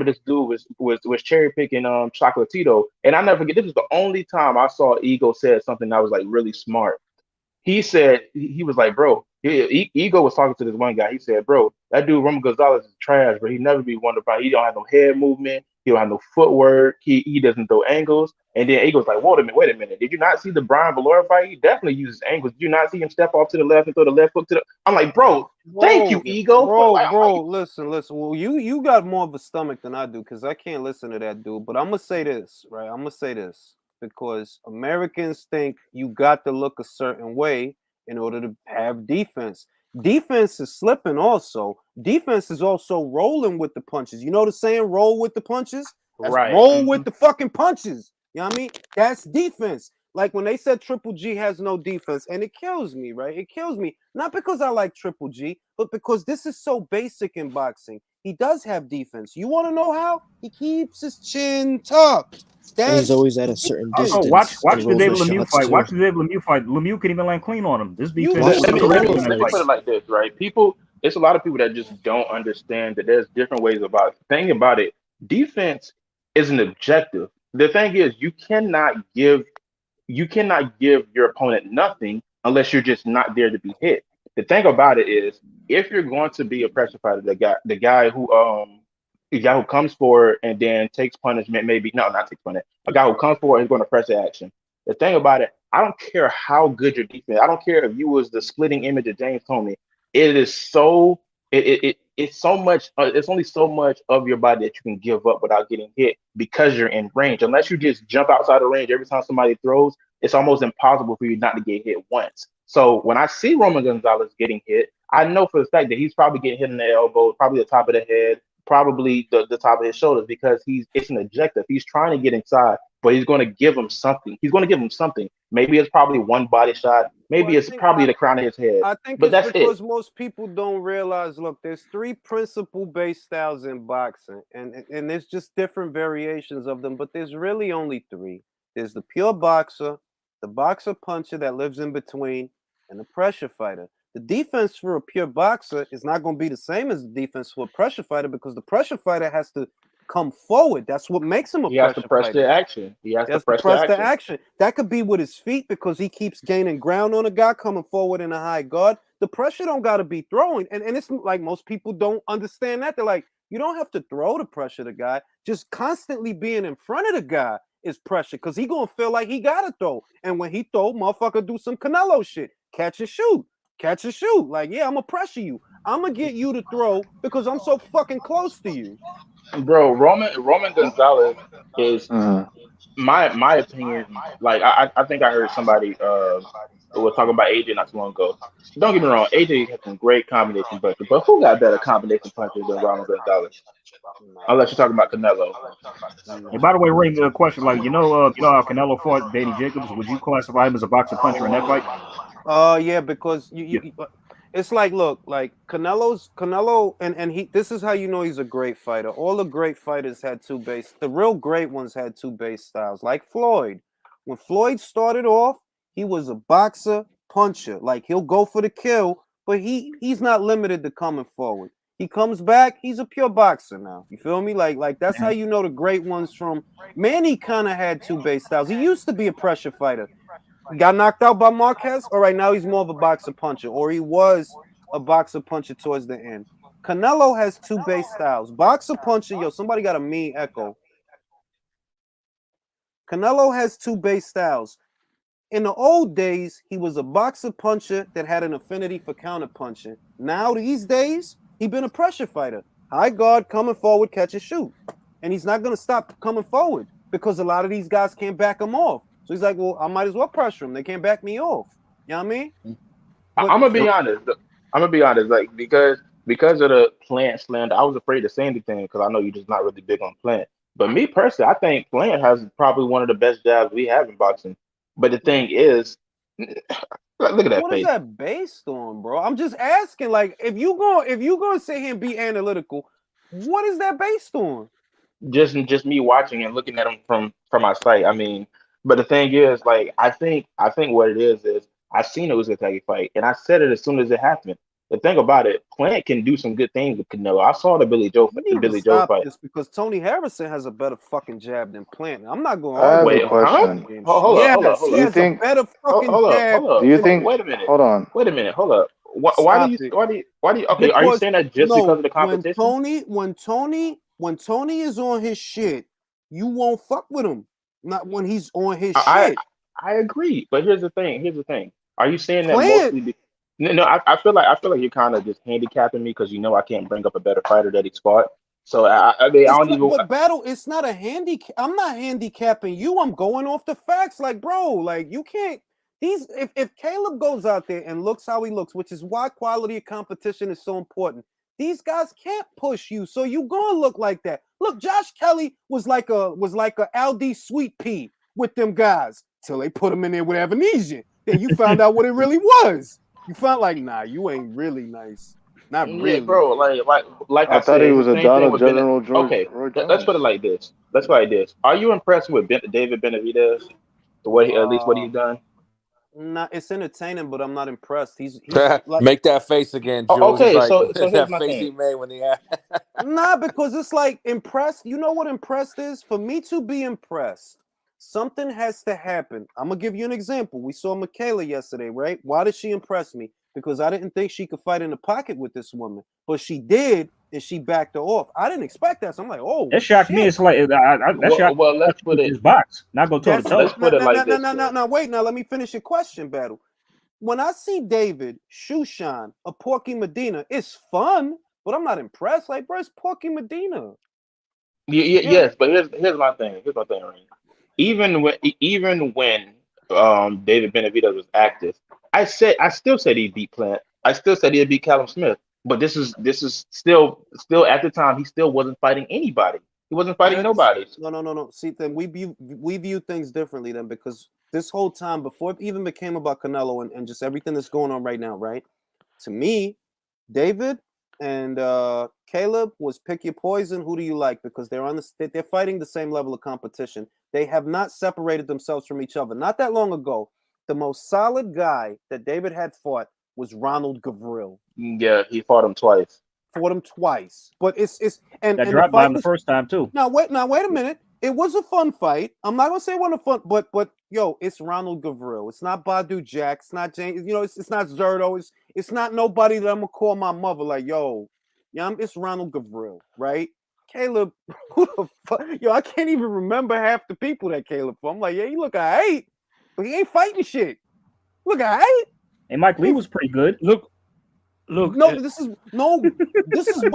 this dude was cherry picking Chocolatito, and I never forget. This was the only time I saw Ego said something that was like really smart. He said he was like, bro, Ego was talking to this one guy. He said, "Bro, that dude Roman Gonzalez is trash, but he never be one to fight. He don't have no head movement. He don't have no footwork. He doesn't throw angles." And then Ego's like, wait a minute. Did you not see the Brian Valora fight? He definitely uses angles. Did you not see him step off to the left and throw the left hook to the? I'm like, bro, thank you, Bro, Ego. bro, listen. Well, you got more of a stomach than I do because I can't listen to that dude. But I'm gonna say this, right? I'm gonna say this because Americans think you got to look a certain way in order to have defense. Defense is slipping also. Defense is also rolling with the punches. You know the saying, roll with the punches? That's Right. roll with the fucking punches. You know what I mean? That's defense. Like when they said Triple G has no defense, and it kills me, right? It kills me. Not because I like Triple G, but because this is so basic in boxing. He does have defense. You want to know how? He keeps his chin tucked. And he's That's always at a certain Oh, watch distance and the rolls David his Lemieux shots fight. too. Watch the David Lemieux fight. Lemieux can even land clean on him. This You defense Watch is the crazy Canelo in that Let me fight. put it fights. like this, right? People, it's a lot of people that just don't understand that there's different ways about it. The thing about it, defense is an objective. The thing is, you cannot give your opponent nothing unless you're just not there to be hit. The thing about it is, if you're going to be a pressure fighter, the guy who comes forward and then takes punishment, maybe no, not takes punishment. A guy who comes forward is going to press the action. The thing about it, I don't care how good your defense. I don't care if you was the splitting image of James Toney. It is so it's so much. It's only so much of your body that you can give up without getting hit because you're in range. Unless you just jump outside the range every time somebody throws, it's almost impossible for you not to get hit once. So when I see Roman Gonzalez getting hit, I know for the fact that he's probably getting hit in the elbow, probably the top of the head, probably the top of his shoulders because it's an objective. He's trying to get inside, but he's going to give him something. He's going to give him something. Maybe it's probably one body shot. Well, Maybe it's probably the crown of his head. I think But it's that's it. because most people don't realize. Look, there's three principal base styles in boxing, and there's just different variations of them. But there's really only three. There's the pure boxer, the boxer puncher that lives in between, and the pressure fighter. The defense for a pure boxer is not going to be the same as the defense for a pressure fighter because the pressure fighter has to come forward. That's what makes him a He has to pressure press fighter. the action. He has He to has to press the press the action. action. That could be with his feet because he keeps gaining ground on a guy coming forward in a high guard. The pressure don't got to be throwing. And it's like most people don't understand that. They're like, you don't have to throw to pressure the guy. Just constantly being in front of the guy is pressure because he going to feel like he got to throw. And when he throw, motherfucker do some Canelo shit. Catch and shoot. Catch and shoot. Like, yeah, I'm going to pressure you. I'm going to get you to throw because I'm so fucking close to you. Bro, Roman Gonzalez is my opinion. Like I think I heard somebody who was talking about AJ not too long ago. Don't get me wrong, AJ has some great combination punches, but who got better combination punches than Roman Gonzalez? Unless you're talking about Canelo. And by the way, Ray, the question, like you know how Canelo fought Danny Jacobs. Would you classify him as a boxer puncher in that fight? Yeah, because you it's like, look, like Canelo, and he. This is how you know he's a great fighter. All the great fighters had two base. The real great ones had two base styles. Like Floyd, when Floyd started off, he was a boxer puncher. Like he'll go for the kill, but he's not limited to coming forward. He comes back, he's a pure boxer now. You feel me? Like that's how you know the great ones from. Manny kind of had two base styles. He used to be a pressure fighter. Got knocked out by Marquez. All right, now he's more of a boxer puncher, or he was a boxer puncher towards the end. Canelo has two base styles. Boxer puncher, yo, somebody got a mean echo. Canelo has two base styles. In the old days, he was a boxer puncher that had an affinity for counter punching. Now, these days, he been a pressure fighter. High guard, coming forward, catch and shoot. And he's not going to stop coming forward because a lot of these guys can't back him off. So he's like, well, I might as well pressure him. They can't back me off. You know what I mean? But, I'm gonna be honest. I'm gonna be honest. Like because of the Plant slander, I was afraid to say anything because I know you're just not really big on Plant. But me personally, I think Plant has probably one of the best jabs we have in boxing. But the thing is, look at that what face. is that based on, bro? I'm just asking. Like, if you gonna sit here and be analytical, what is that based on? Just me watching and looking at him from my sight. I mean, but the thing is, like, I think what it is I seen it was a Kentucky fight, and I said it as soon as it happened. The thing about it, Plant can do some good things with Canelo. I saw You the need to Billy Joe stop fight. this because Tony Harrison has a better fucking jab than Plant. I'm not gonna I have argue a Wait, about that huh? question. game. Hold up, hold up, Yes, hold he Do up. you has a think? better fucking Hold up, jab hold up. Do you than think? Wait a minute. Hold on. Wait a minute. Hold up. Why do Stop you? it. Why do you? Okay, are you Because saying that just because no, of the competition? when Tony is on his shit, you won't fuck with him. Not when he's on his I shit. I agree, but here's the thing. Here's the thing. Are you saying that Play it. mostly? No. I feel like you're kind of just handicapping me because you know I can't bring up a better fighter that he's fought. So I mean I It's don't not, even. but battle. It's not a handicap. I'm not handicapping you. I'm going off the facts. Like, bro, like you can't. These if Caleb goes out there and looks how he looks, which is why quality of competition is so important. These guys can't push you, so you gonna look like that. Look, Josh Kelly was like a LD Sweet Pea with them guys till they put him in there with amnesia. Then you found out what it really was. You found like, nah, you ain't really nice. Not Yeah, really. bro. Like I I thought he said, it's was the a same thing Donald with Bennett. General George Okay, Roy let's put it Jones. like this. Let's put it like this. Are you impressed with David Benavidez? For what at least what Uh he's done? Nah, it's entertaining, but I'm not impressed. He's like Make that face again, Oh, Jules. It's okay, like so here's that my face he thing. made when he had. nah, because it's like impressed. You know what impressed is? For me to be impressed, something has to happen. I'm gonna give you an example. We saw Michaela yesterday, right? Why did she impress me? Because I didn't think she could fight in the pocket with this woman, but she did, and she backed her off. I didn't expect that, so I'm like, oh That shocked me. shit. It's like that shocked me. Well, I thought you could just box, not go toe to That's toe. let's put it like this, no, bro. no. Wait, now let me finish your question, battle. When I see David Shushan or Porky Medina, it's fun, but I'm not impressed. Like, bro, it's Porky Medina. Yeah, Yes, but here's my thing. Here's my thing, right? Even when David Benavidez was active, I still said he beat Plant. I still said he'd beat Callum Smith. But this is still at the time he still wasn't fighting anybody. He wasn't I fighting understand. nobody. No. See, then we view things differently then because this whole time before it even became about Canelo and just everything that's going on right now, right? To me, David and Caleb was pick your poison. Who do you like? Because they're fighting the same level of competition. They have not separated themselves from each other. Not that long ago, the most solid guy that David had fought was Ronald Gavril. Yeah, he fought him twice. Fought him twice, but it's Got and the dropped by fight him the was first time too. now wait a minute. It was a fun fight. I'm not gonna say it wasn't fun, but yo, it's Ronald Gavril. It's not Badu Jack. It's not James. It's not Zerto. It's not nobody that I'm gonna call my mother like yo. Yeah, it's Ronald Gavril, right? Caleb, who the fuck? Yo, I can't even remember half the people that Caleb fought. I'm like, yeah, he look alright, but he ain't fighting shit. Look alright. And Mike Lee was pretty good. Look. No, this is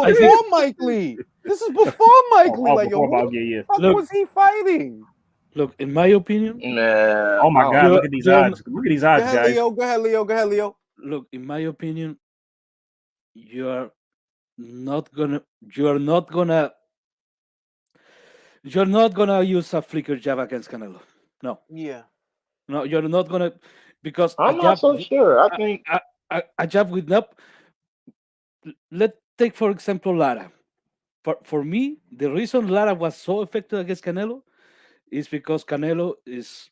I before think Mike Lee. This is before Mike Lee. Like, yo, Before who about the yeah. fuck look, was he fighting? look. In my opinion, Nah, Oh I my don't God, know. you're look at these you're odds. Look at these Go odds, ahead, guys. Leo. Go ahead, Leo. Go ahead, Leo. look. In my opinion, you're not gonna you're not gonna you're not gonna use a flicker jab against Canelo. No, Yeah. no, you're not gonna because a I'm not jab so sure. I think a jab with up. Let's take for example Lara. For me, the reason Lara was so effective against Canelo is because Canelo is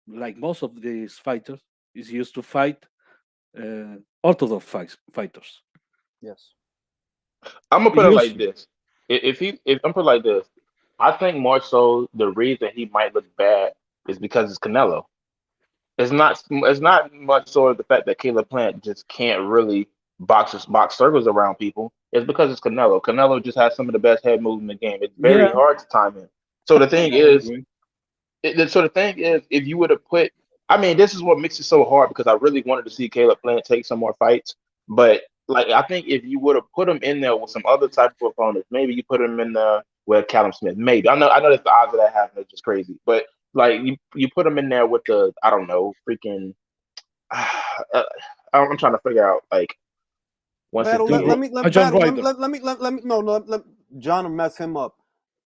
like most of these fighters is used to fight orthodox fighters. Yes. I'm gonna He put it used like this. If I'm put it like this, I think more so the reason he might look bad is because it's Canelo. It's not much so the fact that Caleb Plant just can't really box circles around people. It's because it's Canelo. Canelo just has some of the best head moves in the game. It's very yeah. hard to time him. So the thing I would is, agree. if you would have put, I mean, this is what makes it so hard because I really wanted to see Caleb Plant take some more fights. But like, I think if you would have put him in there with some other type of opponents, maybe you put him in there with Callum Smith. Maybe I know that the odds of that happening are just crazy. But like, you put him in there with the I don't know, freaking. I'm trying to figure out like once Battle. Let, again. let me A let John battle. Let, Ryder. let, let me let, let me no no let John will mess him up.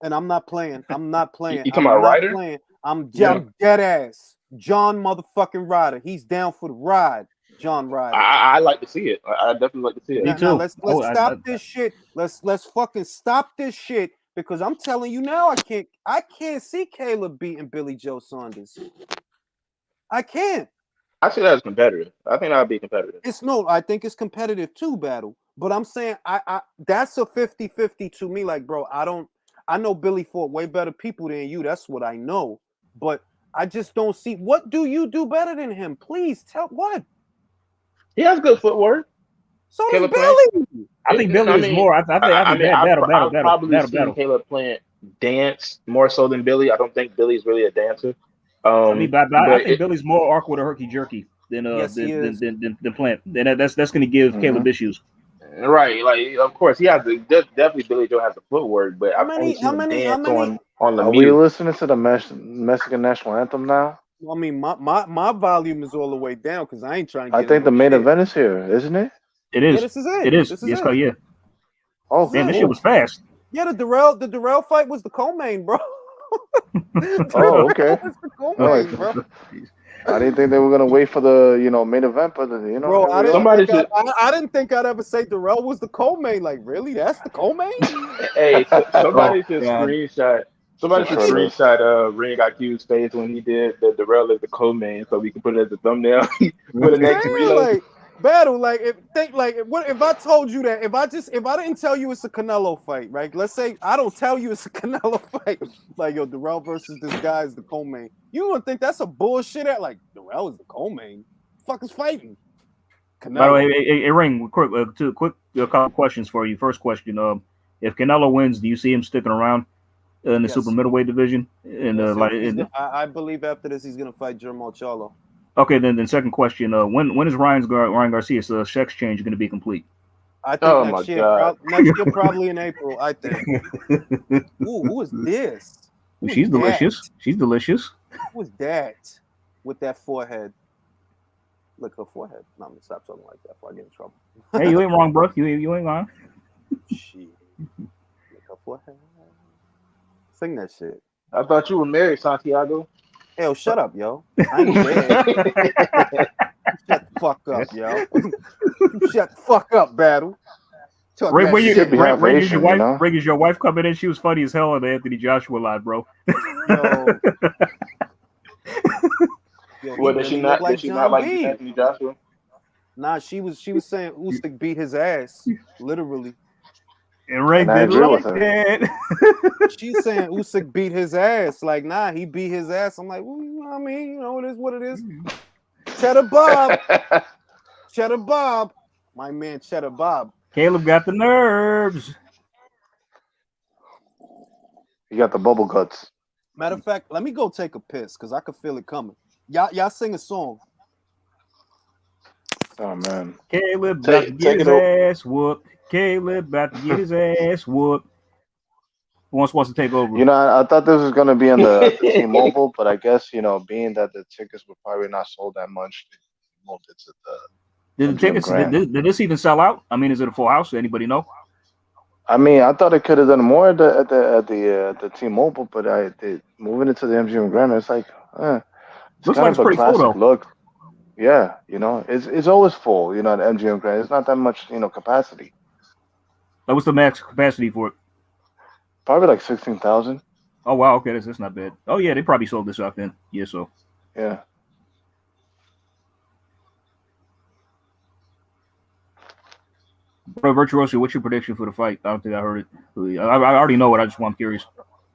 And I'm not playing. I'm not You, playing. you talking about I'm not Ryder? playing. I'm Yeah. I'm dead ass. John motherfucking Ryder. He's down for the ride. John Ryder. I like to see it. I definitely like to see it. Me Now too. let's stop this shit. Let's fucking stop this shit because I'm telling you now I can't see Caleb beating Billy Joe Saunders. I can't. I see that as competitive. I think that would be competitive. It's no, I think it's competitive too, battle. But I'm saying I that's a 50-50 to me. Like, bro, I know Billy fought way better people than you. That's what I know. But I just don't see what do you do better than him? Please tell what? He has good footwork. So does Caleb Plant. Billy. I think Billy I is mean, more. I think I've probably seen battle. Caleb Plant dance more so than Billy. I don't think Billy's really a dancer. I mean, but I But think Billy's more awkward or herky jerky than Yes, he is. than Plant. And that's going to give Caleb issues. right, like of course he has the definitely Billy Joe has the footwork, but How I've only many? seen How him many? How dance many? on the Are we mute. listening to the Mexican national anthem now? I mean, my volume is all the way down because I ain't trying to I get in think no the main shit. event is here, isn't it? It Yeah, is. this is it. It is. This is Yes, it. yeah. Oh, Man, this shit cool. was fast. Yeah, the Darrell fight was the co-main, bro. Oh, okay. Was the All right. co-main, bro. I didn't think they were gonna wait for the main event, but Bro, here I we didn't are. Somebody think should. I didn't think I'd ever say Darrell was the co-main. Like, really? That's the co-main? Hey, Oh somebody should God. screenshot. Somebody It should sure does. screenshot Ring IQ's face when he did the Darrell as the co-main, so we can put it as a thumbnail for the next Damn, reload. like battle. Like, what if I told you that? If I didn't tell you it's a Canelo fight, right? Let's say I don't tell you it's a Canelo fight. Like, yo, Darrell versus this guy is the co-main. You gonna think that's a bullshit at like Darrell is the co-main? Fuck is fighting? By the way, Canelo. Ring, quick, a couple questions for you. First question: if Canelo wins, do you see him sticking around in the super Yes. middleweight division? And Yes, like, I believe after this he's gonna fight Jermall Charlo. okay, then second question: when is Ryan Garcia's sex change going to be complete? I think Oh my god! next year probably in April. I think. Ooh, who is this? Who is She's that? delicious. She's delicious. Who is that with that forehead? Look, her forehead. No, I'm gonna stop talking like that before I get in trouble. Hey, you ain't wrong, bro. You ain't lying. Shit. Look, her forehead. Sing that shit. I thought you were married, Santiago. Hell, shut up, yo. I ain't dead. Shut the fuck up, yo. Shut the fuck up, battle. Talk Ray, that where you, shit. be half Ray, is your Asian, you wife? know? Ray, is your wife coming in? She was funny as hell on the Anthony Joshua live, bro. Yo. Yo, he Well, does she really not? look like Does she not John like B. Anthony Joshua? Nah, she was saying Usyk beat his ass, literally. And Ray And I didn't agree like with her. that. She's saying Usyk beat his ass. Like, nah, he beat his ass. I'm like, well, you know what I mean? You know, it is what it is. Cheddar Bob. Cheddar Bob. My man Cheddar Bob. Caleb got the nerves. You got the bubble guts. Matter of fact, let me go take a piss because I can feel it coming. Y'all sing a song. Oh man. Caleb about to get his ass whooped. Caleb about to get his ass whooped. Who wants to take over? You know, I thought this was gonna be on the T-Mobile, but I guess being that the tickets were probably not sold that much, they moved it to Did the MGM tickets? Grand. Did this even sell out? I mean, is it a full house? Anybody know? I mean, I thought it could have done more at the T-Mobile, but moving it to the MGM Grand, it's like, it's Looks kind like of it's a pretty full classic though. look. Yeah, it's always full. At MGM Grand, it's not that much capacity. That was the max capacity for it. Probably like 16,000. Oh wow, okay, that's not bad. Oh yeah, they probably sold this out then. Yeah, so Yeah. bro, Virtuoso, what's your prediction for the fight? I don't think I heard it. I already know it. I just want curious.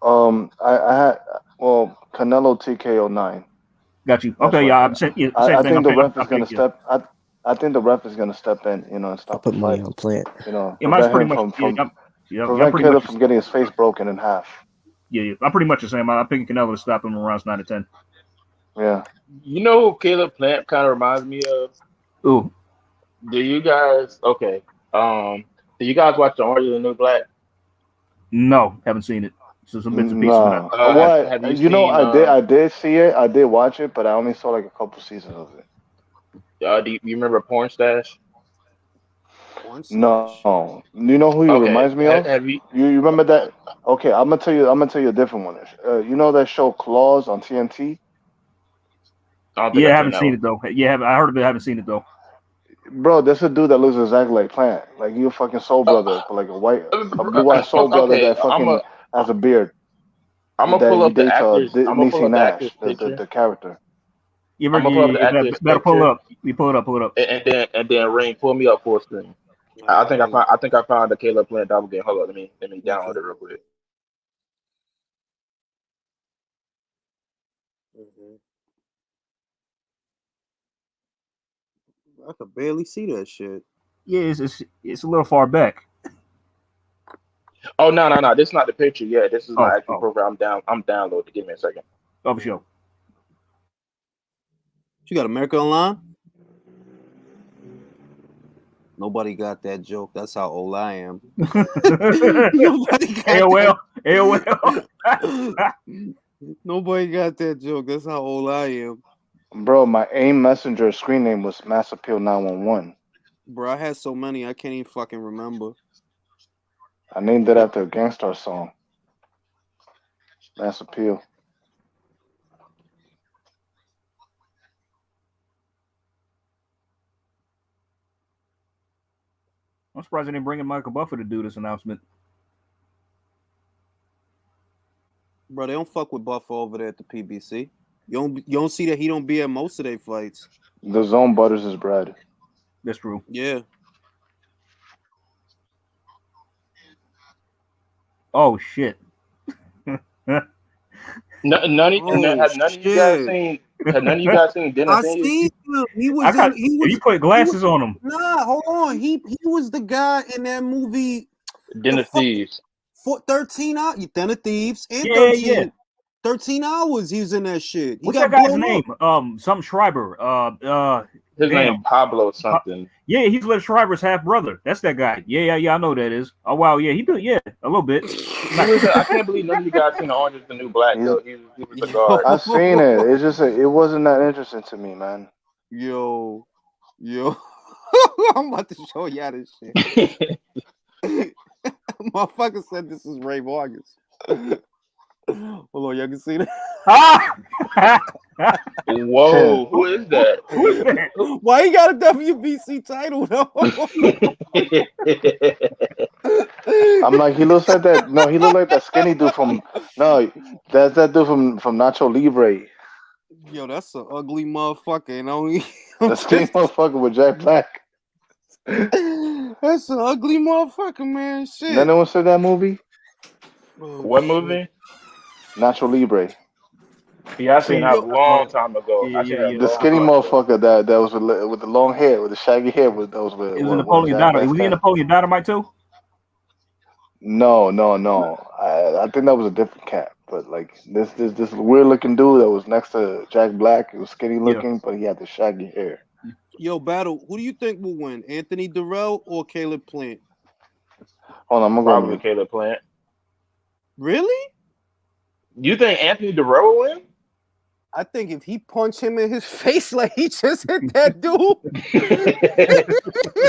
I had Canelo TKO 9. Got you. That's Okay, what yeah, I'm saying same I thing. think the ref is I'm gonna picking, yeah. step. I think the ref is gonna step in, and I stop the put money fight. on Plant. Yeah, mine's Prevent pretty him much. from I'm prevent pretty Caleb much. from getting his face broken in half. Yeah, I'm pretty much the same. I'm picking Canelo to stop him in rounds 9 to 10. Yeah. You know who Caleb Plant kind of reminds me of? Ooh, Do you guys okay? Do you guys watch the Orange is the New Black? no, haven't seen it. So some bits and pieces, but No. Have you What? seen I did see it. I did watch it, but I only saw like a couple seasons of it. do you remember Porn Stash? Porn stash. No. You know who he Okay, reminds me of? have you? You remember that? Okay, I'm gonna tell you. I'm gonna tell you a different one. You know that show Claws on TNT? I don't think yeah, I I've seen haven't that seen one. it though. Yeah, I heard of it. I haven't seen it though. Bro, there's a dude that looks exactly like Plant. Like you a fucking soul brother, but like a blue-eyed soul brother Okay, that fucking has a beard. I'm gonna That pull he up the dates actors. I'm gonna pull Niecy up the Nash, actor's the picture. the character. I'm gonna pull up the actor's Better pull picture, up. You pull it up. Pull it up. and then Ring, pull me up full screen. I think I found the Caleb Plant doppelganger. Hold on, let me download it real quick. I could barely see that shit. Yeah, it's a little far back. Oh no. This is not the picture. Yeah, this is my actual Oh, program. I'm downloading. Give me a second. for sure. You got America Online? Nobody got that joke. That's how old I am. Nobody got AOL. that. Nobody got that joke. That's how old I am. Bro, my AIM Messenger screen name was Mass Appeal 911. Bro, I had so many I can't even fucking remember. I named it after a Gangstar song. Mass Appeal. I'm surprised they didn't bring in Michael Buffer to do this announcement. Bro, they don't fuck with Buffer over there at the PBC. You don't see that he don't be at most of their fights. The Zone butters his bread. That's true. Yeah. Oh shit. None of you guys seen? Have none of you guys seen Dinner I Thieves? seen him. He was. You put glasses on him. Nah, hold on. He was the guy in that movie. Dinner Thieves. For 13 hours. Dinner Thieves and Yeah. 13 hours. He was in that shit. What's that guy's name? Some Schreiber. His name Pablo something. Yeah, he's Liv Schreiber's half brother. That's that guy. Yeah. I know that is. Oh wow, yeah, he did. Yeah, a little bit. I can't believe none of you guys seen Orange Is the New Black though. He was the guard. I seen it. It's just it wasn't that interesting to me, man. Yo. I'm about to show y'all this shit. Motherfucker said this is Ray Vargas. Hold on, y'all can see that. Whoa, who is that? Why he got a WBC title though? I'm like, he looks like that. No, he looked like that skinny dude from. No, that's that dude from Nacho Libre. Yo, that's an ugly motherfucker. You know, The skinny motherfucker with Jack Black. That's an ugly motherfucker, man. Shit. Anyone said that movie? What movie? Nacho Libre. Yeah, I seen that a long time ago. The skinny motherfucker that was with the long hair, with the shaggy hair, that was with. It was Napoleon Dynamite. Was he in Napoleon Dynamite too? No. I think that was a different cat. But like this weird looking dude that was next to Jack Black. He was skinny looking, but he had the shaggy hair. Yo, Battle, who do you think will win? Anthony Durrell or Caleb Plant? Hold on, I'm Probably going to Caleb Plant. Really? You think Anthony Durrell will win? I think if he punch him in his face like he just hit that dude.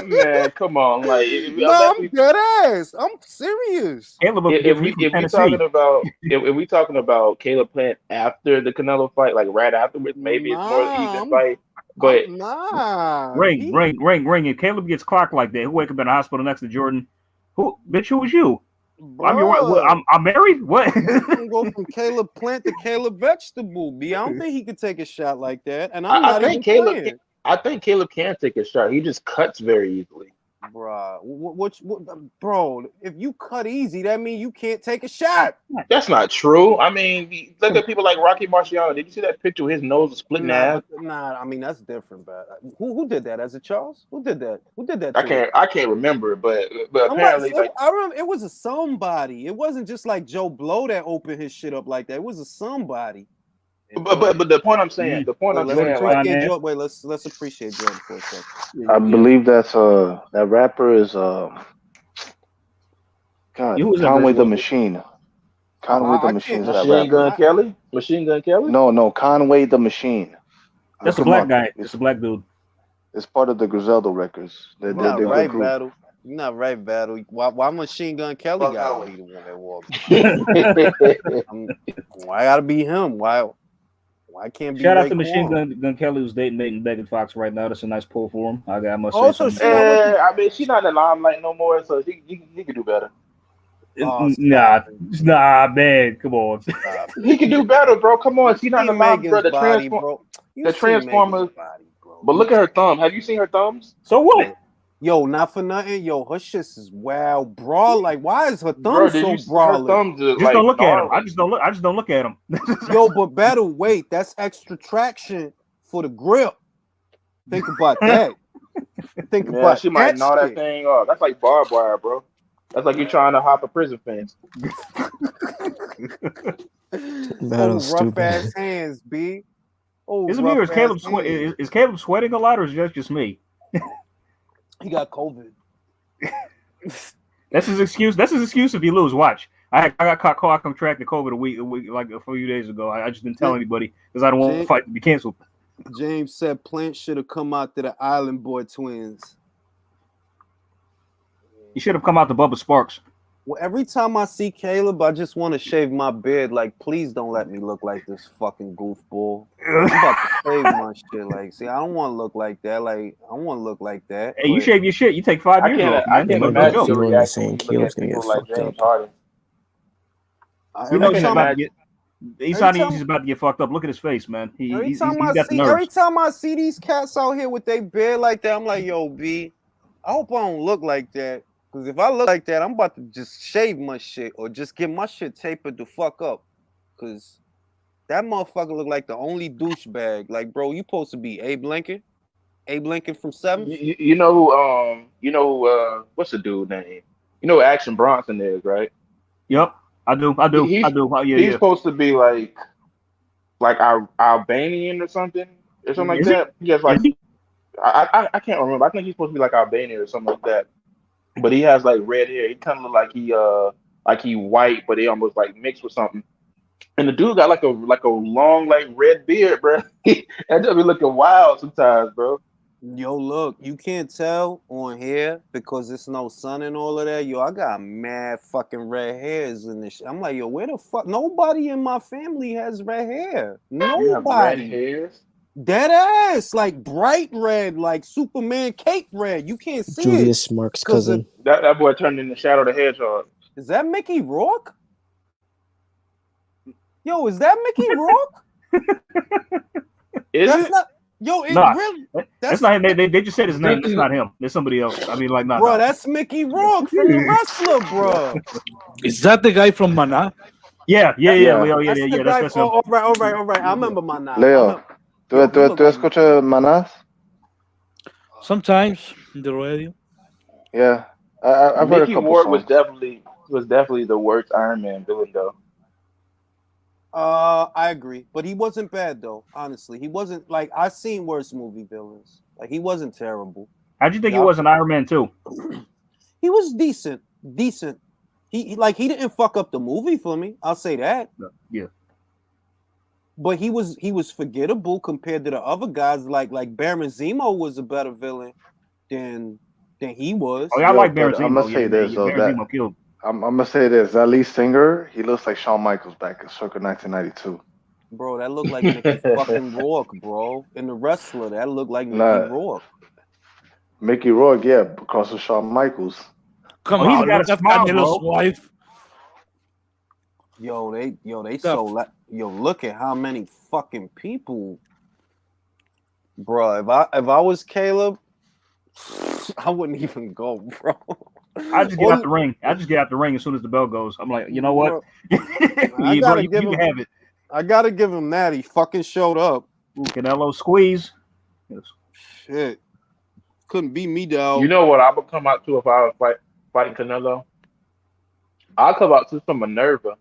Man, come on. Like, I'm dead ass. I'm serious. If we talking about Caleb Plant after the Canelo fight, like right afterwards, maybe it's more of an even fight. But ring. If Caleb gets clocked like that, he'll wake up in the hospital next to Jordan. Who was you? I'm married. What? I'm go from Caleb Plant to Caleb Vegetable. B. I don't think he could take a shot like that. And I think Caleb can take a shot. He just cuts very easily. Bruh, bro, if you cut easy, that means you can't take a shot. That's not true. I mean, look at people like Rocky Marciano. Did you see that picture where his nose was split in half? Nah, I mean that's different, but who did that? As a Charles? Who did that? I can't remember, but apparently I remember it was a somebody. It wasn't just like Joe Blow that opened his shit up like that. It was a somebody. But the point I'm saying, let's appreciate Jordan for a second. I believe that's that rapper is Conway the Machine. Conway the Machine. Machine Gun Kelly. Machine Gun Kelly. No, Conway the Machine. That's a black guy. It's a black dude. It's part of the Griselda records. You're not right, Battle. You're not right, Battle. Why Machine Gun Kelly gotta be the one that walks? Why gotta be him? Why can't be? Shout out to Machine Gun Kelly, who's dating Megan Fox right now. That's a nice pull for him. I must say. I mean, she's not in the limelight no more, so he can do better. Nah, man, come on. He can do better, bro. Come on, she's not in the limelight, bro. The Transformers. But look at her thumb. Have you seen her thumbs? So what? Yo, not for nothing. Yo, her shit is wild, bro. Like, why is her thumb so broad? Just don't look at him. I just don't look at him. Yo, but better wait. That's extra traction for the grip. Think about that. Think Yeah, about she might that gnaw that shit. thing off. That's like barbed wire, bro. That's like you trying to hop a prison fence. Battle Oh, rough stupid. ass hands, B. Oh, Is it me or rough ass hands. is Caleb sweating a lot, or is that just me? He got COVID. That's his excuse. That's his excuse if you lose. Watch. I got caught contracted COVID a week like a few days ago. I just didn't tell anybody because I don't want the fight to be canceled. James said Plant should have come out to the Island Boy twins. You should have come out to Bubba Sparks. Well, every time I see Caleb, I just want to shave my beard. Like, please don't let me look like this fucking goofball. I'm about to shave my shit. Like, see, I don't want to look like that. Like, I want to look like that. Hey, you shave your shit. You take 5 years off, I man. can't My No brother imagine joke. your Theo is reaction saying when you look Caleb's at gonna get people like fucked James up. Harden. You know Every he's time about I- to get. He's every not. time- He's about to get fucked up. Look at his face, man. He's Every got the nerves. every time I see these cats out here with their beard like that, I'm like, yo, B, I hope I don't look like that. Because if I look like that, I'm about to just shave my shit or just get my shit tapered the fuck up. Because that motherfucker look like the only douchebag. Like, bro, you supposed to be Abe Lincoln? Abe Lincoln from 7th? You know who what's the dude name? You know who Action Bronson is, right? Yep, I do. He's Yeah. supposed to be like Albanian or something like Is he? that. He has like Is he? I can't remember. I think he's supposed to be like Albanian or something like that. But he has like red hair. He kind of look like he white, but he almost like mixed with something. And the dude got like a long like red beard, bro. That just be looking wild sometimes, bro. Yo, look, you can't tell on here because there's no sun and all of that. Yo, I got mad fucking red hairs in this. I'm like, yo, where the fuck? Nobody in my family has red hair. You have red Nobody. hairs. Dead ass, like bright red, like Superman cape red. You can't see Julius it. Mark's 'Cause cousin. That boy turned into Shadow the Hedgehog. Is that Mickey Rourke? Yo, is that Mickey Rourke? Is That's it? not. Yo, it Nah, really. That's not him. They just said his name. That's not him. There's somebody else. I mean, like, not. Bro, that's Mickey Rourke from The Wrestler, bro. Is that the guy from Mana? Yeah. That's the guy. That's him. All right. I remember my name. Leo, ¿tú escuchas Manás? Sometimes in the radio. Yeah, I've heard a Mickey couple Ward songs. was definitely the worst Iron Man villain though. I agree, but he wasn't bad though. Honestly, he wasn't like I've seen worse movie villains. Like he wasn't terrible. How'd you think he was in Iron Man 2? He was decent. He didn't fuck up the movie for me. I'll say that. Yeah. But he was forgettable compared to the other guys. Like Baron Zemo was a better villain than he was. Oh, yeah, I like Baron but Zemo. I'm gonna say this though. Baron Zemo killed. I'm gonna say this. That lead singer, he looks like Shawn Michaels back in circa 1992. Bro, that looked like Mickey fucking Rourke, bro. In The Wrestler, that looked like Mickey Nah. Rourke. Mickey Rourke, yeah, because of Shawn Michaels. Come Oh, he's on, got look a at smile, Canelo's bro. wife. Look at how many fucking people, bro. If I was Caleb, I wouldn't even go, bro. I just get out the ring. I just get out the ring as soon as the bell goes. I'm like, you know what? Bro, you gotta can have it. I gotta give him that. He fucking showed up. Ooh, Canelo squeeze. Yes. Shit, couldn't be me, dog. You know what I would come out to if I was fighting Canelo? I'll come out to some Minerva.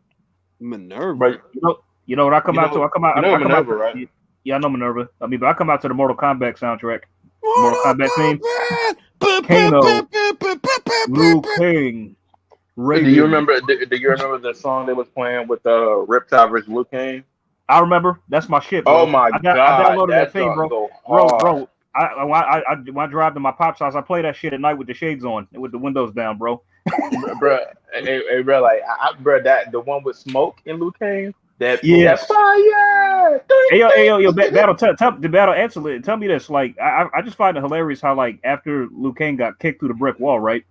Minerva. But You know what I come out to? I come out. you know I come Minerva, out, right? Yeah, I know Minerva. I mean, but I come out to the Mortal Kombat soundtrack. Mortal Kombat theme. Kano, Liu Kang, Do Raiden. you remember the song they was playing with Reptile vs. Luke Kane? I remember. That's my shit, bro. Oh my I god! downloaded that thing, song bro. go hard. Bro. When I drive to my pop's house, I play that shit at night with the shades on, and with the windows down, bro. bro, bro, like, bro, that the one with Smoke and Luke Kane. That Yes. fire. Hey yo, battle. The battle. Answer. Tell me this. Like, I just find it hilarious how, like, after Liu Kang got kicked through the brick wall, right?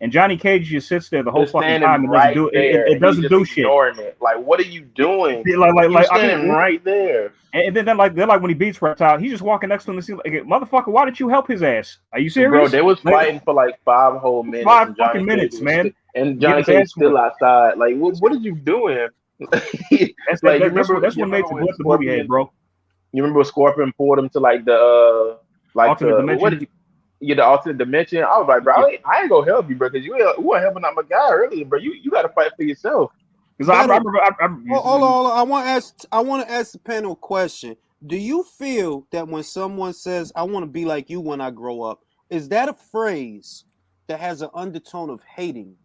And Johnny Cage just sits there the whole Just fucking standing time and right doesn't do there, it. Doesn't he's do just shit. ignoring it. Like, what are you doing? Like, You're I standing mean, right there. and then like when he beats Reptile, he's just walking next to him and see, like, motherfucker, why did you help his ass? Are you serious? Bro, they was Like, fighting for like 5 whole minutes. 5 and Johnny fucking Cage minutes, was man. and Johnny Get his Cage ass still whooped. outside. Like, what are you doing? That's Like, you what made remember to when what the movie had, Scorpion? bro. You remember when Scorpion pulled him to like the Alternate dimension. the alternate dimension. I was like, bro, I ain't gonna help you, bro, because you weren't helping out my guy earlier, bro. You got to fight for yourself. Because I Battle. remember, Hold on. I want to ask the panel a question. Do you feel that when someone says, "I want to be like you when I grow up," is that a phrase that has an undertone of hating?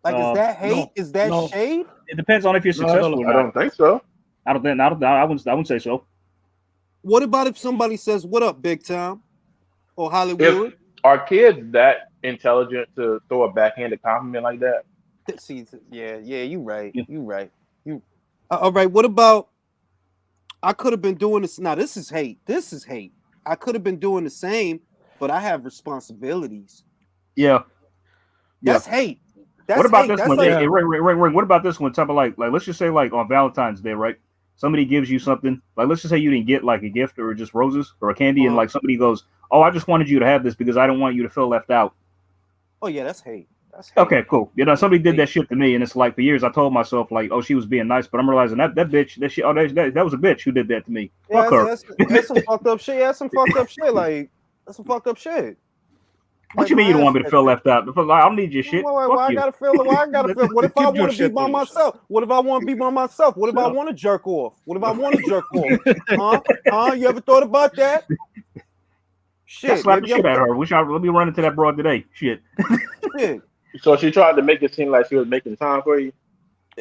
Like, is that hate? No, Is that no, shade? it depends on if you're no, I don't successful or I not. don't think so. I wouldn't say so. What about if somebody says, "What up, big time," or If Hollywood? are kids that intelligent to throw a backhanded compliment like that? See, yeah, you right. Yeah. You right. You all right. What about? I could have been doing this. Now, this is hate. This is hate. I could have been doing the same, but I have responsibilities. Yeah. That's hate. That's What about hate. this That's one? like Ring. What about this one? Type of like let's just say like on Valentine's Day, right? Somebody gives you something. Like let's just say you didn't get like a gift or just roses or a candy, and like somebody goes, "Oh, I just wanted you to have this because I don't want you to feel left out." oh yeah, that's hate. That's hate. Okay, cool. Somebody did that shit to me, and it's like for years I told myself like, "Oh, she was being nice," but I'm realizing that bitch, that shit, that was a bitch who did that to me. Yeah, Fuck her. that's some fucked up shit. That's some fucked up shit. Like that's some fucked up shit. What Like, you mean my you don't ass want me to feel left out? I don't need your shit. Why Fuck I you. gotta feel? Why I gotta feel? What if I Keep your want to be shit by to yourself. myself? What if I want to be by myself? What if I want to jerk off? What if I want to jerk off? Huh? You ever thought about that? I Shit. slapped the shit out of her. Let me run into that broad today. Shit. Shit. So she tried to make it seem like she was making time for you.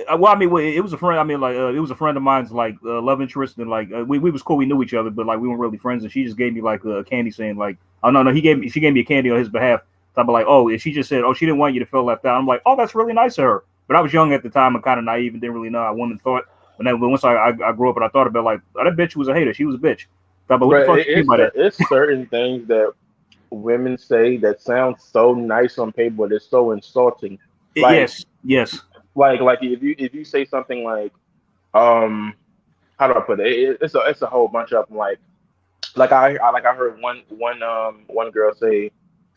Well, I mean, it was a friend. I mean, like, it was a friend of mine's, like, love interest, and like, we was cool. We knew each other, but like, we weren't really friends. And she just gave me like a candy, saying like, "Oh no, she gave me a candy on his behalf." So I'm like, "Oh," and she just said, "Oh, she didn't want you to feel left out." I'm like, "Oh, that's really nice of her." But I was young at the time and kind of naive and didn't really know how women thought. But then once I grew up and I thought about like, oh, that bitch was a hater. She was a bitch. Thought about what the But fuck you mean by that? it's certain things that women say that sound so nice on paper, but it's so insulting. Like Yes. like if you say something like how do I put it? It's a whole bunch of them. I heard one girl say,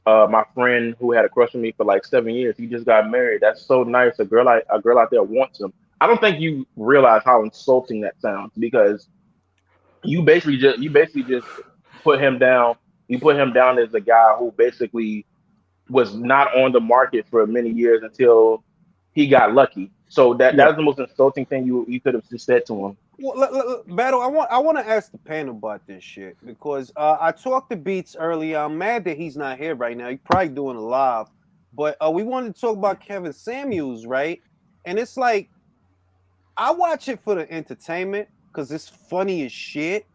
my friend who had a crush on me for like 7 years, he just got married. That's so nice. A girl out there wants him. I don't think you realize how insulting that sounds, because you basically just put him down. You put him down as a guy who basically was not on the market for many years until he got lucky. So Yeah. that's the most insulting thing you could have just said to him. Well, Battle, I want to ask the panel about this shit because I talked to Beats earlier. I'm mad that he's not here right now. He's probably doing a live, but we wanted to talk about Kevin Samuels, right? And it's like I watch it for the entertainment because it's funny as shit.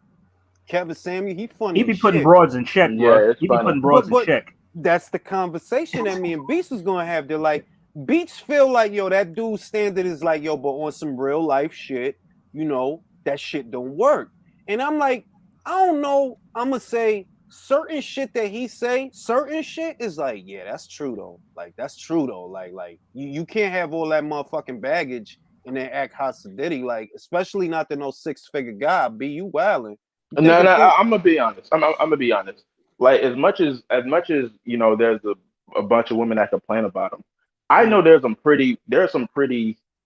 Kevin Samuels, he funny. He be as putting shit. broads in check, Yeah, bro. it's He be funny. putting broads in check. That's the conversation that me and Beats was gonna have. They're like, Beats feel like, yo, that dude's standard is like, yo, but on some real life shit, you know, that shit don't work. And I'm like, I don't know. I'm gonna say certain shit that he say, certain shit is like, yeah, that's true though. Like, that's true though. Like you can't have all that motherfucking baggage and then act hostility, like, especially not to no 6-figure guy. Be you wildin'. You think No, a no, dude, I'm gonna be honest. I'm gonna be honest. Like as much as there's a bunch of women that complain about him. I know there's some pretty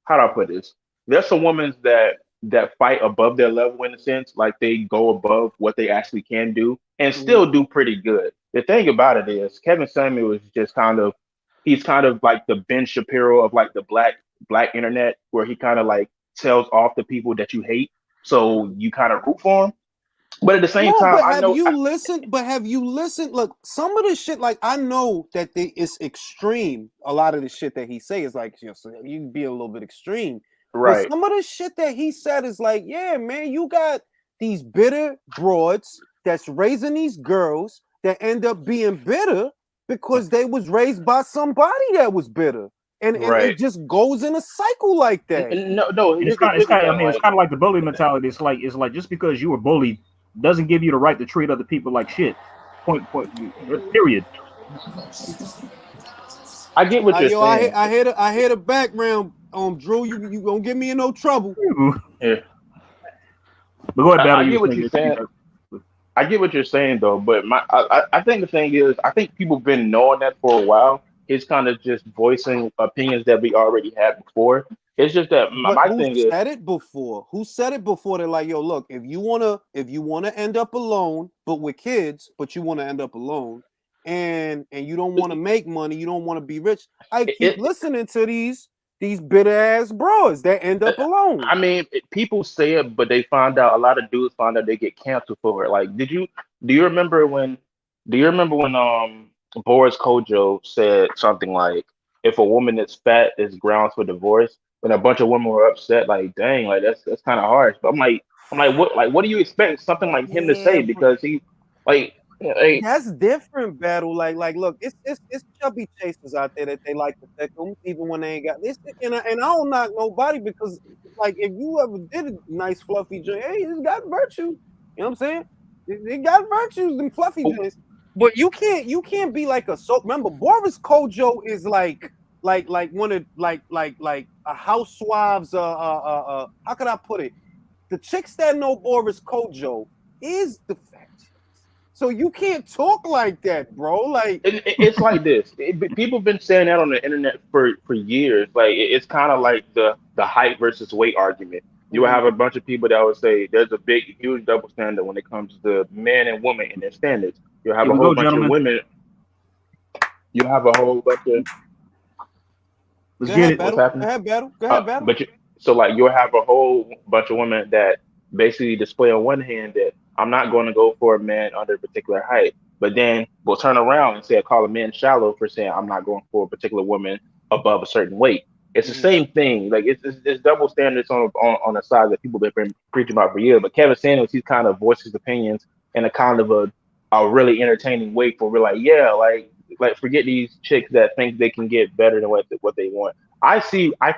how do I put this? There's some women that fight above their level in a sense, like they go above what they actually can do and still do pretty good. The thing about it is Kevin Samuel is just he's kind of like the Ben Shapiro of like the black internet, where he kind of like tells off the people that you hate, so you kind of root for him. But at the same no, time, but I have know you listened? But have you listened? Look, some of the shit, like I know that it's extreme. A lot of the shit that he say is like, you know, so you can be a little bit extreme. But right. some of the shit that he said is like, yeah, man, you got these bitter broads that's raising these girls that end up being bitter because they was raised by somebody that was bitter. And Right. it just goes in a cycle like that. No. And Here's the I thing. mean, it's kind of like the bully mentality. It's like just because you were bullied doesn't give you the right to treat other people like shit. Point. Period. I get what you're Yo, saying. I hear the background. Drew, you don't get me in no trouble. Yeah. But go ahead, Battle. I You get were what saying you're saying. I get what you're saying though, but I think the thing is, I think people have been knowing that for a while. It's kind of just voicing opinions that we already had before. It's just that But my who thing is, said it before? Who said it before? They're like, yo, look, if you wanna end up alone, but with kids, but you wanna end up alone, and you don't want to make money, you don't want to be rich. I keep it, listening to these bitter ass bros that end up alone. I mean, people say it, but they find out a lot of dudes find out they get canceled for it. Like, do you remember when Boris Kojo said something like, if a woman is fat is grounds for divorce, and a bunch of women were upset, like, dang, like that's kind of harsh. But what do you expect something like him to say? Yeah, but Because he, like, that's different, battle. Look, it's chubby chasers out there that they like to pick them, even when they ain't got this. And I don't knock nobody because, like, if you ever did a nice fluffy joint, hey, it's got virtue. You know what I'm saying? It got virtues, them fluffy joints. But you can't be like a soap. Remember, Boris Kojo is like one of like a housewives. How could I put it? The chicks that know Boris Kojo is the fat chicks. So you can't talk like that, bro. Like, it's like this. People have been saying that on the internet for years. Like it's kind of like the height versus weight argument. You will have a bunch of people that would say there's a big, huge double standard when it comes to men and women and their standards. You'll have Here a we whole go, bunch of gentlemen. women. You have a whole bunch of Let's go get ahead, it. what's battle. Go happening. ahead, battle. Go ahead, battle. So like you'll have a whole bunch of women that basically display on one hand that I'm not going to go for a man under a particular height, but then we'll turn around and say call a man shallow for saying I'm not going for a particular woman above a certain weight. It's the same thing. Like it's double standards on the side that people have been preaching about for years. But Kevin Samuels, he's kind of voiced his opinions in a kind of a really entertaining way for we're like, yeah, like forget these chicks that think they can get better than what they want. I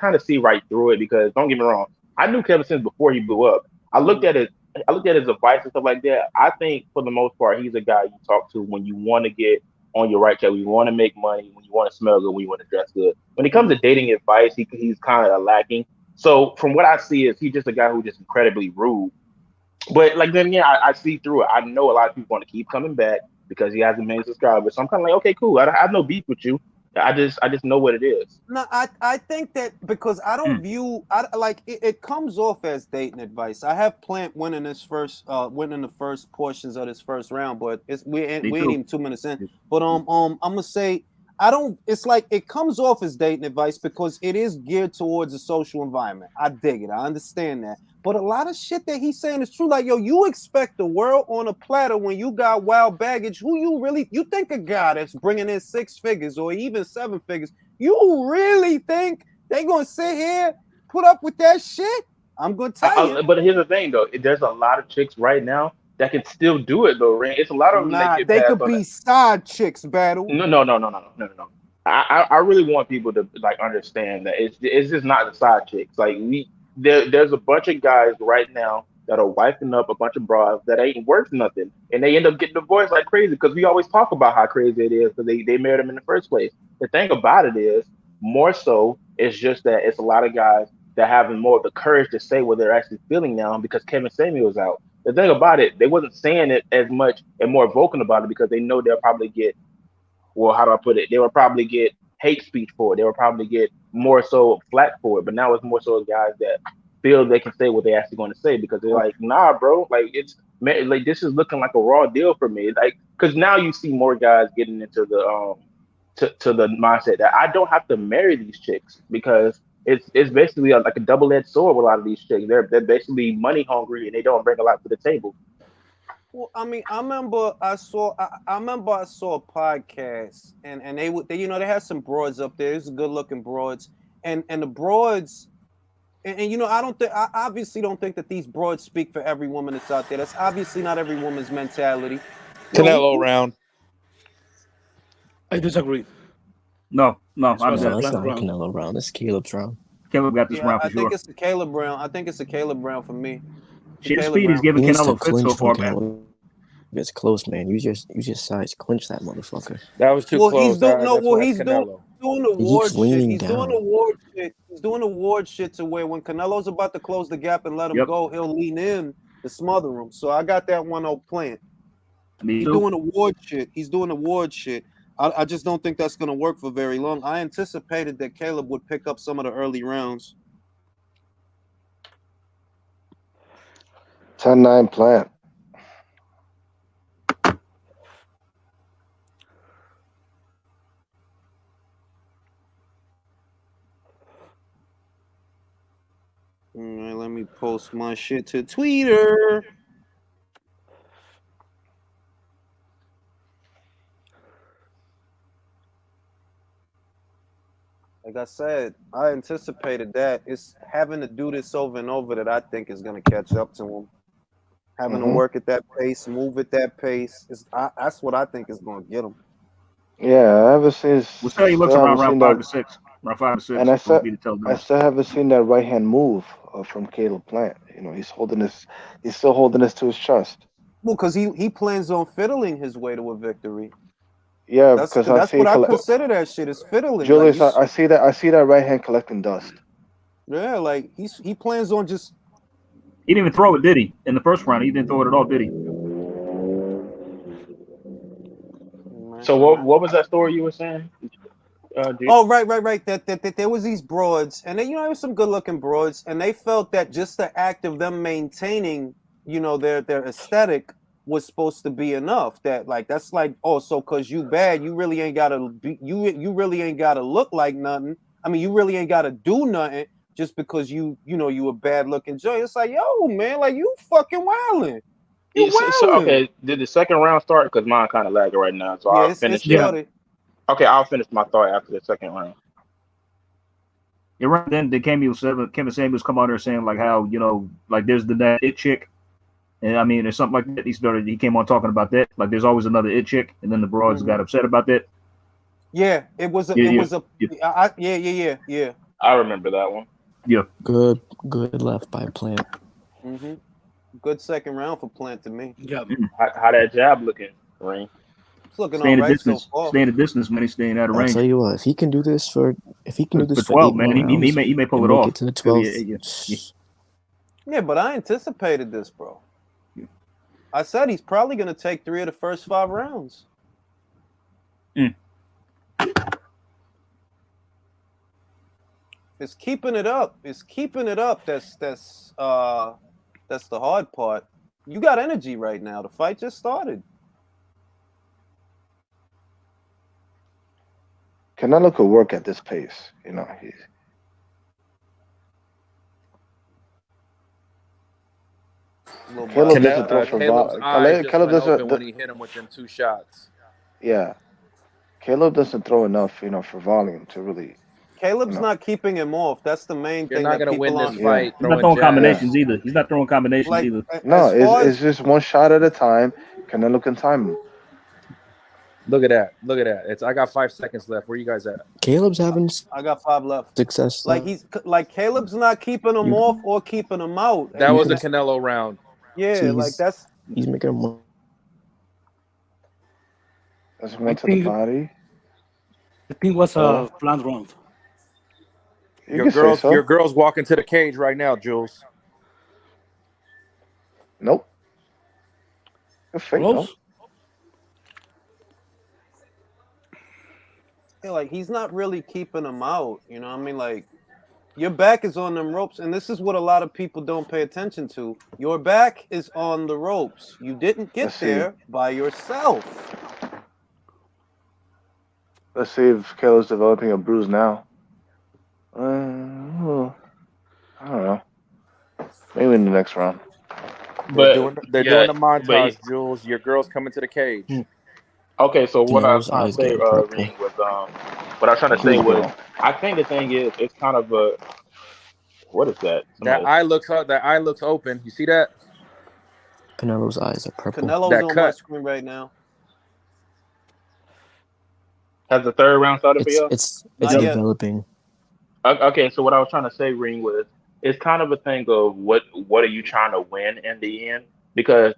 kind of see right through it because don't get me wrong, I knew Kevin since before he blew up. I looked at it. I looked at his advice and stuff like that. I think for the most part, he's a guy you talk to when you want to get on your right track, when you want to make money, when you want to smell good, when you want to dress good. When it comes to dating advice, he's kind of lacking. So from what I see, is he's just a guy who's just incredibly rude. But like then again, I see through it. I know a lot of people want to keep coming back because he has a million subscribers. So I'm kind of like, okay, cool. I have no beef with you. I just know what it is. No, I think that because I don't view I like it comes off as dating advice. I have Plant winning the first portions of this first round, but we ain't even 2 minutes in. But I'm gonna say I don't. It's like it comes off as dating advice because it is geared towards a social environment. I dig it. I understand that. But a lot of shit that he's saying is true. Like, yo, you expect the world on a platter when you got wild baggage. You think a guy that's bringing in 6 figures or even 7 figures, you really think they gonna sit here put up with that shit? I'm gonna tell you, But here's the thing, though. There's a lot of chicks right now that can still do it, though. Ray. It's a lot of them that nah, get they passed could on. be side chicks, battle. No. I really want people to like understand that it's just not the side chicks. Like there's a bunch of guys right now that are wiping up a bunch of bras that ain't worth nothing, and they end up getting divorced like crazy because we always talk about how crazy it is because they married them in the first place. The thing about it is, more so, it's just that it's a lot of guys that having more of the courage to say what they're actually feeling now because Kevin Samuel's out. The thing about it, they wasn't saying it as much and more vocal about it because they know they'll probably get, well, how do I put it? They will probably get hate speech for it. They will probably get more so flack for it. But now it's more so guys that feel they can say what they actually going to say because they're like, nah, bro, like it's man, like this is looking like a raw deal for me. Like, because now you see more guys getting into the to the mindset that I don't have to marry these chicks because it's basically like a double-edged sword with a lot of these chicks. They're basically money hungry and they don't bring a lot to the table. Well, I mean, I remember I saw a podcast and they had some broads up there. It's good looking broads, and the broads, and I obviously don't think that these broads speak for every woman that's out there. That's obviously not every woman's mentality. Canelo round. I disagree. No, This was a No, it's blank not a round. Canelo round. It's Caleb's round. Caleb got this Yeah, round for I think sure. it's a Caleb Brown. I think it's a Caleb Brown for me. Shit Caleb speed is Brown. giving He needs to Canelo fits clinch so from far, man. Canelo. It's close, man. You just size clinch that motherfucker. That was too Well, close. he's doing no. That's Well, why it's he's doing Canelo. doing He award keeps shit. leaning He's doing down. award shit. He's doing award shit to where when Canelo's about to close the gap and let him Yep. go, he'll lean in to smother him. So I got that 1-0 Plant. Me He's too. doing award shit. He's doing award shit. I just don't think that's gonna work for very long. I anticipated that Caleb would pick up some of the early rounds. 10-9 Plant. All right, let me post my shit to Twitter. Like I said, I anticipated that. It's having to do this over and over that I think is going to catch up to him. Having to work at that pace, move at that pace. That's what I think is going to get him. Yeah, I haven't seen. We'll say he looks still around haven't seen round 5 that, to 6. Round 5 to 6 and I will still, be the tell I dose. still haven't seen that right hand move from Caleb Plant. You know, he's still holding this to his chest. Well, because he plans on fiddling his way to a victory. Yeah, That's because I see what I consider that shit is fiddling. Julius, like I see that right hand collecting dust. Yeah, like he plans on just. He didn't even throw it, did he? In the first round, he didn't throw it at all, did he? So what was that story you were saying? Oh, right. That there was these broads, and there was some good looking broads, and they felt that just the act of them maintaining, their aesthetic was supposed to be enough. That that's like, oh, so cause you bad, you really ain't gotta be, you really ain't gotta look like nothing. I mean, you really ain't gotta do nothing just because you a bad looking joint. It's like, yo, man, like you fucking wilding. You wilding. Okay, did the second round start? Because mine kind of lagging right now, so Yeah, I'll it finish it. started. Okay, I'll finish my thought after the second round. Yeah, right then the Kevin Samuels come out there saying like how like there's that it chick, and I mean there's something like that. He came on talking about that. Like there's always another it chick, and then the broads got upset about that. Yeah, it was yeah. I remember that one. Yeah. Good left by Plant. Mm-hmm. Good second round for Plant to me. Yeah. How that jab looking, Ring? It's looking Staying all right at distance, so far. staying at distance, man. He's staying out of I'll range. tell you what, if he can do this for 12, 8 man, more rounds, he may pull and it make off. it to the 12th. Yeah, but I anticipated this, bro. I said he's probably going to take 3 of the first 5 rounds. It's keeping it up. It's keeping it up. That's the hard part. You got energy right now. The fight just started. Canelo could work at this pace. He's. Caleb doesn't throw for Caleb's eyes just went open doesn't. when he hit him with them 2 shots. Yeah, Caleb doesn't throw enough, for volume to really. Caleb's not keeping him off. That's the main You're thing not that gonna people win aren't. this fight. He's not throwing combinations either. He's not throwing combinations either. No, it's just one shot at a time. Canelo can time him. Look at that. I got 5 seconds left. Where you guys at? Caleb's having I got 5 left. success. Caleb's not keeping him off or keeping him out. That was a Canelo round. Yeah, he's making him. That's one to the body. I think it was a planned round. Your girl's walking to the cage right now, Jules. Nope. You're fake, no. Yeah, he's not really keeping him out. You know what I mean? Like, your back is on them ropes, and this is what a lot of people don't pay attention to. Your back is on the ropes. You didn't get there by yourself. Let's see if Caleb's developing a bruise now. I don't know. Maybe in the next round. They're doing the montage, Jules. Your girl's coming to the cage. Okay, so what I was Canelo's trying to say, Ring, was what I was trying to say was, I think the thing is, it's kind of a, what is that? That eye looks open. You see that? Canelo's eyes are purple. Canelo's on my screen right now. Has the third round started for you? It's developing. Okay, so what I was trying to say, Ring, was it's kind of a thing of what are you trying to win in the end? Because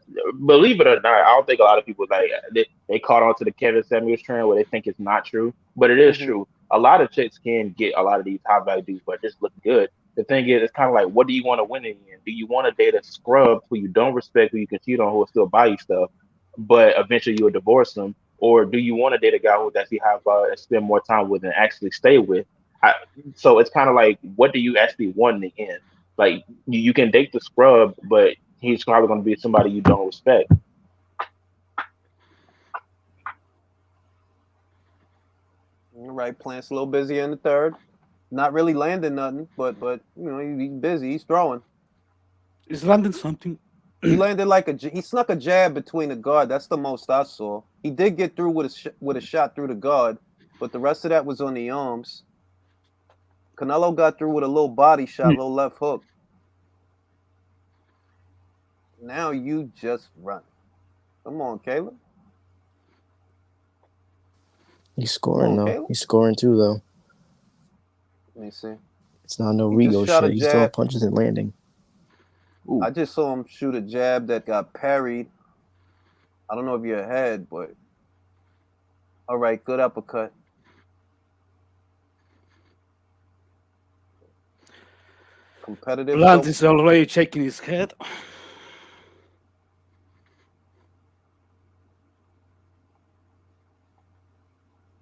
believe it or not, I don't think a lot of people they caught on to the Kevin Samuels trend where they think it's not true, but it is true. A lot of chicks can get a lot of these high value dudes, but just look good. The thing is, it's kind of like, what do you want to win in the end? Do you want to date a scrub who you don't respect, who you can cheat on, who will still buy you stuff, but eventually you will divorce them? Or do you want to date a guy who actually have and spend more time with and actually stay with? So it's kind of like, what do you actually want in the end? Like, you can date the scrub, but he's probably going to be somebody you don't respect. All right, Plant's a little busy in the third. Not really landing nothing, but you know he's busy. He's throwing. He's landing something. He landed like he snuck a jab between the guard. That's the most I saw. He did get through with a shot through the guard, but the rest of that was on the arms. Canelo got through with a little body shot, little left hook. Now you just run. Come on, Caleb. He's scoring though. Caleb. He's scoring too though. Let me see. It's not no He just Rigo shot a shit. He's throwing jab. punches and landing. Ooh. I just saw him shoot a jab that got parried. I don't know if you're ahead, but all right, good uppercut. Competitive. Plant is already shaking his head.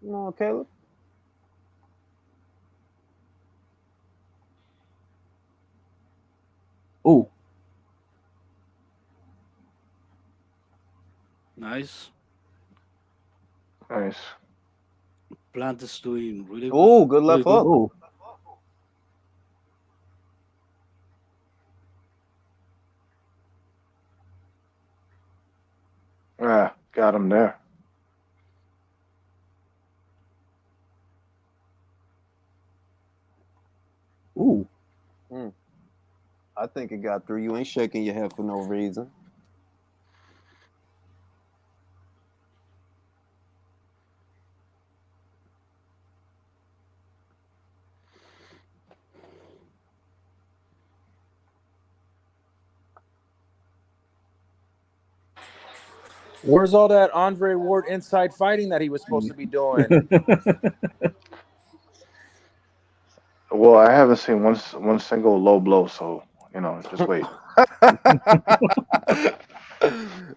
Come on, Caleb. Ooh. Nice. Nice. Plant is doing really Oh, good left hook. Ooh. Yeah, got him there. Ooh. I think it got through. You ain't shaking your head for no reason. Where's all that Andre Ward inside fighting that he was supposed to be doing? Well, I haven't seen one single low blow, so you know, just wait.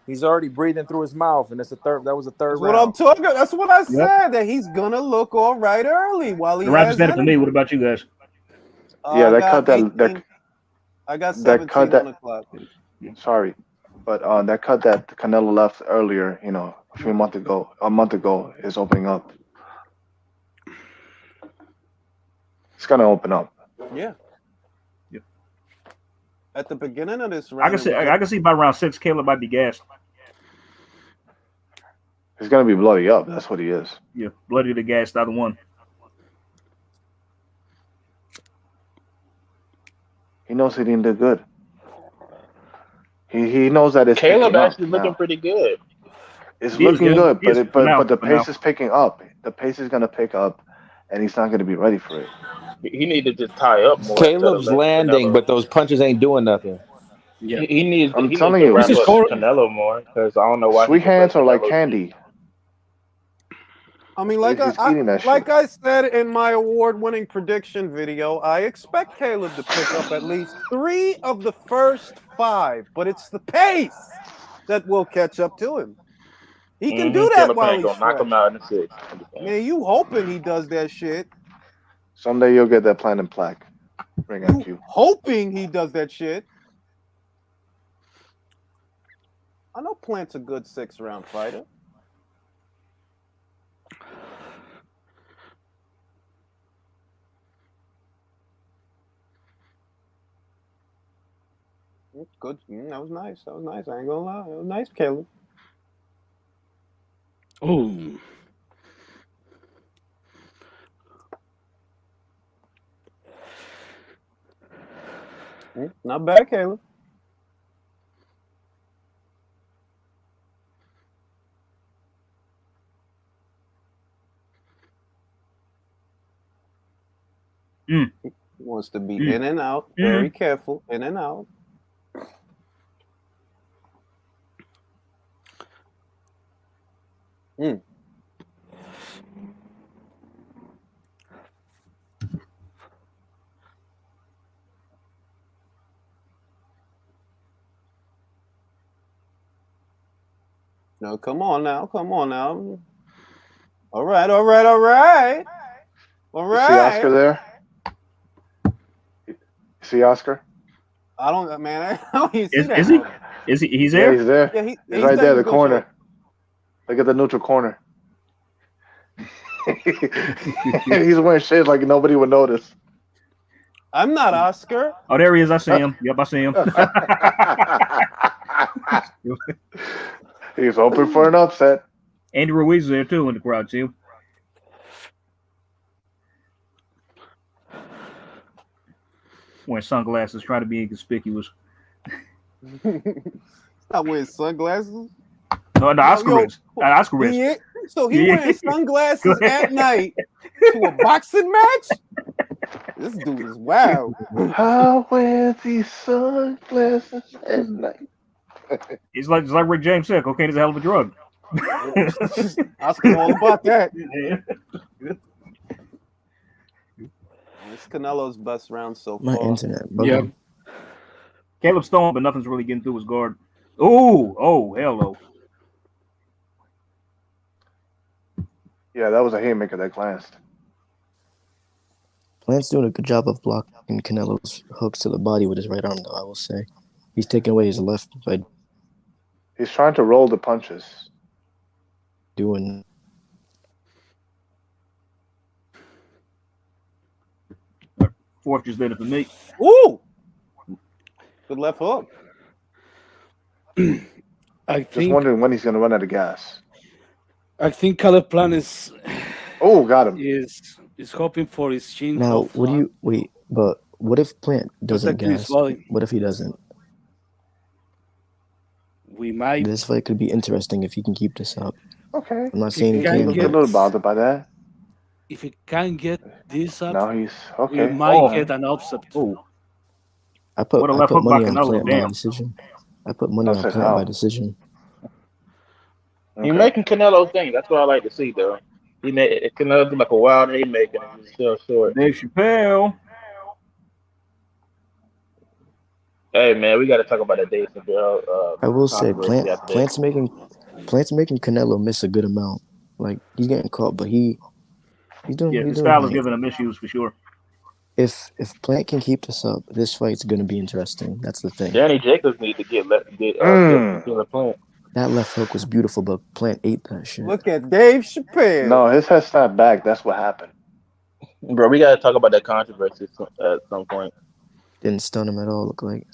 He's already breathing through his mouth, and it's a third. That was a third That's round. what I'm talking. That's what I said. That he's gonna look all right early while he The round has is better for me. energy. What about you guys? Yeah, I that got cut that 18. I got that 17 cut that. on the clock. Sorry, but that cut that Canelo left earlier, you know, a month ago, is opening up. It's gonna open up. Yeah. Yep. At the beginning of this I round, can see. I can see by round 6, Caleb might be gassed. He's gonna be bloody up. That's what he is. Yeah, bloody to gassed, either one. He knows he didn't do good. He knows that it's Caleb picking up actually looking now. pretty good. It's He is, looking yeah. good, He is but for now, but the for now. pace is picking up. The pace is gonna pick up, and he's not gonna be ready for it. He need to just tie up more instead of Caleb's letting landing, Canelo. but those punches ain't doing nothing. Yeah. He needs I'm he needs telling to you, He's wrap just up scoring. Canelo more because I don't know why he sweet just let hands are like Canelo cheat. candy. I mean, like He's eating that shit. I said in my award-winning prediction video, I expect Caleb to pick up at least 3 of the first 5, but it's the pace that will catch up to him. He can do that Caleb while Plant he's gonna knock fresh. him out in the 6th. Man, you hoping he does that shit? Someday you'll get that platinum plaque. Ring IQ. You hoping he does that shit? I know Plant's a good 6-round fighter. Good. That was nice. That was nice. I ain't gonna lie. That was nice, Caleb. Oh. Not bad, Caleb. He wants to be in and out. Very careful. In and out. No, come on now. Come on now. All right, all right, all right. All You see Oscar right. there? You see Oscar? I don't, man. I don't even see Is, that. is he? Mug. Is he? He's Yeah, there. he's there. Yeah, He's he right said there, he the was gonna show corner. up. Look at the neutral corner. He's wearing shades like nobody would notice. I'm not Oscar. Oh, there he is. I see him. Yep, I see him. He's hoping for an upset. Andy Ruiz is there too in the crowd. See him? Wearing sunglasses, trying to be inconspicuous. Not wearing sunglasses. No, Oscar is. Oscar is. So he Yeah. wearing sunglasses at night to a boxing match? This dude is wild. I wear these sunglasses at night. He's like, just like Rick James said, cocaine is a hell of a drug. Oscar all about that. It's Canelo's best round so My far. internet, bro. Yeah. Caleb Stone, but nothing's really getting through his guard. Oh, hell no. Yeah, that was a haymaker that glanced. Plant's doing a good job of blocking Canelo's hooks to the body with his right arm, though, I will say. He's taking away his left by He's trying to roll the punches. doing. Fourth just did it for me. Ooh! Good left hook. I Just think wondering when he's going to run out of gas. Caleb Plant Oh, got him. is hoping for his chin. Now, off, what do you wait? But what if Plant doesn't protect his gas? body. What if he doesn't? We might. This fight could be interesting if he can keep this up. Okay. I'm not saying he He I'm can can, a get- but little bothered by that. If he can get this up, Now he's we okay. might get an upset. Oh, I put What a left hook by money on Canelo, Plant by damn. decision. I put money I on said Plant how? by decision. Okay. He making Canelo thing. That's what I like to see, though. He made Canelo do like a wild haymaker and he's still short. Dave Chappelle. Hey man, we got to talk about that Dave Chappelle. I will say controversy after that. Plant's making Canelo miss a good amount. Like he's getting caught, but he's doing. Yeah, he's his doing style is right. giving him issues for sure. If Plant can keep this up, this fight's gonna be interesting. That's the thing. Danny Jacobs need to get the Plant. That left hook was beautiful, but Plant ate that shit. Look at Dave Chappelle. No, his head snapped back. That's what happened. Bro, we got to talk about that controversy at some point. Didn't stun him at all. Look like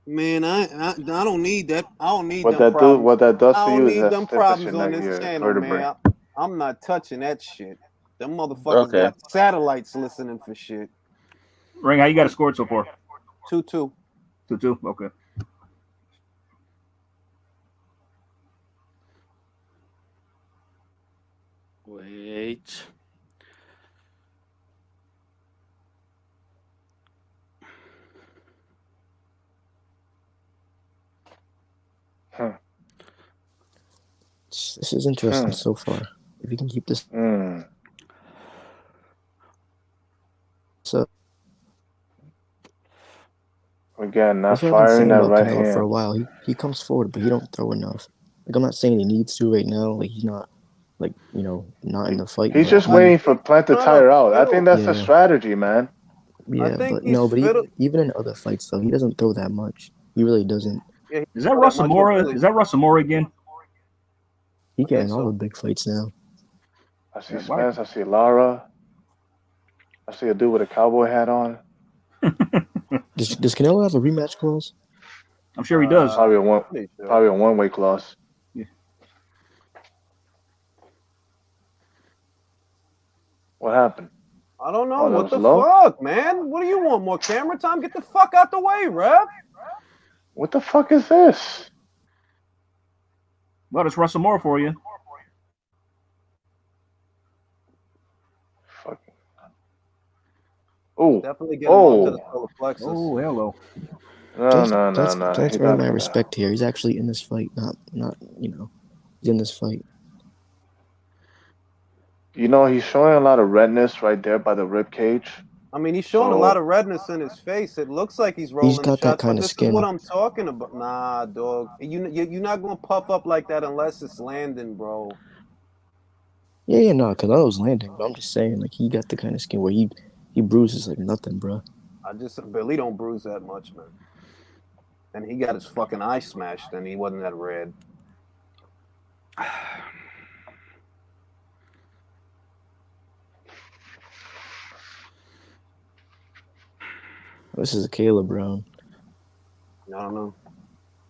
Man, I don't need that. I don't need What them that problems. do? What that does I to don't you is need that them stiffens problems your on neck, this your channel, vertebrae. man. I'm not touching that shit. Them motherfuckers Okay. got satellites listening for shit. Ring, how you got it scored so far? 2-2. 2-2. Okay. Wait. this is interesting so far. If he can keep this up. Again, not That's what I've been firing saying that about right Canelo for a hand. while. He comes forward, but he don't throw enough. Like I'm not saying he needs to right now. Like he's not, like not in the fight. He's but just he- waiting for Plant to Trying tire to out. I fiddle. think that's a Yeah. strategy, man. Yeah, think but he's no, but fiddle- even in other fights though, he doesn't throw that much. He really doesn't. Yeah, Is that Russell Mora? Is that Russell Mora again? He getting so. all the big fights now. I see Yeah, Spence. I see Lara. I see a dude with a cowboy hat on. Does Canelo have a rematch clause? I'm sure he does. Probably a one-way clause. Yeah. What happened? I don't know. Oh, that What was the low? fuck, man? What do you want? More camera time? Get the fuck out the way, Rev. What the fuck is this? Well, it's Russell Mora for you. Fucking. Oh, Definitely get him up to the oh, solar plexus. Oh, hello. no, Plant's He earning got my respect here. He's actually in this fight, not he's in this fight. He's showing a lot of redness right there by the rib cage. I mean, he's showing a lot of redness in his face. It looks like he's rolling got the that shots, kind but of this skin. is what I'm talking about. Nah, dog. You're not going to puff up like that unless it's landing, bro. Yeah, no, Canelo's landing, but I'm just saying, like he got the kind of skin where he bruises like nothing, bro. Billy don't bruise that much, man. and he got his fucking eye smashed, and he wasn't that red. This is a Caleb round. I don't know.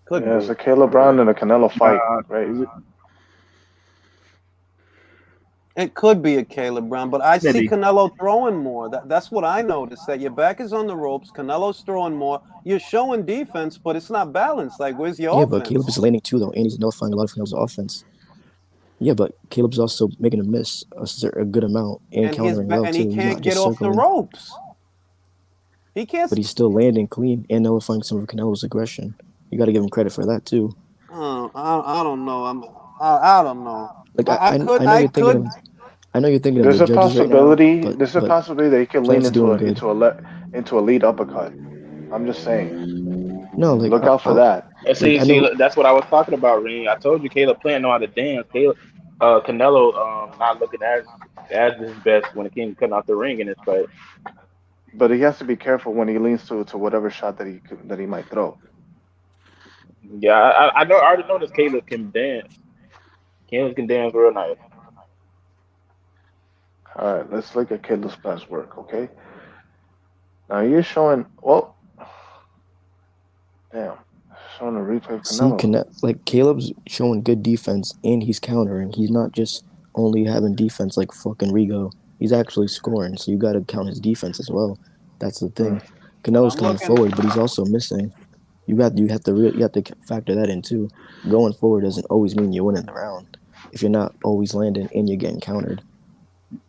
Could Yeah, it's be. a Caleb Brown and a Canelo fight, right? Is it? It could be a Caleb Brown, but I see Maybe. Canelo throwing more. That's what I noticed. That your back is on the ropes. Canelo's throwing more. You're showing defense, but it's not balanced. Like, where's your Yeah, offense? but Caleb is landing too, though, and he's nullifying a lot of Canelo's offense. Yeah, but Caleb's also making him miss a good amount and countering well, and too. he He's can't not get just off the circling. ropes. He can't. But he's still landing clean and nullifying some of Canelo's aggression. You got to give him credit for that, too. I don't know. I don't know. Like, I know you're thinking of... I know you're thinking of There's the a judges right now, possibility. There's a possibility that he can lean Plant's into doing good. a lead uppercut. I'm just saying. No, like Look out for that. And see, that's what I was talking about, Ring. I told you, Caleb Plant know how to dance. Canelo, not looking as his best when it came to cutting out the ring in this fight. But he has to be careful when he leans to whatever shot that he might throw. Yeah, I know. I already know this. Caleb can dance. Caleb can dance real nice. All right, let's look at Caleb's past work, okay? Now you're showing, well, damn, showing a replay of Canelo. Like, Caleb's showing good defense and he's countering. He's not just only having defense like fucking Rigo. He's actually scoring, so you got to count his defense as well. That's the thing. Canelo's coming forward, but he's also missing. You have to factor that in too. Going forward doesn't always mean you're winning the round if you're not always landing and you're getting countered.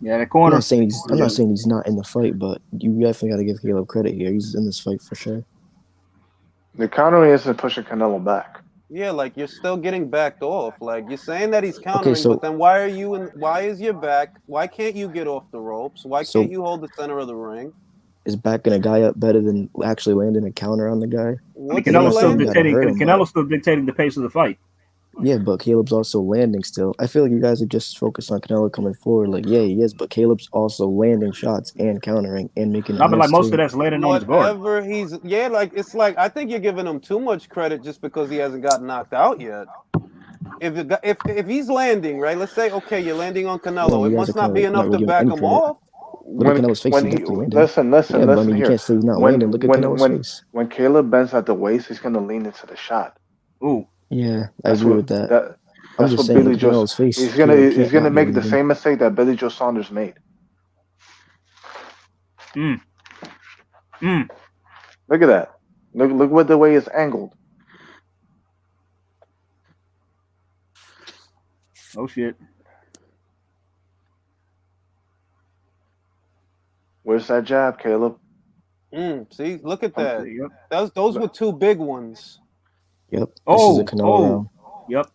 Yeah, the corner. I'm not saying he's not in the fight, but you definitely got to give Caleb credit here. He's in this fight for sure. The countering isn't pushing Canelo back. Yeah, like you're still getting backed off. Like you're saying that he's countering, but then why is your back? Why can't you get off the ropes? Why can't you hold the center of the ring? Is backing a guy up better than actually landing a counter on the guy? Canelo's still dictating the pace of the fight. Yeah, but Caleb's also landing still. I feel like you guys are just focused on Canelo coming forward. Like, yeah, he is, but Caleb's also landing shots and countering and making. I mean, like most of that's landing on his guard. It's like I think you're giving him too much credit just because he hasn't gotten knocked out yet. If he's landing right, let's say okay, you're landing on Canelo. It must not be enough to back him off. Listen here. You can't say he's not landing. Look at Canelo's face. When Caleb bends at the waist, he's gonna lean into the shot. Ooh. Yeah, I agree with that. That's what Billy Joe. He's gonna make the same mistake that Billy Joe Saunders made. Look at that. Look what the way it's angled. Oh shit. Where's that jab, Caleb? See, look at that. Those were two big ones. Yep. This is a Canelo round. Yep.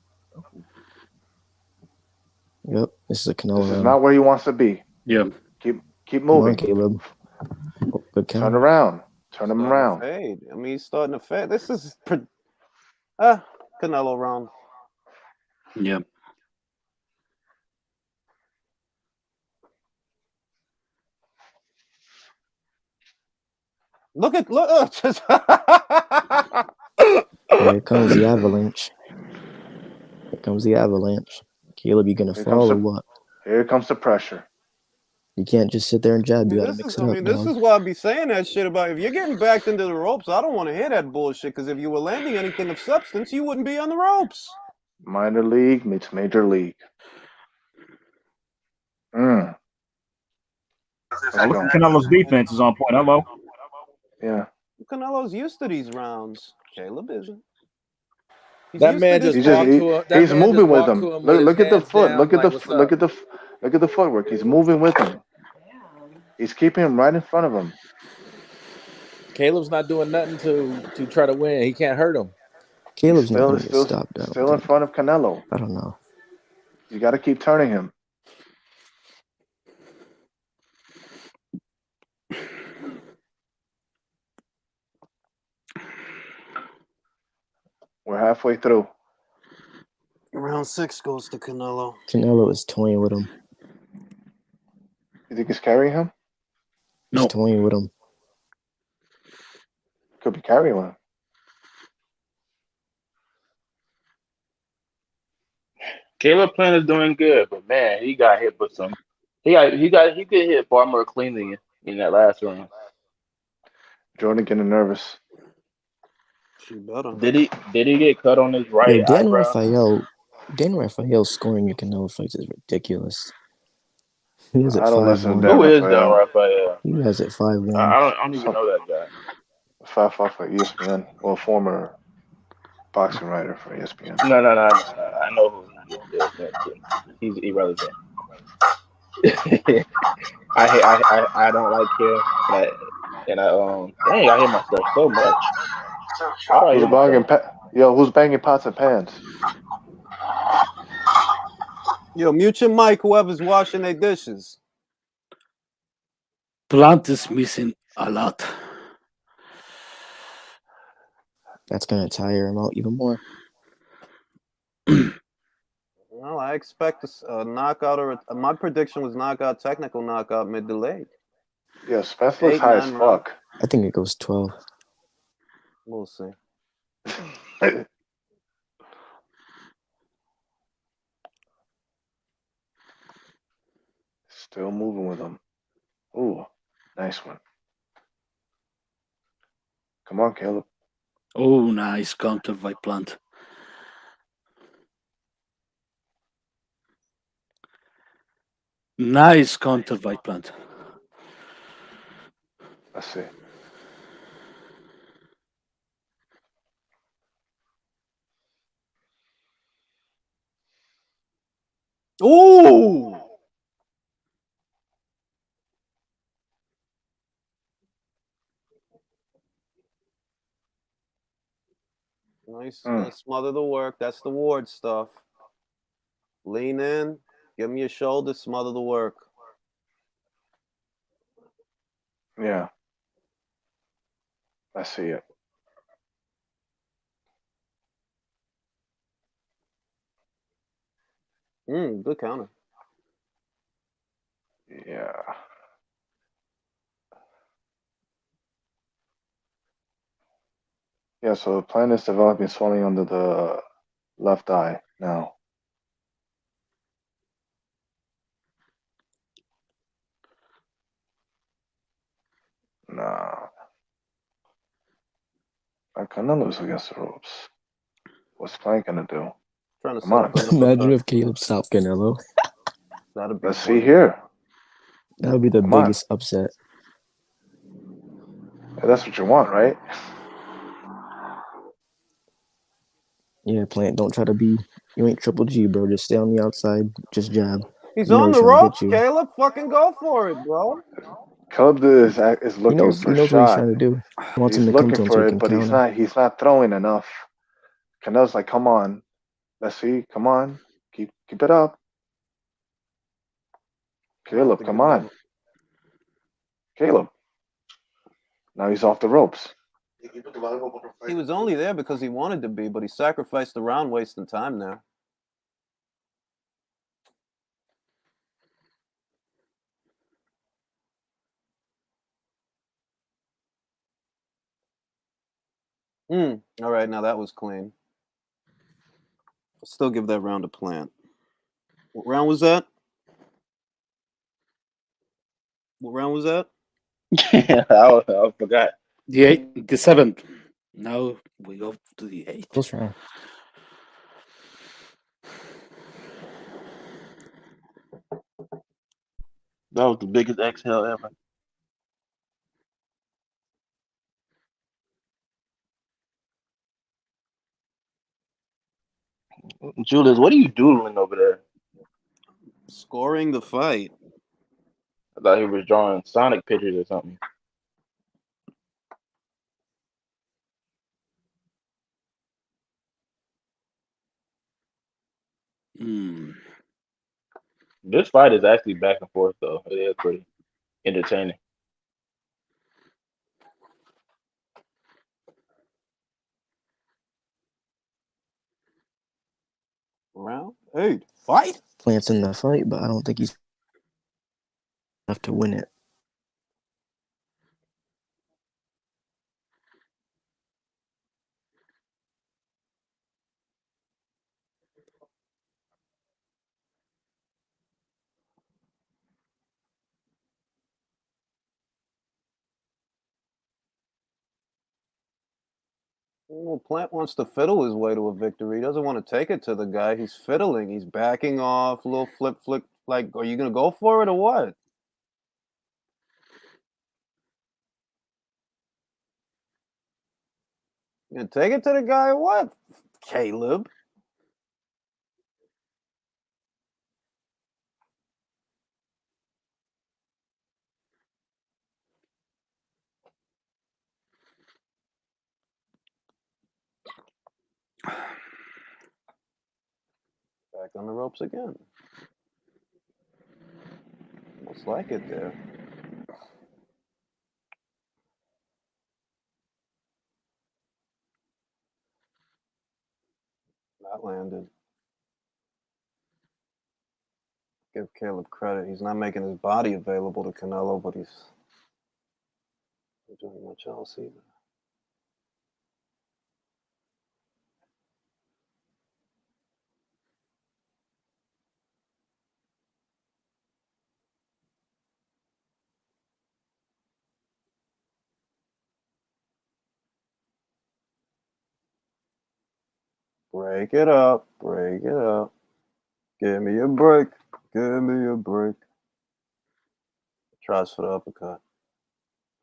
This is a Canelo round. This is not where he wants to be. Yep. Keep moving. Come on, Caleb. Good count. Turn around. Turn him around. Fade. I mean, he's starting to fade. This is Canelo round. Yep. Look. Here comes the avalanche. Here comes the avalanche. Caleb, you gonna fall or what? Here comes the pressure. You can't just sit there and jab. You gotta mix it up. This is why I be saying that shit about if you're getting backed into the ropes. I don't want to hear that bullshit because if you were landing anything of substance, you wouldn't be on the ropes. Minor league meets major league. Canelo's defense is on point. Hello. Yeah. Canelo's used to these rounds. Caleb isn't. That man just he's moving with him. Look at the foot. Look at the footwork. He's moving with him. He's keeping him right in front of him. Caleb's not doing nothing to try to win. He can't hurt him. Caleb's not going to get stopped. Still in front of Canelo. I don't know. You got to keep turning him. We're halfway through. Round 6 goes to Canelo. Canelo is toying with him. You think he's carrying him? He's toying with him. Could be carrying him. Caleb Plant is doing good, but man, he got hit with some. He could hit far more cleanly in that last round. Jordan getting nervous. She better. Did he get cut on his Yo, right eyebrow? Dan Raphael scoring in Canelo fights is ridiculous. He has it I don't listen to 5-1. Dan Who is Don Rafael. Raphael? He has it 5-1. I don't even Some know that guy. 5 for ESPN, well, former boxing writer for ESPN. No. I know who he is. He's irrelevant. I don't like him, and I dang, I hear myself so much. Why do I Who's hear myself? who's banging pots and pans? Yo, mute your mic, whoever's washing their dishes. Plant is missing a lot. That's gonna tire him out even more. Well, I expect a knockout my prediction was knockout, technical knockout, mid to late. Yeah, Spence looks 8, high as 9 rounds. fuck. I think it goes 12. We'll see. Still moving with him. Ooh, nice one. Come on, Caleb. Oh, nice counter by Plant. Nice counter by Plant. Let's see. Ooh! Nice, nice smother the work. That's the Ward stuff. Lean in, give him your shoulder, smother the work. Yeah. I see it. Good counter. Yeah. Yeah, so the plan is developing swelling under the left eye now. Nah. Canelo's against the ropes. What's Plank gonna do? Trying to Come set on. up an Imagine uppercut. if Caleb stopped Canelo. That'd be Let's funny. see here. That would be the Come on. biggest upset. Yeah, that's what you want, right? Yeah, Plant, don't try to be. You ain't Triple G, bro. Just stay on the outside. Just jab. He's You know on he's the trying to ropes, hit you. Caleb. Fucking go for it, bro. Caleb is He looking knows. for He a knows what he's shot. trying to do. He wants him He's to come looking to him so for he it, can but counter. he's not throwing enough. Canelo's like, come on. Let's see. Come on. Keep it up. Caleb, come on. Caleb. Now he's off the ropes. He was only there because he wanted to be, but he sacrificed the round, wasting time there. All right, now that was clean. I'll still give that round a Plant. What round was that? What round was that? I forgot. The 7th. Now we go to the 8th. Close round. That was the biggest exhale ever. Julius, what are you doing over there? Scoring the fight. I thought he was drawing Sonic pictures or something. This fight is actually back and forth, though. It is pretty entertaining. Round 8. Fight. Plant's in the fight, but I don't think he's enough to win it. Well, Plant wants to fiddle his way to a victory. He doesn't want to take it to the guy. He's fiddling. He's backing off, a little flip, flick. Like, are you gonna go for it or what? You gonna take it to the guy or what? Caleb. Back on the ropes again. Almost like it there. That landed. Give Caleb credit. He's not making his body available to Canelo, but he's not doing much else either. Break it up. Break it up. Give me a break. Give me a break. Tries for the uppercut.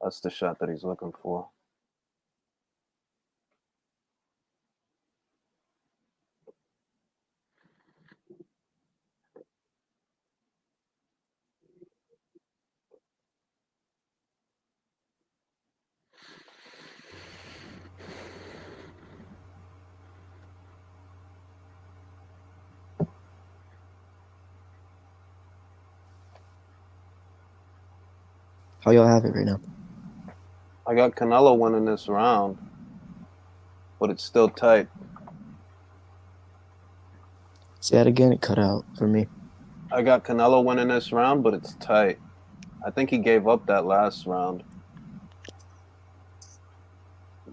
That's the shot that he's looking for. How y'all have it right now? I got Canelo winning this round, but it's still tight. Say that again. It cut out for me. I got Canelo winning this round, but it's tight. I think he gave up that last round.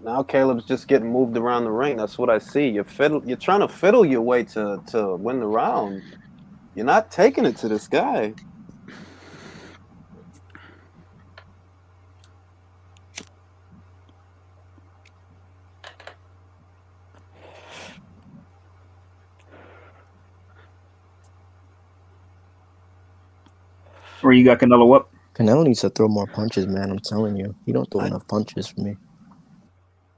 Now Caleb's just getting moved around the ring. That's what I see. You're trying to fiddle your way to win the round. You're not taking it to this guy. Or you got Canelo up? Canelo needs to throw more punches, man. I'm telling you, he don't throw enough punches for me.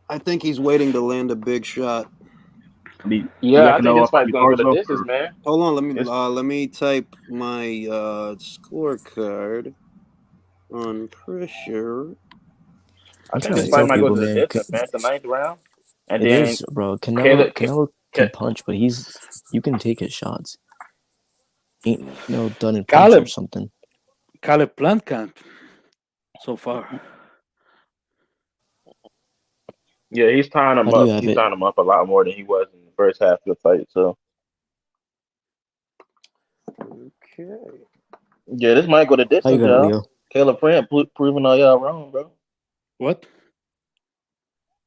I think he's waiting to land a big shot. I mean, you Yeah, got I think Canelo this up fight's gonna go bars the up, distance, or man. Hold on, It's, let me type my scorecard on pressure. I I'm think trying this to fight tell might go people, to the man. distance, man. It's the ninth round, and It then is, bro. Canelo, Caleb, Canelo can punch, but you can take his shots. Ain't no done in punch or something. Caleb Plant can't so far. yeah, he's tying How him do you up. have He's it? tying him up a lot more than he was in the first half of the fight. So Okay. yeah, this might go the How you distance, got it, y'all. Leo? Caleb Plant proving all y'all wrong, bro. What?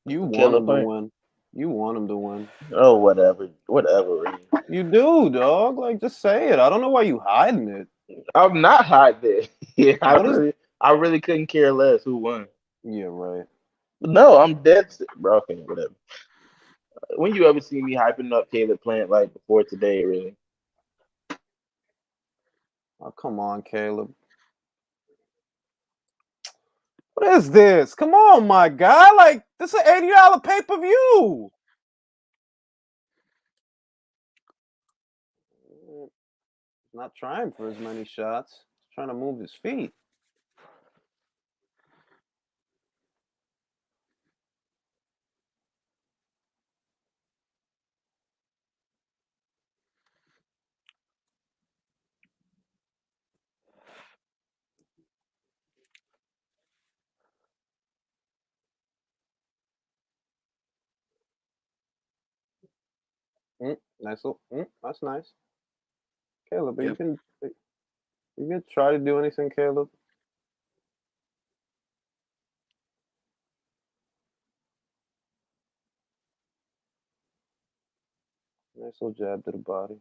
You want Caleb him to Plant. win. You want him to win. Oh, whatever, whatever. You do, dog. Like, just say it. I don't know why you hiding it. I'm not hot there. Yeah, What is? I really couldn't care less who won. Yeah, right. But no, I'm dead, bro. Okay, whatever. When you ever see me hyping up Caleb Plant like before today, really? Oh, come on, Caleb. What is this? Come on, my guy. Like, this is an $80 pay-per-view. He's not trying for as many shots. He's trying to move his feet. That's nice. Caleb, but Yep. you can try to do anything, Caleb. Nice little jab to the body.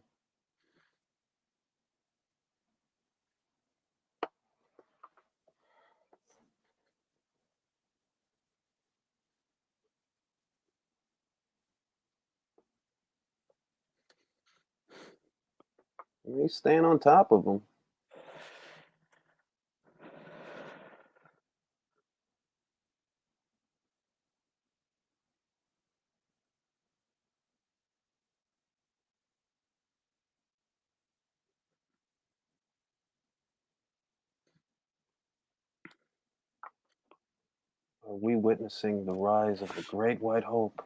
He's staying on top of him. Are we witnessing the rise of the great white hope?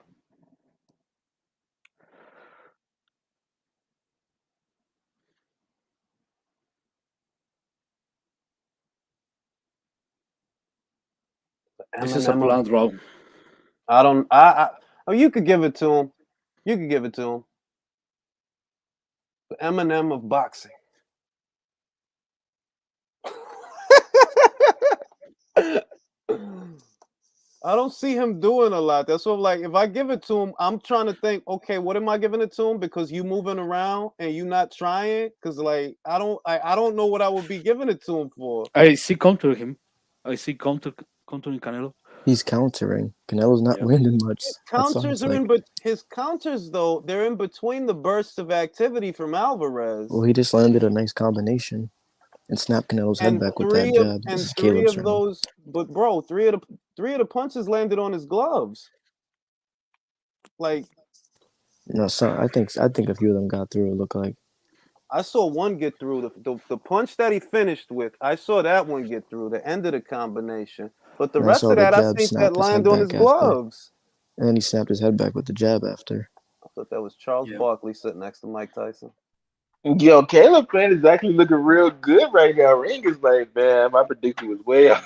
This is a Eminem of, plan, bro. I don't. Oh, you could give it to him. You could give it to him. The Eminem of boxing. I don't see him doing a lot. That's what I'm like. If I give it to him, I'm trying to think, okay, what am I giving it to him? Because you moving around and you not trying. Because like I don't know what I would be giving it to him for. I see counter him. I see countering Canelo. He's countering. Canelo's not Yeah. landing much. His That's all counters it's are like. but his counters though, they're in between the bursts of activity from Alvarez. Well, he just landed a nice combination and snapped Canelo's head And back with that jab. This is three Caleb's of round. those, but bro, three of the punches landed on his gloves. Like No, so I think a few of them got through. It looked like. I saw one get through the punch that he finished with. I saw that one get through the end of the combination. But the And I rest saw of the that, I jab think that snap his head land on his back after. gloves. And then he snapped his head back with the jab after. I thought that was Charles Yeah. Barkley sitting next to Mike Tyson. Yo, Caleb Plant is actually looking real good right now. Ring is like, man, my prediction was way off.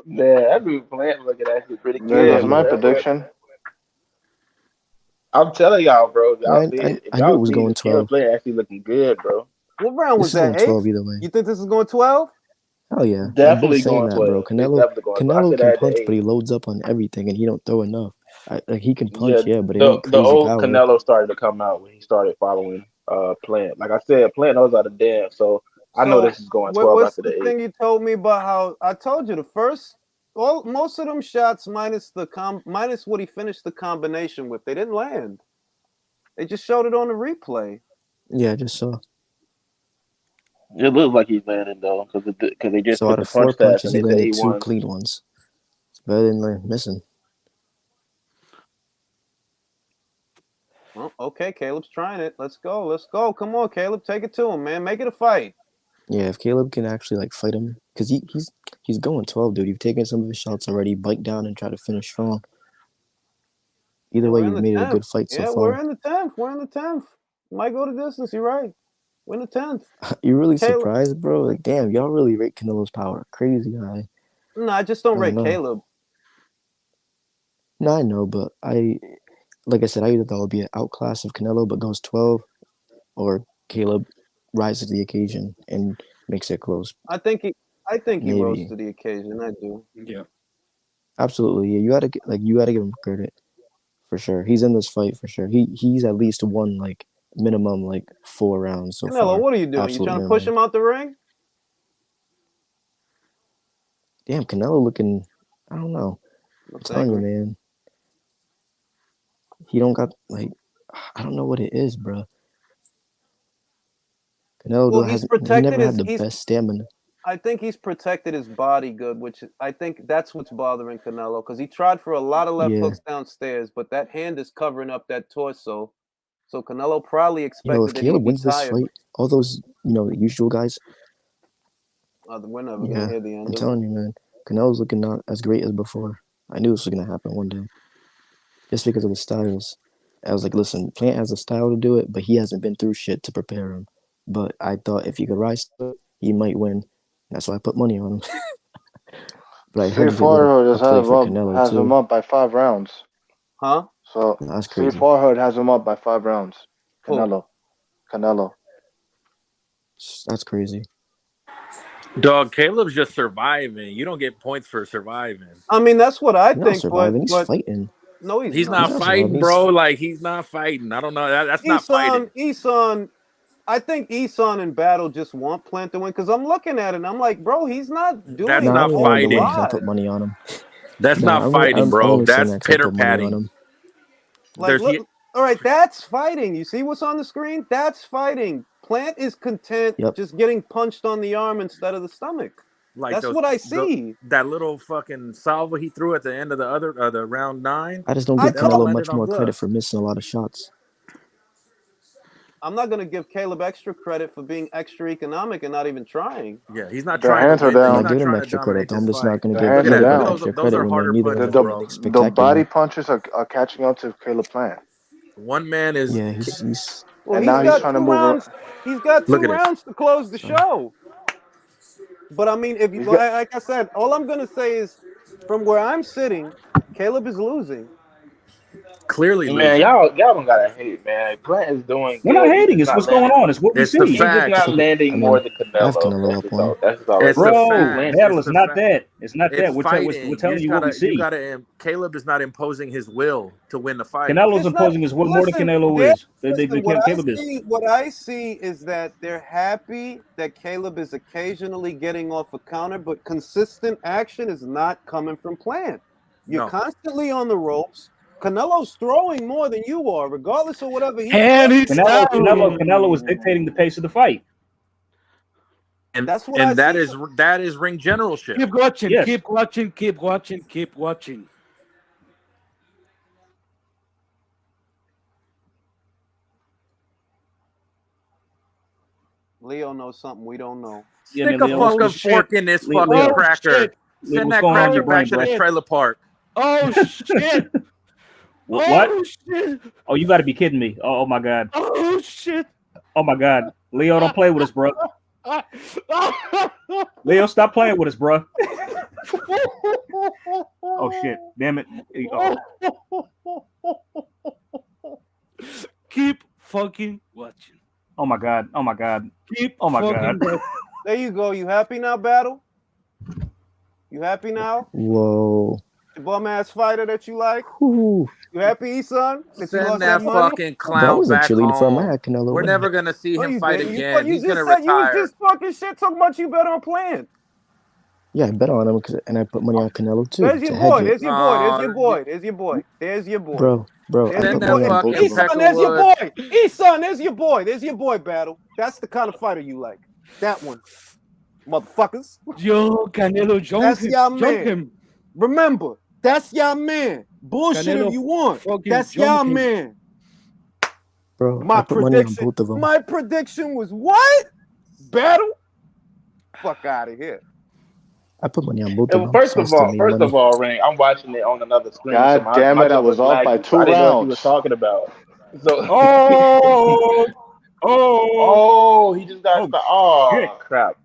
Man, I mean, Plant looking actually pretty There goes good, my bro. Yeah. prediction. I'm telling y'all, bro. If y'all Yeah, see it, if I knew it y'all was see going this Caleb 12. Plant actually looking good, bro. What round was This is that? going 12 Eighth? either way. You think this is going 12? Hell yeah. I've been Definitely saying going that, bro. 12. It's definitely going 12. I Canelo said can that at the punch, but 8. he loads up on everything and he don't throw enough. Like he can Yeah, punch, yeah, but it the ain't the crazy old power. Canelo started to come out when he started following Plant. Like I said, Plant knows how to dance, so I know So this is going 12 what's after the the 8. thing you told me about how I told you the first most of them shots minus minus what he finished the combination with, they didn't land. They just showed it on the replay. Yeah, I just saw. It looks like he's landing though, because they just So put out the of 4 punch stats punches, and he they said landed he 2 won. clean ones. It's better than missing. Well, okay, Caleb's trying it. Let's go. Let's go. Come on, Caleb. Take it to him, man. Make it a fight. Yeah, if Caleb can actually like fight him, because he's going 12, dude. You've taken some of his shots already. Bite down and try to finish strong. Either Yeah, way, we're in you've the made it a 10th. good fight so Yeah, we're far. in the 10th. We're in the 10th. Might go to distance. You're right. We're in the 10th. You really Caleb. surprised, bro? Like, damn, y'all really rate Canelo's power crazy high. No, I just don't I don't rate know. Caleb. No, I know, but like I said, I either thought it would be an outclass of Canelo, but goes 12, or Caleb rises to the occasion and makes it close. I think he rose Maybe. to the occasion. I do. Yeah. Absolutely. Yeah, you gotta give him credit for sure. He's in this fight for sure. He's at least won like minimum like 4 rounds so Canelo, far. what are you doing? You Absolute trying to push minimum. him out the ring? Damn, Canelo looking. I don't know. I'm Looks telling you, angry. man. He don't got like. I don't know what it is, bro. Canelo Well, he never had the best stamina. I think he's protected his body good, which I think that's what's bothering Canelo because he tried for a lot of left Yeah. hooks downstairs, but that hand is covering up that torso. So Canelo probably If expected that Caleb he'd be wins this tired. fight, all those usual guys. We're never Yeah, gonna hear the end I'm of telling it. you, man. Canelo's looking not as great as before. I knew this was gonna happen one day, just because of the styles. I was like, listen, Plant has a style to do it, but he hasn't been through shit to prepare him. But I thought if he could rise to it, he might win. That's why I put money on him. But I heard Steve you get a little Farhood a play for Canelo has him too. up by 5 rounds. Huh? So That's Steve crazy. Farhood has him up by 5 rounds. Who? Canelo. That's crazy. Dog, Caleb's just surviving. You don't get points for surviving. I mean, that's what I He's not think, surviving. He's but fighting. no, he's He's not. not He's not surviving. fighting, bro. Like he's not fighting. I don't know. That's not fighting. Eson. I think Eson and Battle just want Plant to win because I'm looking at it and I'm like, bro, he's not doing That's No, I not only a wanted whole to win fighting. because I lot. put money on him. That's No, not fighting, I'm bro. only saying That's that because I pitter put money on patting. him. Like, There's All right, that's fighting. You see what's on the screen? That's fighting. Plant is content just getting punched on the arm instead of the stomach. Like that's what I see. That little fucking salvo he threw at the end of the round 9. I just don't give Canelo much more credit for missing a lot of shots. I'm not going to give Caleb extra credit for being extra economic and not even trying. Yeah, he's not Their trying hands to are win. down. I give him extra credit. I'm just not going to give hands are down. extra credit when neither of them are The body punches are catching up to Caleb Plant. One man is. Yeah, he's well, and now he's trying to move rounds. He's got 2 rounds to close the show. But I mean, if you like I said, all I'm going to say is, from where I'm sitting, Caleb is losing. Clearly, man, y'all don't gotta hate, man. Plant is doing. We're not hating. It's what's going on. It's what we see. He's just not landing more than Canelo. That's all. Bro, battle is not that. It's not that. We're telling you what we see. Caleb is not imposing his will to win the fight. Canelo's imposing his will more than Canelo is. What I see is that they're happy that Caleb is occasionally getting off a counter, but consistent action is not coming from Plant. You're constantly on the ropes. Canelo's throwing more than you are, regardless of whatever he's doing. Canelo is dictating the pace of the fight. And that's what that is ring generalship. Keep watching, yes. keep watching, keep watching, keep watching. Leo knows something we don't know. Stick a fucking fork in this fucking cracker. Send that cracker back to the trailer park. Oh shit! What? Oh shit! Oh, you got to be kidding me! Oh my god! Oh shit! Oh my god! Leo, don't play with us, bro. Leo, stop playing with us, bro. Oh shit! Damn it! Keep fucking watching. Oh my god! Oh my god! Keep. Oh my god! There you go. You happy now, Battle? You happy now? Whoa. The bum ass fighter that you like? Ooh. You happy, son? Send that fucking clown back home. We're never gonna see him fight again. He's gonna retire. You was just fucking shit talking about you bet on Plant. Yeah, I bet on him and I put money on Canelo too. There's your boy. There's your boy. There's your boy. There's your boy. There's your boy. Bro. I put money on both of them. Son, there's your boy. E-son, there's your boy. There's your boy, Battle. That's the kind of fighter you like. That one. Motherfuckers. Yo, Canelo, jump him. Remember, that's your man. Bullshit Canelo, if you want. That's your man. Bro, I put money on both of them. My prediction was what? Battle? Fuck out of here. I put money on both of them. First of all, Ring, I'm watching it on another screen. God damn it, I was off by 2 rounds. I didn't know what you was talking about. So, he just got crap.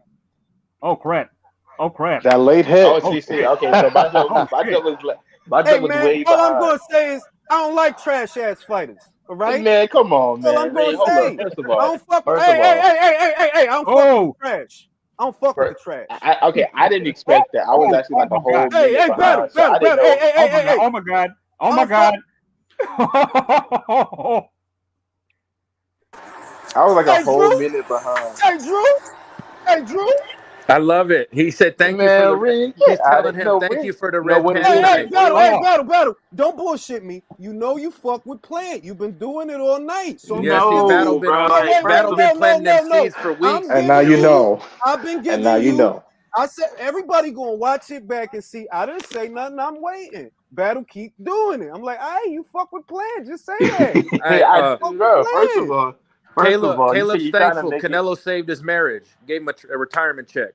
Oh crap. That late hit. Okay, so my joke was way behind. All I'm gonna say is I don't like trash ass fighters. All right? Hey, man, come on, man. All I'm gonna say. First of all, I don't fuck with I don't fuck with trash. I don't fuck with the trash. I didn't expect that. I was actually like a whole Hey, battle. Oh my god. Oh my god. I was like a whole minute behind. Hey, Drew. I love it. He said thank you for the ring. He's telling him thank you for the red pen. Battle. Don't bullshit me. You know you fuck with Plant. You've been doing it all night. So Battle been planting them seeds for weeks. And now you know. I've been giving you. I said everybody gonna watch it back and see. I didn't say nothing. I'm waiting. Battle keep doing it. I'm like, you fuck with Plant. Just say that. Caleb's thankful. Canelo saved his marriage. Gave him a retirement check.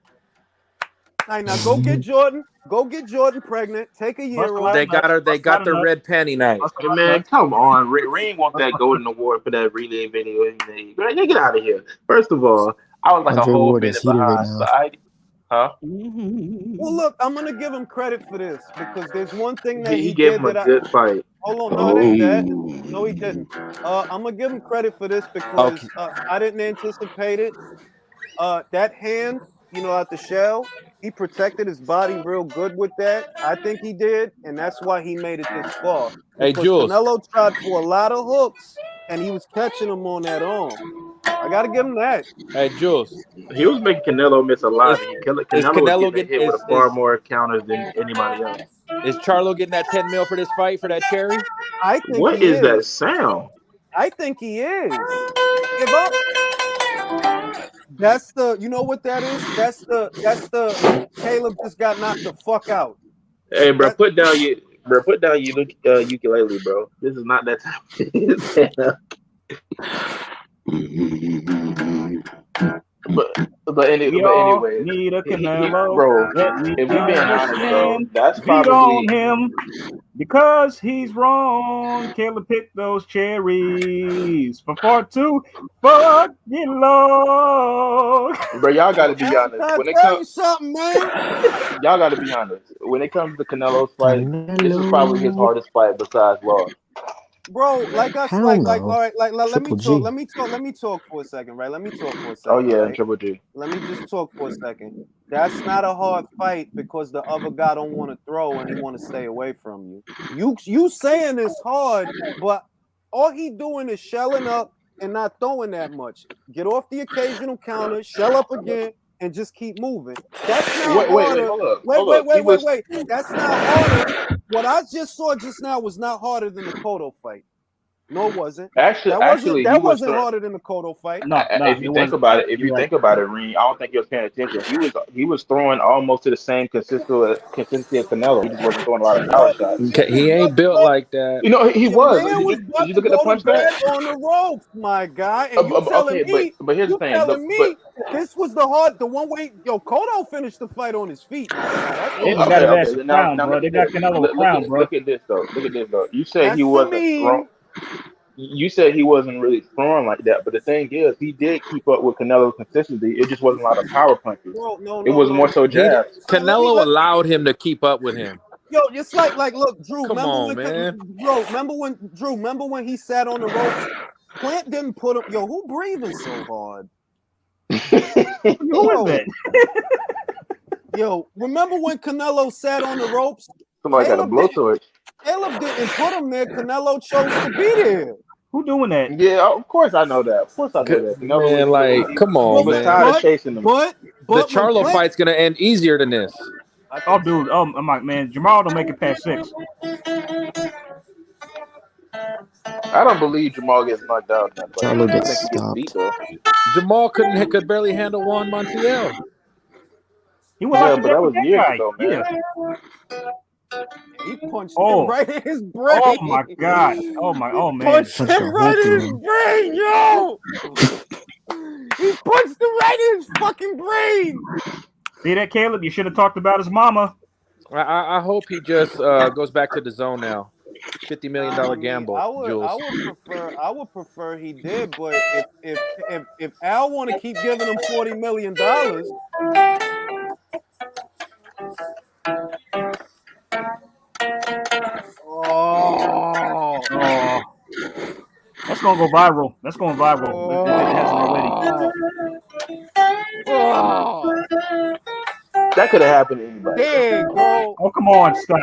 All right, now go get Jordan. Go get Jordan pregnant. Take a year off. They got the red panty night. Hey, man, come on. Ring want that golden award for that relay video. Get out of here. First of all, I was like a whole minute behind. Well, look, I'm gonna give him credit for this because there's one thing that he gave him a good fight. Hold on, no, it ain't that. No, he didn't. I'm gonna give him credit for this because I didn't anticipate it. That hand, at the shell, he protected his body real good with that. I think he did, and that's why he made it this far. Hey, Jules. Canelo tried for a lot of hooks, and he was catching them on that arm. I gotta give him that. Hey, Jules. He was making Canelo miss a lot. Canelo was getting hit with far more counters than anybody else. Is Charlo getting that $10 million for this fight for that cherry? I think what is that sound? I think he is. If I, that's the, you know what that is? That's the Caleb just got knocked the fuck out. Hey, bro, That put down your ukulele, bro. This is not that time. We But all anyway, need a he Canelo bro. that we If we can being honest, bro, understand. that's Beat on probably him because he's wrong. Caleb picked those cherries for part 2. Fuck you, Lord. bro. Y'all got to be man, honest. can When I it tell comes, you something, man? y'all got to be honest. When it comes to Canelo's fight, this is probably his Canelo. hardest fight besides Law. Bro, like us, Hell all no. right, let me Triple talk, G. let me talk for a second, right? Let me talk for a Oh second, yeah, and right? Triple G. Let me just talk for a second. That's not a hard fight because the other guy don't want to throw and he want to stay away from you. You saying it's hard, but all he doing is shelling up and not throwing that much. Get off the occasional counter, shell up again, and just keep moving. That's not Wait, harder. hold up. He was Wait. That's not harder. What I just saw just now was not harder than the Cotto fight. No, it wasn't. actually he That was. wasn't harder than the Cotto fight. No, If it you think wasn't. about it, You're right. Reem, I don't think he was paying attention. He was throwing almost to the same consistency as Canelo. He just wasn't throwing a lot of power Yo, shots. He ain't built like that. You know, he your was. man was Did about you to look at the go to punch bed bag? on the ropes, my guy, and Okay, but here's the thing. But this was the one way. Yo, Cotto finished the fight on his feet, my guy. That's They all even I'm got his saying. ass okay. a Now crown, bro. look They at got this. Canelo a crown, bro. Look at this though. Look at this though. You said That's he the wasn't throwing. meme. You said he wasn't really throwing like that, but the thing is, he did keep up with Canelo's consistency. It just wasn't a lot of power punches. Bro, no, It no, was no, more no. so He jabs. Canelo allowed him to keep up with him. Yo, it's like, look, Drew. Come on, man. Remember when he sat on the ropes? Plant didn't put him. Yo, who breathing so hard? Who is Yo, that? remember when Canelo sat on the ropes? Somebody got a blowtorch. Caleb didn't put him there. Canelo chose to be there. Who doing that? Yeah, of course I know that. Of course I know that. Canelo Man, like, come he on, was man. tired of chasing them. But The when Charlo Plant, fight's gonna end easier than this. Oh, dude. Oh, I'm like, man, Jamal don't make it past 6. I don't believe Jamal gets knocked out in that fight. Charlo I gets think he gets beat stopped. though. Jamal could barely handle Juan Montiel. He went Yeah, like but that that with was that years guy. ago, Yeah. man. he punched him Oh. right in his Oh brain. my God. Oh my. Oh man. Punched Punched a him hole right in through his him. brain, yo. He punched him right in his fucking brain. See that, Caleb? You should have talked about his mama. I hope he just goes back to the zone now. $50 million gamble, Jules. I would prefer he did, but if Al want to keep giving him $40 million, oh, That's gonna go viral. That's going viral. If it hasn't already. oh, That could have happened to anybody. there you go. Oh, come on, stop.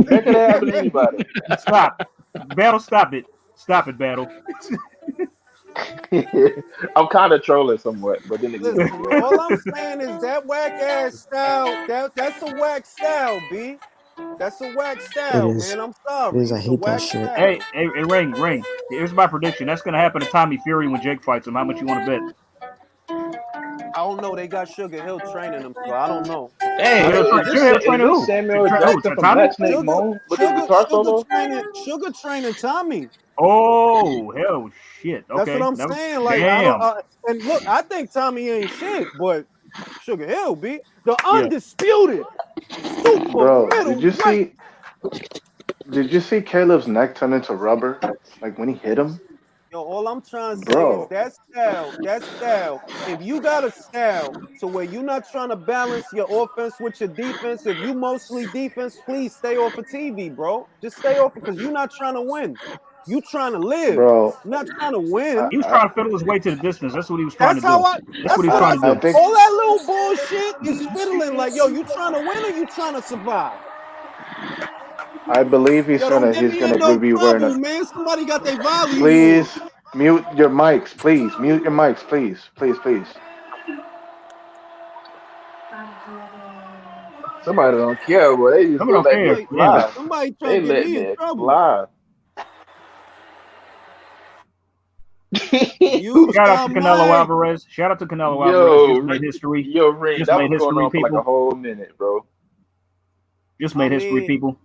That could have happened to anybody. Stop. Battle, stop it. Stop it, Battle. I'm kind of trolling somewhat, but then again, Listen, yo, all I'm saying is that whack ass style. That's a whack style, B. That's a whack It style, is. man. I'm It sorry. is. I It's a hate that whack shit. style. Hey, Ring. Here's my prediction. That's gonna happen to Tommy Fury when Jake fights him. How much you want to bet? I don't know. They got Sugar Hill training them, so I don't know. Hey, is Sugar this training who? Samuel Who? Jackson from Tommy? Black Snake Moan with the Sugar, guitar solo? Sugar training Tommy. Oh, hell, shit. That's what Okay. I'm saying. Like I Damn. don't. And look, I think Tommy ain't shit, but Sugar Hill be the Yeah. undisputed super Bro, did you middleweight. see Caleb's neck turn into rubber? Like when he hit him? Yo, all I'm trying to say is Bro. that style. If you got a style to where you're not trying to balance your offense with your defense, if you mostly defense, please stay off of TV, bro. Just stay off because you're not trying to win. You trying to live. Bro, You're not trying to I, win. He was I, trying to fiddle his way to the distance. That's what he was trying to That's how do. I. That's what That's he was what I. trying to I do. think All that little bullshit is fiddling. Like, yo, you trying to win or you trying to survive? I believe Yo, don't get he's me in gonna no be wearing a. trouble, man. Somebody got their volume on. Please mute your mics, please. Mute your mics, please. Somebody don't care, boy. They just Somebody gonna don't let care. this Somebody, Yeah. fly. somebody trying They to get letting me in it trouble. fly. you Shout out my to Canelo mic. Alvarez. Shout out to Canelo Alvarez. Yo, Just made history. yo, Ring, Just that made was going history, on for like a people. whole minute, bro. Just I made history, mean, people.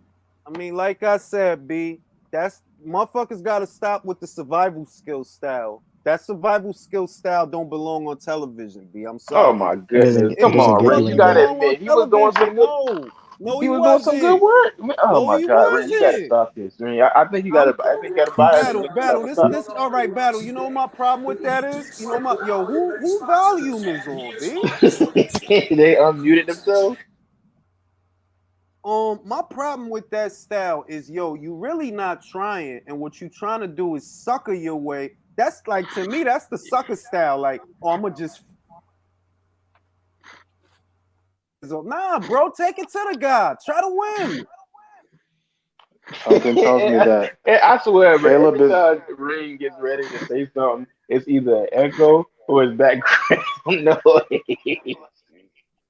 like I said, B, that's motherfuckers gotta stop with the survival skill style. That survival skill style don't belong on television, B. I'm Oh sorry. my It doesn't. goodness. It Come doesn't on, get Ring. You blamed, Fucking gotta bro. belong on admit he was doing some television. good No, he he was doing some good wasn't. work. Oh No, my he god, Ring, you gotta wasn't. stop this. Ring. I think you I'm gotta buy us a nigga. battle. Stop. This all right, battle. You know what my problem with that is? You know my who volume is on, B? They unmuted themselves. My problem with that style is, you really not trying, and what you trying to do is sucker your way. That's like, to me, that's the sucker style. Like, I'ma just nah, bro, take it to the guy. Try to win. Something tells me that I swear, but Caleb every is. time Ring gets ready to say something, it's either an echo or it's background noise.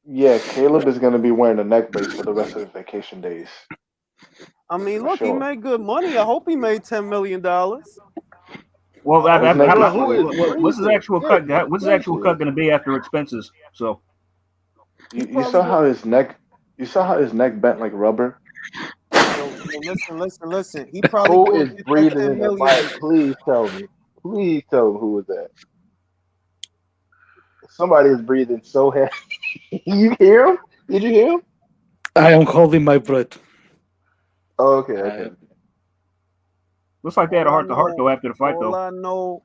Yeah, Caleb is gonna be wearing a neck brace for the rest of his vacation days. I mean, For look, he sure. made good money. I hope he made $10 million. Well, I hope neck how is- about Who is what's his breathing? actual cut? What's his actual cut going to be after expenses? So You probably saw how his neck. You saw how his neck bent like rubber. listen. He probably Who gonna is get that breathing 10 in the million. mic? Please tell me. Please tell me who was that. Somebody is breathing so heavy. You hear him? Did you hear him? I am holding my breath. Oh, okay. looks like they had a All I heart to heart know, though after the fight though.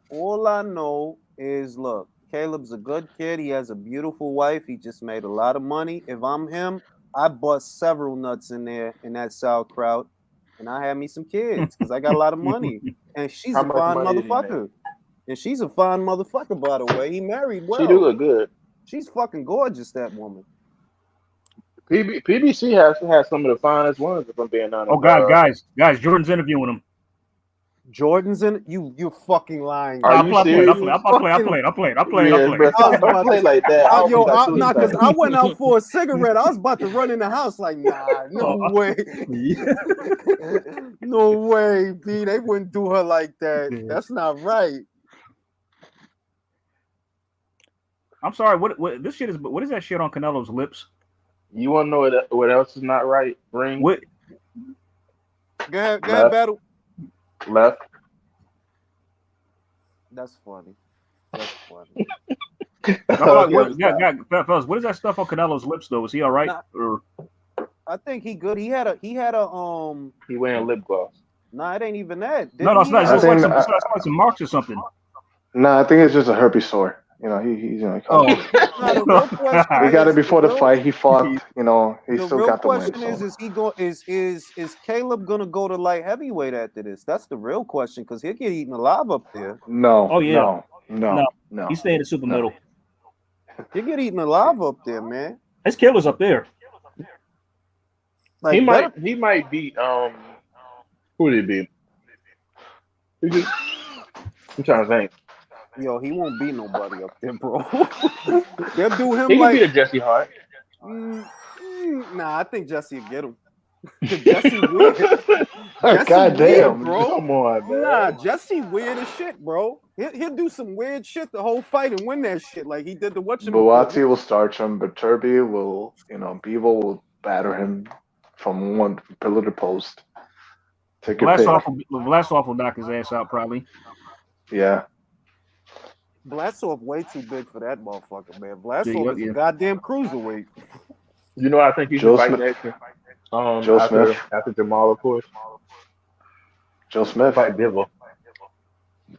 all I know is, look, Caleb's a good kid. He has a beautiful wife. He just made a lot of money. If I'm him, I bust several nuts in there in that sauerkraut, and I had me some kids because I got a lot of money. And she's How a much fine money did he make? motherfucker. And she's a fine motherfucker, by the way. He married well. She do look good. She's fucking gorgeous, that woman. PBC has some of the finest ones, if I'm being honest. Oh God, guys, Jordan's interviewing him. Jordan's in it. You're fucking lying. Are I'll you play. serious? I'll play. Yeah, bro. I was Don't about play to, like that. I almost got nah, cause suicidal. I went out for a cigarette. I was about to run in the house like, nah, no way, no way, B. They wouldn't do her like that. That's not right. I'm sorry. What this shit is? What is that shit on Canelo's lips? You want to know what else is not right? Ring What? Go ahead, Left. battle. left. That's funny. Fellas, what is that stuff on Canelo's lips though? Is he all right? Nah. Or I think he good. He had a He wearing lip gloss. Nah, it ain't even that. no, it's not. It's I just like think- some some marks or something. Nah, I think it's just a herpes sore. You know, he's Nah, the real question he got it is- before the fight. He fought. You know, he The still real got the win. question So. is Caleb gonna go to light heavyweight after this? That's the real question, because he'll get eaten alive up there. No. Oh, yeah. No. He's staying in super middle. He'll get eaten alive up there, man. His killer's up there. Like, He might beat who did he beat? I'm trying to think. yo, he won't beat nobody up there, bro. They'll do him He can like beat a Jesse Hart. nah, I think Jesse will get him. Jesse weird. Jesse God weird, damn. bro. Come on, man. Nah, Jesse weird as shit, bro. He'll do some weird shit the whole fight and win that shit like he did the Buatsi will starch him, but Turby will, Bevo will batter him from one pillar to post. Take your pick. Vlasov will knock his ass out probably. Yeah. Blasov way too big for that motherfucker, man. Blasov is a goddamn cruiserweight. You know, I think he should fight next. Joe Smith. After Jamal, of course. Joe Smith. Fight Bivol.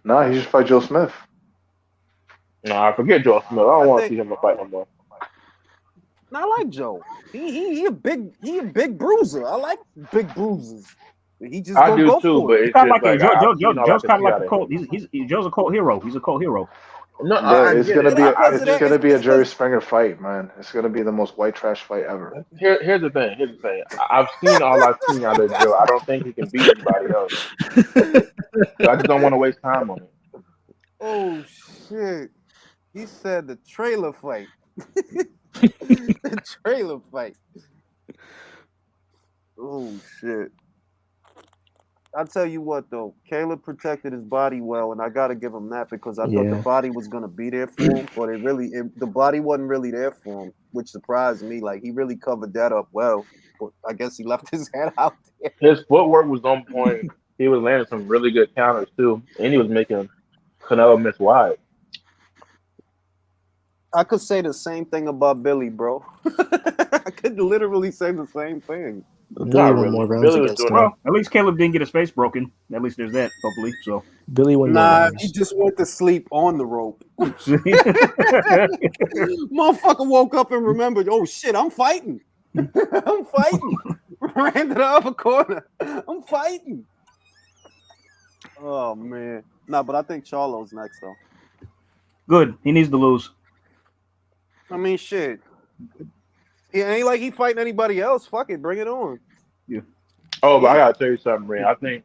Nah, he should fight Joe Smith. Nah, I forget Joe Smith. I don't want to see him fight no more. I like Joe. He a big bruiser. I like big bruisers. He just I do go too, for but it. it's just like Joe's kind of like a cult. Joe's a cult hero. He's a cult hero. No, it's gonna be a Jerry Springer fight, man. It's gonna be the most white trash fight ever. Here's the thing. I've seen all I've seen out of Joe. I don't think he can beat anybody else. So I just don't want to waste time on it. Oh shit! He said the trailer fight. The trailer fight. Oh shit! I'll tell you what though, Caleb protected his body well, and I gotta give him that because I thought the Yeah. body was gonna be there for him, but the body wasn't really there for him, which surprised me. Like he really covered that up well. But I guess he left his head out there. His footwork was on point. He was landing some really good counters too, and he was making Canelo miss wide. I could say the same thing about Billy, bro. I could literally say the same thing. Billy Not won really. more rounds Billy was against doing him. it. Well, at least Caleb didn't get his face broken. At least there's that, hopefully. So Billy won more Nah, he rounds. just went to sleep on the rope. Motherfucker woke up and remembered, oh shit, I'm fighting. I'm fighting. Ran to the other corner. I'm fighting. Oh man. Nah, but I think Charlo's next though. Good. He needs to lose. I mean shit. It ain't like he fighting anybody else. Fuck it, bring it on. Oh, but I gotta tell you something, Ray. I think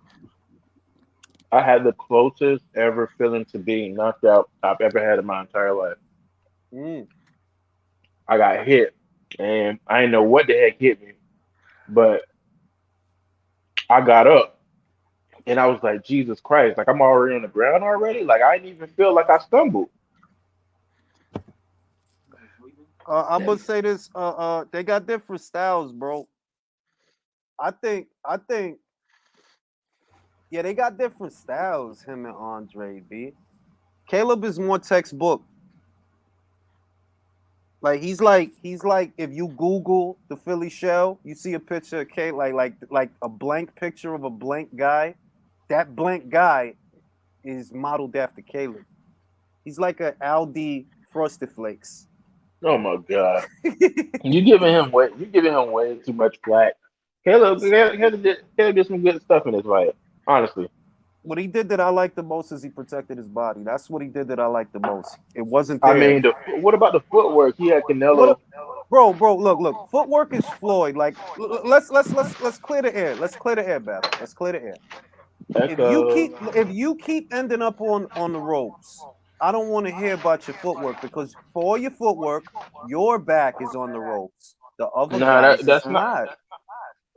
I had the closest ever feeling to being knocked out I've ever had in my entire life. Mm. I got hit, and I didn't know what the heck hit me, but I got up, and I was like, Jesus Christ! Like I'm already on the ground already. Like I didn't even feel like I stumbled. I'm gonna say this. They got different styles, bro. I think, yeah, they got different styles. Him and Andre B. Caleb is more textbook. Like he's like if you Google the Philly shell, you see a picture of Caleb, like a blank picture of a blank guy. That blank guy is modeled after Caleb. He's like a Aldi Frosted Flakes. Oh my God! You giving him way too much flack. Caleb did some good stuff in this fight. Honestly, What he did that I like the most is he protected his body. That's what he did that I like the most. It wasn't I there. mean, what about the footwork? He had What, Canelo. bro? Look. Footwork is Floyd. Like, let's clear the air. Let's clear the air, battle. Let's clear the air. Echo. If you keep ending up on the ropes, I don't want to hear about your footwork because for all your footwork, your back is on the ropes. The other Nah, guys is that's not. not.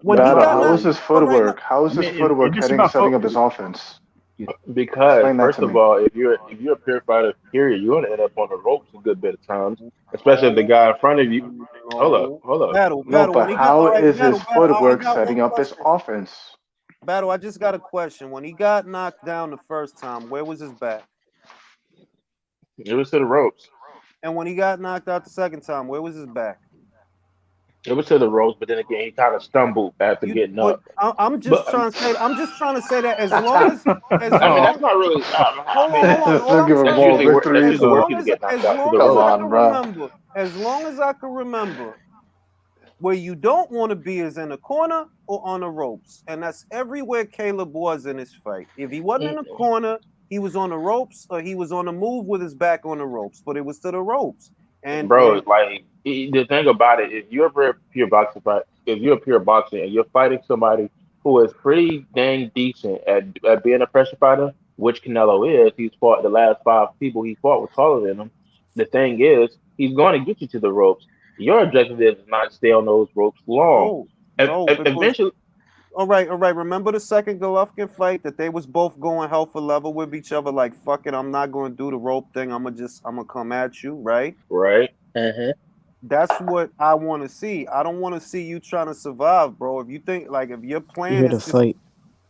When he Battle. got How is knocked, his but right now, footwork? How is I his mean, footwork it's just heading about setting up his offense? Because Explain that first to of me. all, if you're a pure fighter, period, you're gonna end up on the ropes a good bit of times, especially if the guy in front of you. no Hold up. No, battle. but When he got all how right, is his battle. I footwork got one setting up his question. offense? Battle, I just got a question. When he got knocked down the first time, where was his back? It was to the ropes. And when he got knocked out the second time, where was his back? It was to the ropes, but then again, he kind of stumbled after You, getting but up. I'm But just trying to say. I'm just trying to say that as I mean, long. that's not really. I Hold on, mean, hold on. All Don't I'm give him that's saying more usually is, where victories. people get knocked as out to the long Come as I ropes. on, can bro. remember, as long as I can remember, where you don't want to be is in the corner or on the ropes, and that's everywhere Caleb was in this fight. If he wasn't in the corner, he was on the ropes, or he was on the move with his back on the ropes. But it was to the ropes, and Bro, like the thing about it, if you're a pure boxer and you're fighting somebody who is pretty dang decent at being a pressure fighter, which Canelo is, he's fought the last five people he fought was taller than him. The thing is, he's going to get you to the ropes. Your objective is not stay on those ropes long. no, because Eventually, all right. Remember the second Golovkin fight that they was both going hell for level with each other. Like fuck it, I'm not going to do the rope thing. I'm gonna come at you, right? right? That's what I want to see. I don't want to see you trying to survive, bro. If you think like if your You plan hit a is just fight.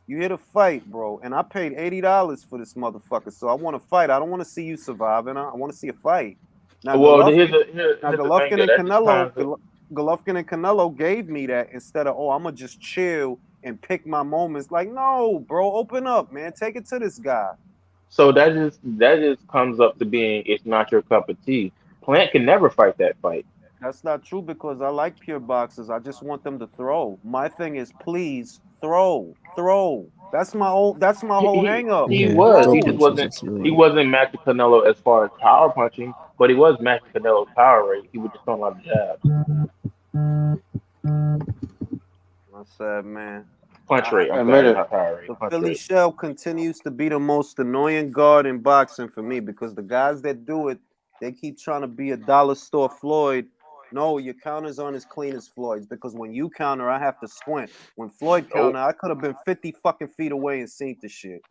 you hit a fight, bro, and I paid $80 for this motherfucker, so I want to fight. I don't want to see you surviving. I want to see a fight. Now Well, here's the thing Golovkin that and that just Canelo, kind of Golovkin and Canelo gave me that instead of I'm gonna just chill and pick my moments. Like no, bro, open up, man. Take it to this guy. so that just comes up to being it's not your cup of tea. Plant can never fight that fight. That's not true because I like pure boxers. I just want them to throw. My thing is please throw. That's my He whole he, hang up. he Yeah, was. throw He Throw. just punches. wasn't. It's He really. wasn't matching Canelo as far as power punching, but he was matching Canelo's power rate. He was just throwing a lot of jabs, I said, man. punch rate. I'm Admit sorry, it. not power rate, The punch Philly rate. shell continues to be the most annoying guard in boxing for me because the guys that do it, they keep trying to be a dollar store Floyd No, your counters aren't as clean as Floyd's because when you counter, I have to squint. When Floyd Oh, counter, I could have been 50 fucking feet away and seen the shit.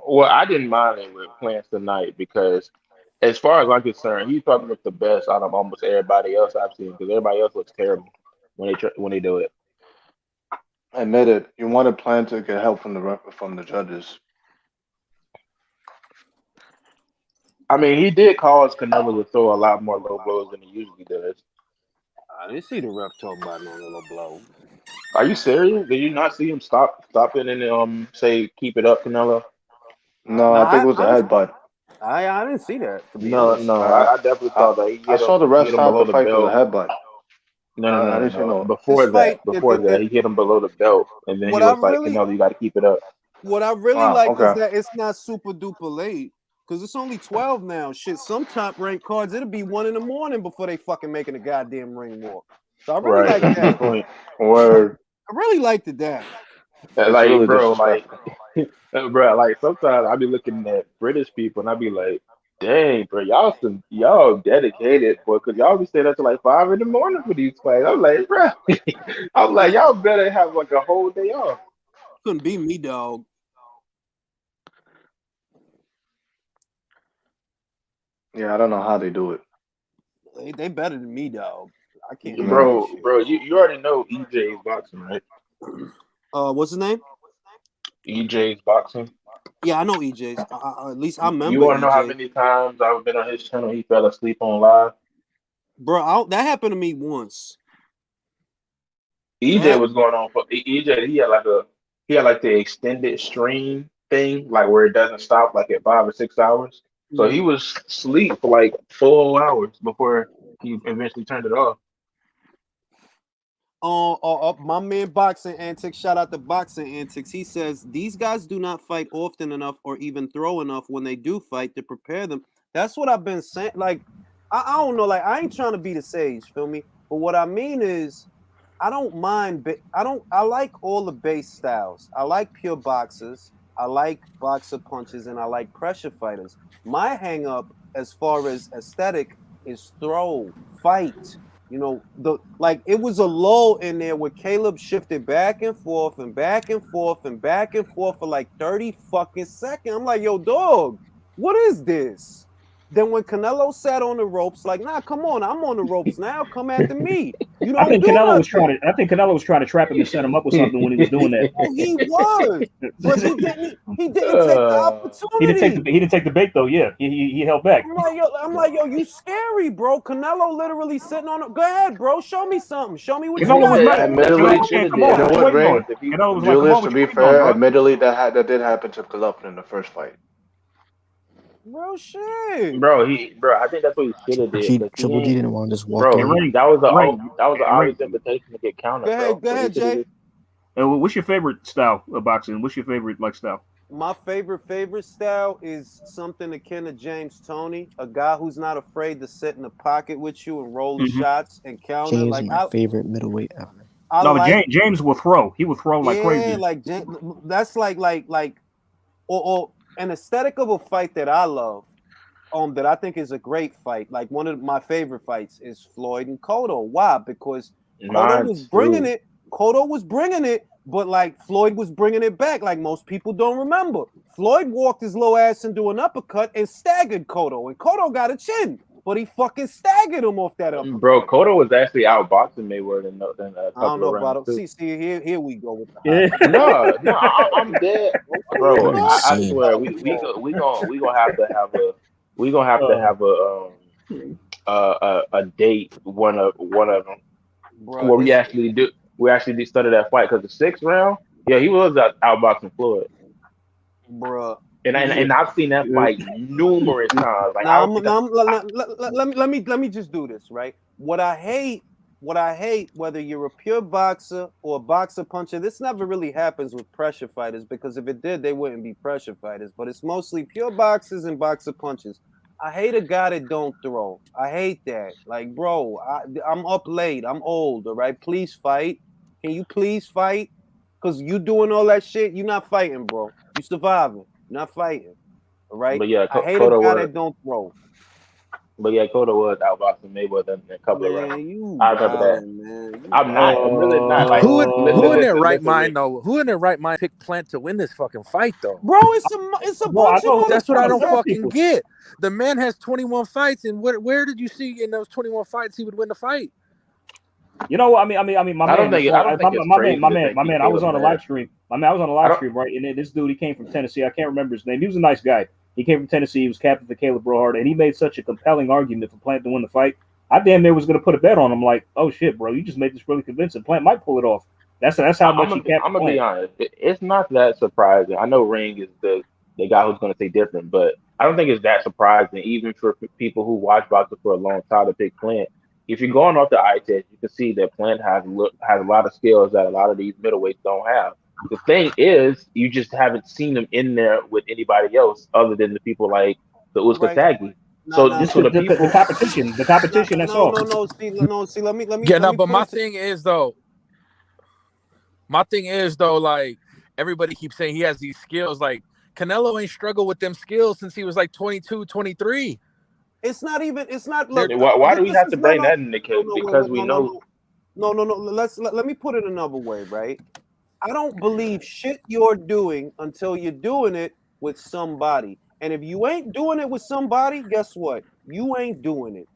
well, I didn't mind it with Plants tonight because, as far as I'm concerned, he's probably looked the best out of almost everybody else I've seen because everybody else looks terrible when they do it. Admit it. You wanted Plan to get help from the judges. I mean, he did cause Canelo to throw a lot more low blows than he usually does. I didn't see the ref talking about no little blow. Are you serious? Did you not see him stop it and say keep it up, Canelo? No, No, I think it was a headbutt. I didn't see that, to be No, honest. no, I I definitely I, saw that. I saw the He ref hit him stop below the the fight for the belt. headbutt. No, no, I no, didn't see no. no. Before This fight, that, he hit him below the belt, and then he what I was like, really, Canelo, you got to keep it up. what I really Wow. like is Okay. that it's not super duper late. Cause it's only 12 now. Shit, some top ranked cards, it'll be 1 in the morning before they fucking making a goddamn ring walk. So I really Right, like that's a good that. point. Word. I really liked it that. It's Like, really bro, like, disrespectful. bro, like sometimes I be looking at British people and I be like, dang, bro, y'all dedicated, boy, because y'all be staying up till like 5 in the morning for these fights. I'm like, bro, I'm like, y'all better have like a whole day off. Couldn't be me, dog. Yeah, I don't know how they do it. They better than me, dog. I can't do Yeah. that Bro, you already know EJ's boxing, right? shit. What's his name? EJ's boxing. Yeah, I know EJ's. At least I You remember want to know how EJ. many times I've been on his channel? He fell asleep on live. Bro, that happened to me once. EJ was going on for EJ. He had like the extended stream thing, like where it doesn't stop, like at 5 or 6 hours. So he was asleep for like 4 hours before he eventually turned it off. My man Boxing Antics, shout out to Boxing Antics. He says these guys do not fight often enough or even throw enough when they do fight to prepare them. That's what I've been saying. Like, I don't know, like I ain't trying to be the sage, feel me? But what I mean is I don't mind. I like all the base styles. I like pure boxers. I like boxer punches, and I like pressure fighters. My hang up, as far as aesthetic, is throw, fight. It was a lull in there where Caleb shifted back and forth and back and forth and back and forth for like 30 fucking seconds. I'm like, yo, dog, what is this? Then when Canelo sat on the ropes, like, nah, come on, I'm on the ropes now. Come after me. You I don't think do Canelo was nothing. trying to. I think Canelo was trying to trap him and set him up with something when he was doing that. Oh, he was, but he didn't. He didn't take the He didn't take opportunity. the. He didn't take the bait though. Yeah, he held back. I'm like, yo, you scary, bro. Canelo literally sitting on it. Go ahead, bro. Show me something. Show me what you Canelo was got. ready. Admittedly, Canelo he was should saying, have "Come did You on, know what you what, waiting Ring? on?" if he. Canelo was like, "Come Julius, on, to what you be waiting on, fair, bro?" admittedly that did happen to Golovkin in the first fight. Real shit. Bro, I think that's what he should have did because he Triple G ain't. didn't want to just walk Bro, And in. Ring, that was an Ring. obvious invitation to get countered, Go bro. ahead, go So he ahead, should have Jay. just. What's your favorite style of boxing? What's your favorite style? My favorite style is something akin to James Toney, a guy who's not afraid to sit in the pocket with you and roll the Mm-hmm. shots and counter. Jay is Like my favorite middleweight ever. I No, but like, James will throw. He will throw like yeah, crazy. like that's or an aesthetic of a fight that I love. That I think is a great fight. Like one of my favorite fights is Floyd and Cotto. Why? Because Cotto Mine was bringing too. it. Cotto was bringing it, but like Floyd was bringing it back. Like most people don't remember. Floyd walked his little ass into an uppercut and staggered Cotto, and Cotto got a chin, but he fucking staggered him off that Bro, uppercut. Cotto was actually outboxing Mayweather in a I don't couple know of about rounds it. too. See, here we go with the hot. Yeah. No, I'm dead, He bro. You're was. I insane. swear we gonna have to have Uh, a date one of them Bro, where it's we actually do study that fight because the 6th round, yeah, he was outboxing Floyd, bro. and I've seen that fight numerous times. Like I Now, don't think let me just do this, right? What I hate, whether you're a pure boxer or a boxer puncher, this never really happens with pressure fighters because if it did, they wouldn't be pressure fighters. But it's mostly pure boxers and boxer punchers. I hate a guy that don't throw. I hate that. Like, bro, I'm up late. I'm old. All right, please fight. Can you please fight? Cause you doing all that shit, you're not fighting, bro. You surviving. You're not fighting. All right. but yeah, I hate a Cotto guy was that don't throw. But yeah, Cotto was outboxing Mayweather in a couple of rounds. Man, you I remember that. wildin', man. You I'm not. I'm really not. Like, Who in their right listen, mind Rick. though? Who in their right mind picked Plant to win this fucking fight though? Bro, it's a Bro, I bunch of know That's what I who don't some motherfuckers. fucking people. get. The man has 21 fights, and where did you see in those 21 fights he would win the fight? You know what? My I don't man, think. I don't think it's crazy to think my he man. I was Caleb on a Plant. live stream. My man, I was on a I live don't. stream, right? And then this dude, he came from Tennessee. I can't remember his name. He was a nice guy. He came from Tennessee. He was captain for Caleb Brohard, and he made such a compelling argument for Plant to win the fight. I damn near was going to put a bet on him. Like, oh shit, bro, you just made this really convincing. Plant might pull it off. That's how much he capped I'm gonna be Plant. honest. It's not that surprising. I know Ring is the guy who's gonna say different, but I don't think it's that surprising, even for people who watch boxing for a long time to pick Plant. If you're going off the eye test, you can see that Plant has a lot of skills that a lot of these middleweights don't have. The thing is, you just haven't seen him in there with anybody else other than the people like the All right. Uskasagi. Nah, So, nah, Just so the the people. competition. The competition. That's all. no. See, let me Yeah, no, me but put my it to, thing is though, like everybody keeps saying he has these skills. Like Canelo ain't struggled with them skills since he was like 22, 23. it's not even, it's not, They're look, Why do we this have is, to bring that in the no, case? no, wait, Because wait, we know. no. Let me put it another way, right? I don't believe shit you're doing until you're doing it with somebody. And if you ain't doing it with somebody, guess what? You ain't doing it.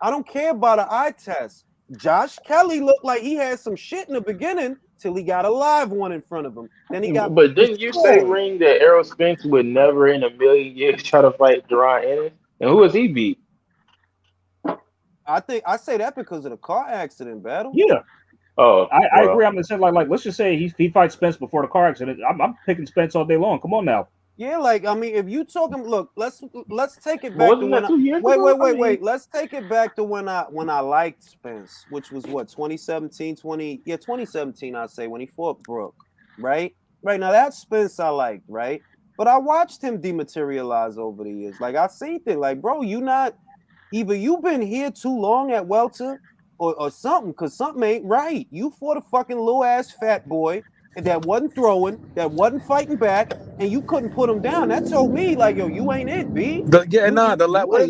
I don't care about an eye test. Josh Kelly looked like he had some shit in the beginning till he got a live one in front of him. Then he got But didn't you say, destroyed. Ring, that Errol Spence would never in a million years try to fight Deron Ennis? And who has he beat? I think I say that because of the car accident battle. Yeah, Oh, I agree. well. I'm gonna say like let's just say he fights Spence before the car accident. I'm picking Spence all day long. Come on now. Yeah, like I mean, if you talking, look, let's take it But back to wasn't when that I 2 years ago? I mean, Let's take it back to when I liked Spence, which was what 2017 I say when he fought Brooke, right? Right now that Spence I liked, right? But I watched him dematerialize over the years. Like I seen things like, bro, you not either you been here too long at welter or something, because something ain't right. You fought a fucking little ass fat boy and that wasn't throwing, that wasn't fighting back, and you couldn't put him down. That told me, like, yo, you ain't it, B. You ain't what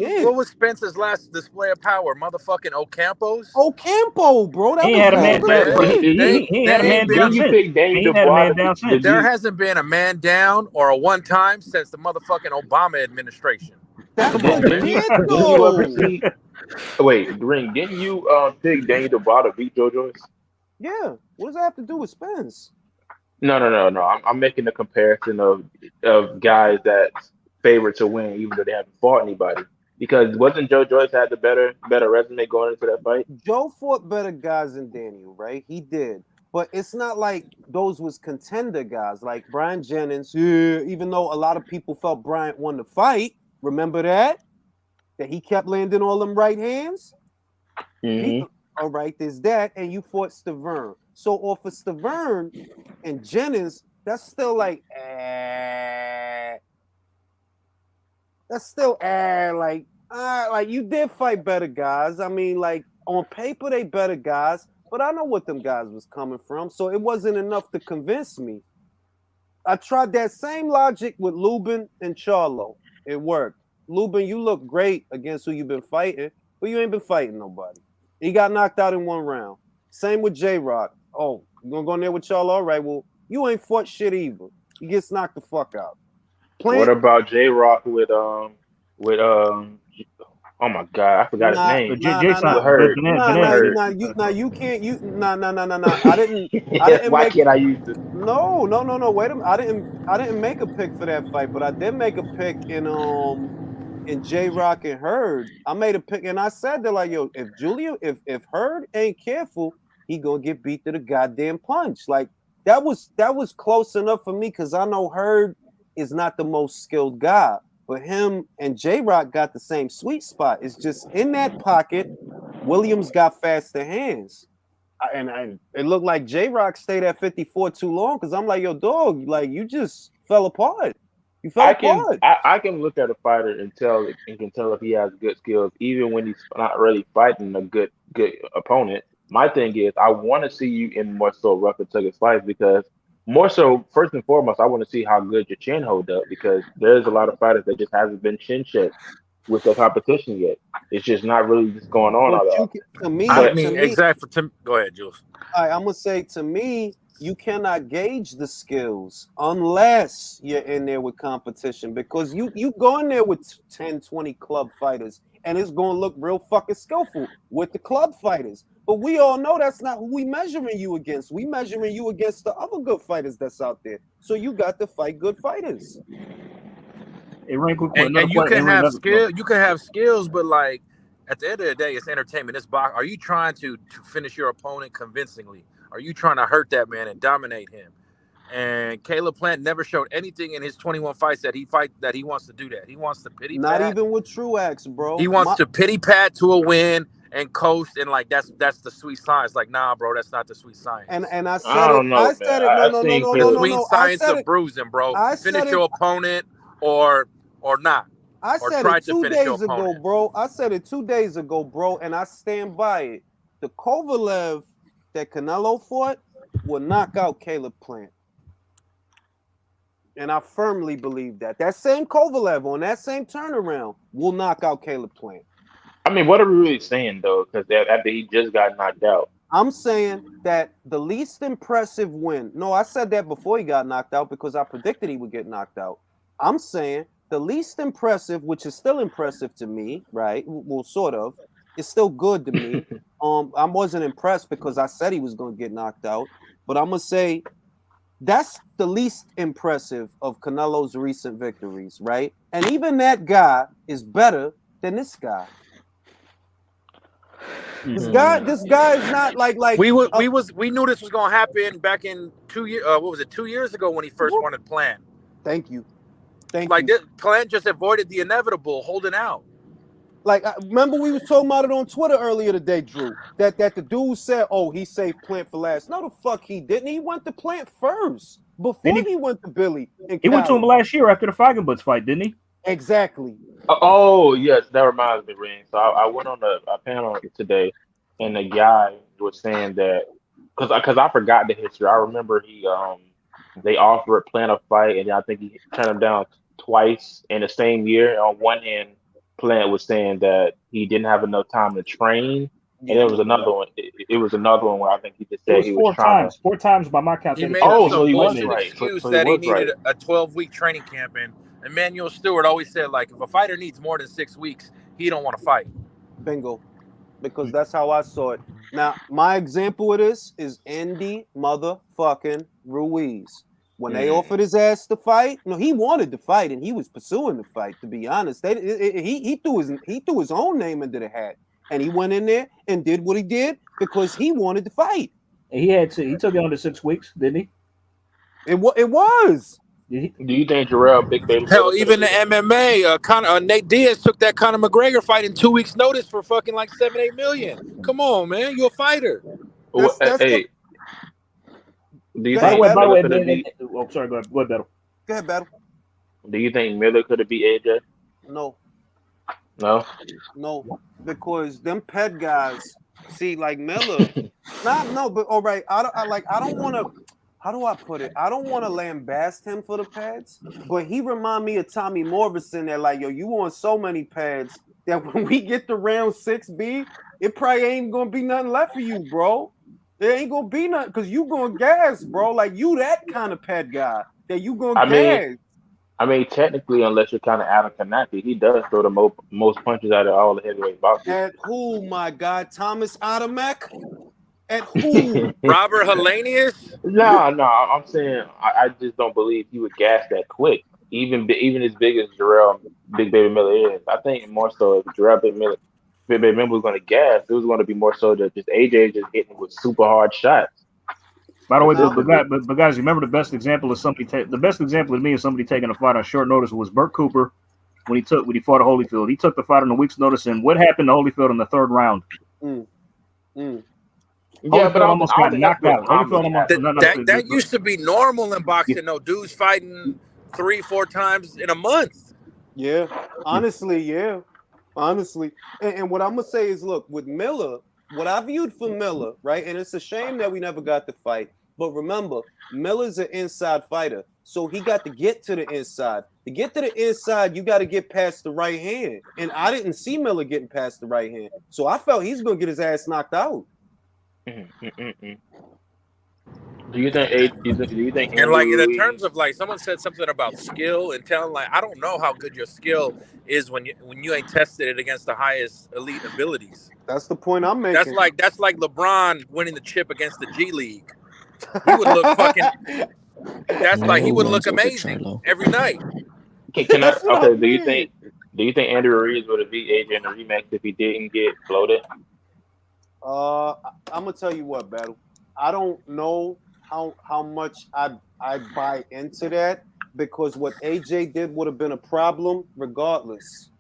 it. was Spence's last display of power? Motherfucking Ocampos? Ocampo, bro. That He ain't was had a his man Come on, down. best man. Bro, shit. he ain't had a man down didn't you since. pick Danny He ain't had a Dubois man to down beat the since. There G? hasn't been a man down or a one time since the motherfucking Obama administration. That Come Did, on, but didn't man. you did didn't you ever though. see? Wait, Ring, didn't you pick Danny Dubois to beat Joe Joyce? Yeah. What does that have to do with Spence? No. I'm making a comparison of guys that's favored to win, even though they haven't fought anybody. Because wasn't Joe Joyce had the better resume going into that fight? Joe fought better guys than Daniel, right? He did. But it's not like those was contender guys like Brian Jennings. Yeah, even though a lot of people felt Bryant won the fight. Remember that? That he kept landing all them right hands? Mm-hmm. All right, there's that. And you fought Stavern. So off of Stavern and Jennings, that's still like, that's still like you did fight better guys. I mean, like on paper they better guys, but I know what them guys was coming from, so it wasn't enough to convince me. I tried that same logic with Lubin and Charlo. It worked. Lubin, you look great against who you've been fighting, but you ain't been fighting nobody. He got knocked out in one round. Same with J Rock. Oh, you gonna go in there with Charlo? All right, well, you ain't fought shit either. He gets knocked the fuck out. What Plant, about J Rock with oh my God, I forgot his nah, name. Jason, nah. With Hurd. With Hurd. You can't I didn't Why make can't I use this? no. Wait a minute. I didn't make a pick for that fight, but I did make a pick in J Rock and Hurd. I made a pick and I said that like, yo, if Hurd ain't careful, he gonna get beat to the goddamn punch. Like that was close enough for me because I know Hurd is not the most skilled guy. But him and J Rock got the same sweet spot. It's just in that pocket, Williams got faster hands. It looked like J Rock stayed at 54 too long because I'm like, yo, dog, like you just fell apart. You fell apart. I can look at a fighter and can tell if he has good skills, even when he's not really fighting a good opponent. My thing is, I want to see you in more so rough and tugged fights because more so, first and foremost, I want to see how good your chin hold up because there's a lot of fighters that just hasn't been chin checked. with the competition yet. It's just not really just going on But all that you often. to me, I But to mean, me, exactly. Go ahead, Jules. I'm gonna say to me, you cannot gauge the skills unless you're in there with competition, because you go in there with 10, 20 club fighters and it's gonna look real fucking skillful with the club fighters. But we all know that's not who we measuring you against. We measuring you against the other good fighters that's out there. So you got to fight good fighters. Hey, Rain, quick, And another you question. can Hey, Rain, have another, skill. You can have skills, but like at the end of the day, it's entertainment. It's box. Are you trying to finish your opponent convincingly? Are you trying to hurt that man and dominate him? And Caleb Plant never showed anything in his 21 fights that he wants to do that. He wants to pity Not pat. even with Truax, bro. He wants to pity pat to a win and coast, and like that's the sweet science. Like, nah, bro, that's not the sweet science. and I I said it. don't I know, man. said it. No, I no, no, seen no, The no, Caleb. no, sweet no. I science said of it. bruising, bro. I said Finish it. your opponent or not, I or said try it to two finish your days ago, opponent. bro. I said it 2 days ago, bro, and I stand by it. The Kovalev that Canelo fought will knock out Caleb Plant. And I firmly believe that. That same Kovalev on that same turnaround will knock out Caleb Plant. I mean, what are we really saying though? Because after he just got knocked out. I'm saying that the least impressive win. No, I said that before he got knocked out because I predicted he would get knocked out. I'm saying the least impressive, which is still impressive to me, right? Well, sort of. It's still good to me. I wasn't impressed because I said he was going to get knocked out, but I'm gonna say that's the least impressive of Canelo's recent victories, right? And even that guy is better than this guy. This guy is not like We knew this was gonna happen back in 2 years. What was it? 2 years ago when he first wanted Plant. Thank you. Like this, Plant just avoided the inevitable, holding out. Like, remember we was talking about it on Twitter earlier today, Drew. That the dude said, "Oh, he saved Plant for last." No, the fuck he didn't. He went to Plant first before he went to Billy and he went to him Cali. last year after the Feigenbutz fight, didn't he? Exactly. Oh yes, that reminds me, Ring. So I went on a panel today, and the guy was saying that because I forgot the history. I remember they offered Plant a fight, and I think he turned him down twice in the same year. On one hand, Plant was saying that he didn't have enough time to train, and Yeah, there was another one. It was another one where I think he just It said was he was four trying to. times. 4 times by my count. He They made four up Oh, games. so some he was bullshit right. excuse So he that he was right. needed a 12-week training camp, and Emmanuel Stewart always said, like, if a fighter needs more than 6 weeks, he don't want to fight. bingo. Because that's how I saw it. Now, my example of this is Andy motherfucking Ruiz. When they offered his ass to fight, no, he wanted to fight and he was pursuing the fight. To be honest, he threw his own name into the hat, and he went in there and did what he did because he wanted to fight. He took it under 6 weeks, didn't he? It was. Do you think Jarrell Big Baby Miller Hell, could have even the beat him? MMA, Nate Diaz took that Conor McGregor fight in 2 weeks' notice for fucking like 7-8 million. Come on, man, you're a fighter. That's Hey, do you Go By the ahead, think way, Battle. Miller could have beat? oh, sorry, go ahead, Battle. Go ahead, Battle. Do you think Miller could have beat AJ? No, No. because them ped guys. See, like Miller. But all right. I don't want to. How do I put it? I don't want to lambast him for the pads, but he remind me of Tommy Morrison. That like, yo, you want so many pads that when we get to round 6B, it probably ain't gonna be nothing left for you, bro. There ain't gonna be nothing because you gonna gas, bro. Like you that kind of pad guy that you gonna I mean, gas. technically, unless you're kind of Adam Kanaki, he does throw the most punches out of all the heavyweight boxers. At who, my God, Thomas Adamek? At who? Robert Hellenius? No, I'm saying I just don't believe he would gas that quick. Even as big as Jarrell Big Baby Miller is, I think more so if Jarrell Big Baby Miller was going to gas, it was going to be more so that just AJ just hitting with super hard shots. By the way, Now- but guys, remember the best example of somebody. The best example to me of somebody taking a fight on short notice was Burt Cooper when he fought at Holyfield. He took the fight on a week's notice, and what happened to Holyfield in the third round? Mm. Yeah, but I almost don't got think that's knocked out. what commonly Holyfield happens. That used to be normal in boxing, though. Dudes fighting 3-4 times in a month. Yeah, honestly. And what I'm gonna say is, look, with Miller, what I viewed for Miller, right? And it's a shame that we never got to fight. But remember, Miller's an inside fighter, so he got to get to the inside. To get to the inside, you got to get past the right hand. And I didn't see Miller getting past the right hand. So I felt he's going to get his ass knocked out. Do you think And Andy like in the Ruiz? terms of like someone said something about skill and talent, like I don't know how good your skill is when you ain't tested it against the highest elite abilities. That's the point I'm That's making. like LeBron winning the chip against the G League. He would look fucking. That's like he No would look one's over amazing Charlo. every night. Can I? That's what I Okay. Do you mean. think Andy Ruiz would have beat AJ in the rematch if he didn't get bloated? I'm gonna tell you what, Battle. I don't know how much I buy into that because what AJ did would have been a problem regardless.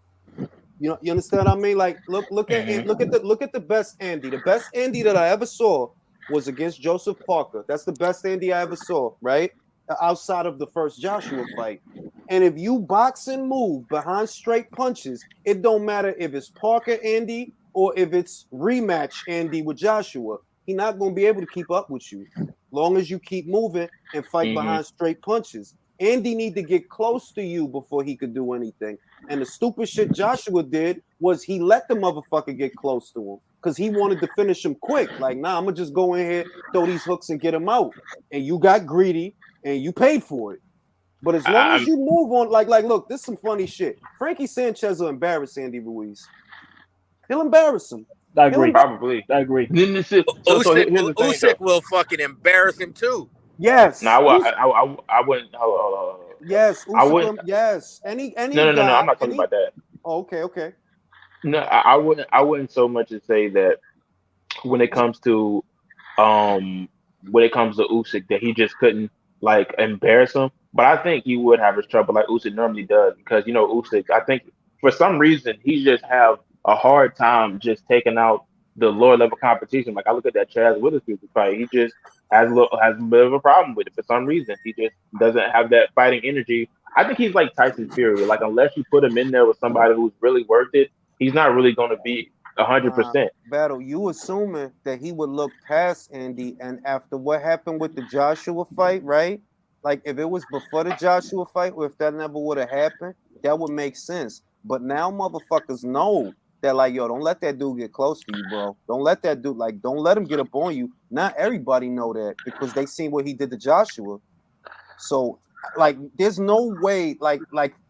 You understand what I mean? Like look at Mm-hmm. look at the best Andy. The best Andy that I ever saw was against Joseph Parker. That's the best Andy I ever saw, right? Outside of the first Joshua fight. And if you box and move behind straight punches, it don't matter if it's Parker Andy or if it's rematch Andy with Joshua. He's not going to be able to keep up with you. Long as you keep moving and fight Mm-hmm. behind straight punches. Andy need to get close to you before he could do anything. And the stupid shit Joshua did was he let the motherfucker get close to him because he wanted to finish him quick. Like, nah, I'm gonna just go in here, throw these hooks, and get him out. And you got greedy and you paid for it. But as long as I'm you move on, like, look, this is some funny shit. Frankie Sanchez will embarrass Andy Ruiz. He'll embarrass him. I He'll agree. probably. I agree. Then this is, so here's the thing though. Usyk will fucking embarrass him too. Yes. No, I wouldn't. Hold on. Yes. I wouldn't. Yes. Any No. guy. I'm not talking about that. Oh, okay. No, I wouldn't. I wouldn't so much as say that when it comes to um Usyk that he just couldn't like embarrass him. But I think he would have his trouble like Usyk normally does because Usyk. I think for some reason he just have a hard time just taking out the lower level competition. Like I look at that Chaz Witherspoon fight, he just has a bit of a problem with it for some reason. He just doesn't have that fighting energy. I think he's like Tyson Fury. Like unless you put him in there with somebody who's really worth it, he's not really going to be 100%. Battle, you assuming that he would look past Andy, and after what happened with the Joshua fight, right? Like if it was before the Joshua fight, or if that never would have happened, that would make sense. But now motherfuckers know that, like, yo, don't let that dude get close to you, bro. Don't let that dude, like, don't let him get up on you. Not everybody know that because they seen what he did to Joshua. So, like, there's no way, like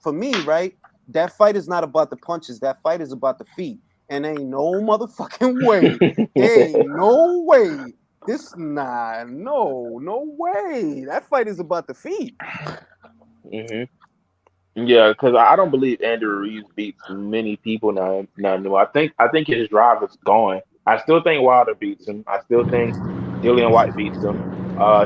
for me, right? That fight is not about the punches. That fight is about the feet. And ain't no motherfucking way. Ain't no way. No way. That fight is about the feet. Hmm. Yeah, because I don't believe Andrew Reeves beats many people now. No, I think his drive is gone. I still think Wilder beats him. I still think Dillian White beats him.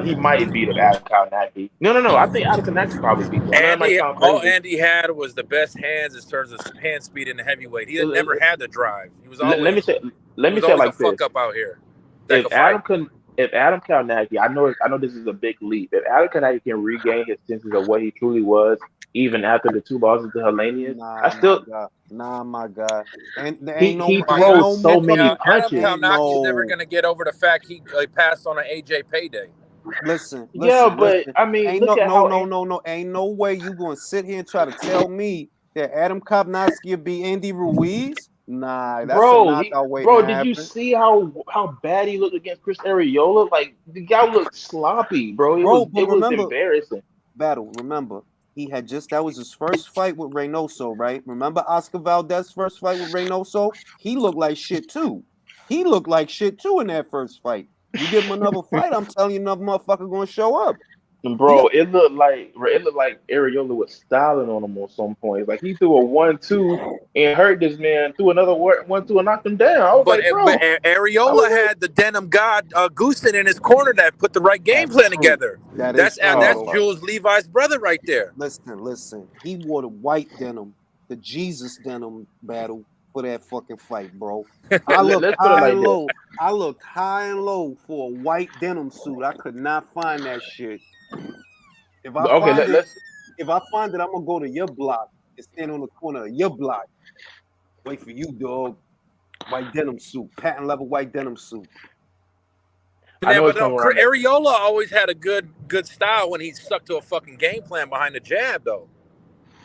He might beat Adam Kalinacki. No. I think Adam Kalinacki probably beats him. I know that might sound All crazy. Andy had was the best hands in terms of hand speed in the heavyweight. He had Let, never had the drive. He was let me always say let me say it a like fuck this. up out here that If could fight. Adam can, if Adam Kalinacki, I know this is a big leap. If Adam Kalinacki can regain his senses of what he truly was, even after the two losses to Helenius, I still My God. And there he ain't no, he ain't throws no so many motherfucking, Adam punches. ain't Kalnaki's never no. gonna get over the fact he passed on an AJ payday. Listen. Yeah, but I mean, Ain't look at how no. Ain't no way you gonna sit here and try to tell me that Adam Kopnowski will be Andy Ruiz. Nah, that's a knockout waiting to did you happen. see how bad he looked against Chris Arreola? Like the guy looked sloppy, bro. Bro, but It was remember, embarrassing. Battle, remember, that was his first fight with Reynoso, right? Remember Oscar Valdez's first fight with Reynoso? He looked like shit too. He looked like shit too in that first fight. You give him another fight, I'm telling you, another motherfucker gonna show up. And He bro, got it looked like Arreola was styling on him on some points. Like he threw a 1-2 and hurt this man, threw another 1-2 and knocked him down. I was But like, bro, I Areola was had the denim god Goosen in his corner that put the right game That's plan true. together. That is That's true, like, that's oh though. my. Jules Levi's brother right there. Listen. He wore the white denim, the Jesus denim battle for that fucking fight, bro. I looked Let's put it high like and this. low. I looked high and low for a white denim suit. I could not find that shit. If I Okay, find it, let's. I'm gonna go to your block and stand on the corner of your block. Wait for you, dog. White denim suit, patent level white denim suit. I Yeah, know but it's no, coming around. Areola always had a good style when he stuck to a fucking game plan behind the jab, though.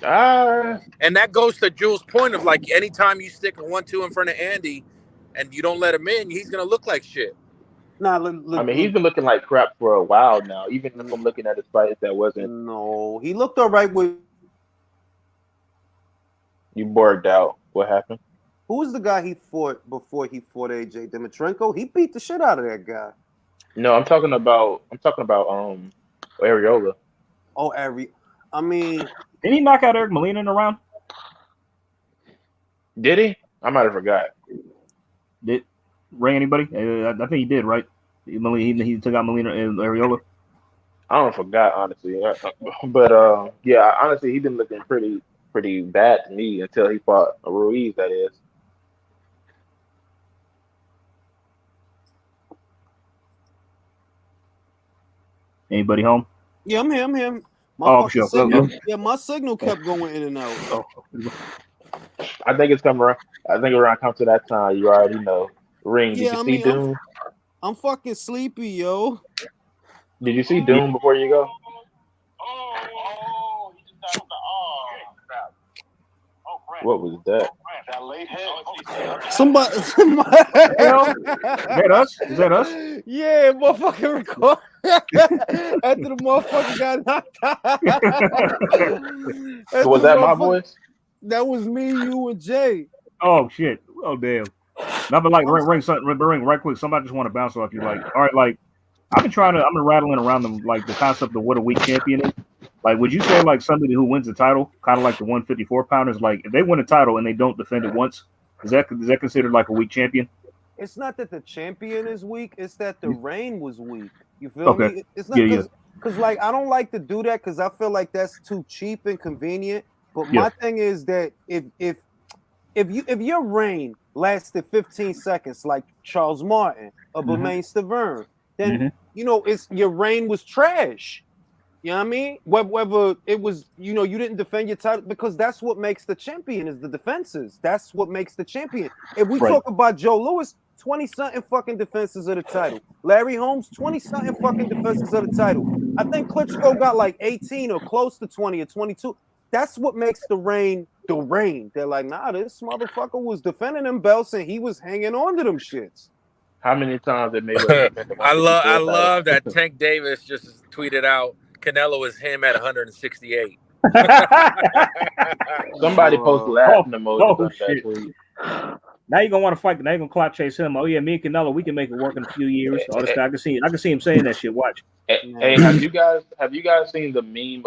And that goes to Jules' point of like anytime you stick a 1-2 in front of Andy and you don't let him in, he's gonna look like shit. Nah, I mean, he's been looking like crap for a while now. Even if I'm looking at his fights, that wasn't. no, he looked all right with. You borged out. What happened? Who was the guy he fought before he fought AJ Dimitrenko? He beat the shit out of that guy. No, I'm talking about Areola. Oh, I mean, Did he knock out Eric Molina in the round? Did he? I might have forgot. Did Ray anybody? I think he did, right? He took out Molina and Areola. I don't forgot honestly, but yeah, honestly, he been looking pretty bad to me until he fought Ruiz. That is. Anybody home? yeah, I'm him. Oh, sure. My signal kept going in and out. Oh. I think it's coming around. I think around come to that time, you already know. Ring. Did Yeah, you I see mean, Doom? I'm fucking sleepy, yo. Did you see Doom before you go? What was that? Somebody. Is that us? Is that us? Yeah, motherfucking record. After the motherfucker got knocked out. So was that my voice? That was me, you, and Jay. Oh shit! Oh damn! Not but like ring right quick. Somebody just want to bounce off you. Like, all right, like I've been rattling around them like the concept of what a weak champion is. Like, would you say like somebody who wins the title, kind of like the 154 pounders, like if they win a title and they don't defend it once, is that considered like a weak champion? It's not that the champion is weak; it's that the reign was weak. You feel me? It's not because like I don't like to do that because I feel like that's too cheap and convenient. But my thing is that if your reign lasted 15 seconds, like Charles Martin or Bermain Stavern, then you know your reign was trash. You know what I mean? Whether it was, you know, you didn't defend your title because that's what makes the champion is the defenses. That's what makes the champion. If we talk about Joe Louis, 20-something fucking defenses of the title. Larry Holmes, 20-something fucking defenses of the title. I think Klitschko got like 18 or close to 20 or 22. That's what makes the reign the reign. They're like, nah, this motherfucker was defending them belts and he was hanging on to them shits. How many times did Mayweather defend the I love that Tank Davis just tweeted out Canelo is him at 168. Somebody post laughing emojis on that tweet. Now you're gonna want to fight. Now you're gonna clout chase him. Oh yeah, me and Canelo, we can make it work in a few years. All this guy, I can see him saying that shit. Watch. Hey, have you guys seen the meme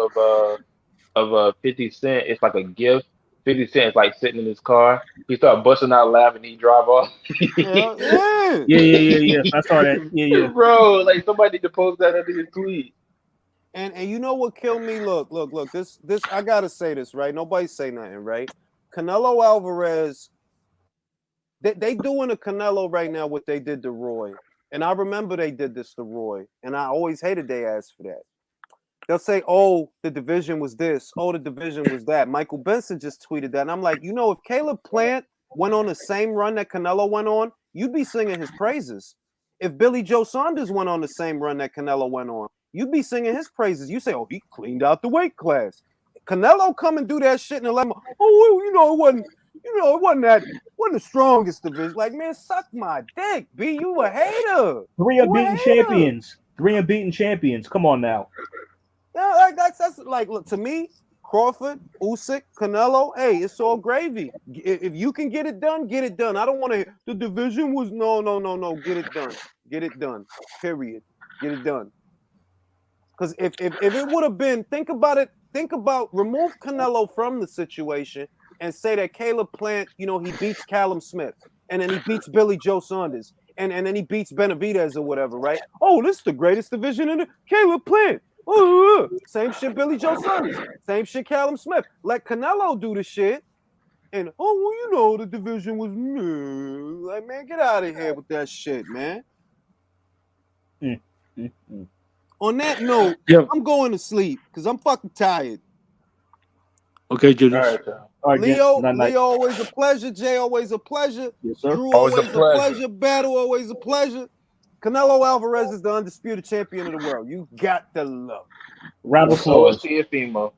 of 50 Cent? It's like a gift. 50 Cent is like sitting in his car. He start busting out laughing. He drive off. Yeah. I saw that. Yeah. Bro, like somebody need to post that under his tweet. And you know what killed me? Look. This I gotta say this, right? Nobody say nothing, right? Canelo Alvarez. They doing a Canelo right now what they did to Roy. And I remember they did this to Roy. And I always hated their ass for that. They'll say, oh, the division was this. Oh, the division was that. Michael Benson just tweeted that. And I'm like, you know, if Caleb Plant went on the same run that Canelo went on, you'd be singing his praises. If Billy Joe Saunders went on the same run that Canelo went on, you'd be singing his praises. You say, oh, he cleaned out the weight class. Canelo come and do that shit and let him, it wasn't the strongest division. Like, man, suck my dick, B. You a hater. Three unbeaten champions. Come on now. Yeah, like that's like, look, to me, Crawford, Usyk, Canelo, hey, it's all gravy. If you can get it done, get it done. I don't want to. The division was no. Get it done. Period. Get it done. Because if it would have been, think about remove Canelo from the situation and say that Caleb Plant, you know, he beats Callum Smith and then he beats Billy Joe Saunders and then he beats Benavidez or whatever, right? Oh, this is the greatest division in the Caleb Plant. Same shit, Billy Joe Saunders. Same shit, Callum Smith. Let Canelo do the shit. And the division was like, man, get out of here with that shit, man. On that note, I'm going to sleep because I'm fucking tired. Okay, Julius. All right, Leo, always a pleasure. Jay, always a pleasure. Yes, sir. Drew, always a pleasure. Battle, always a pleasure. Canelo Alvarez is the undisputed champion of the world. You got to love. Round of applause. So is Teofimo.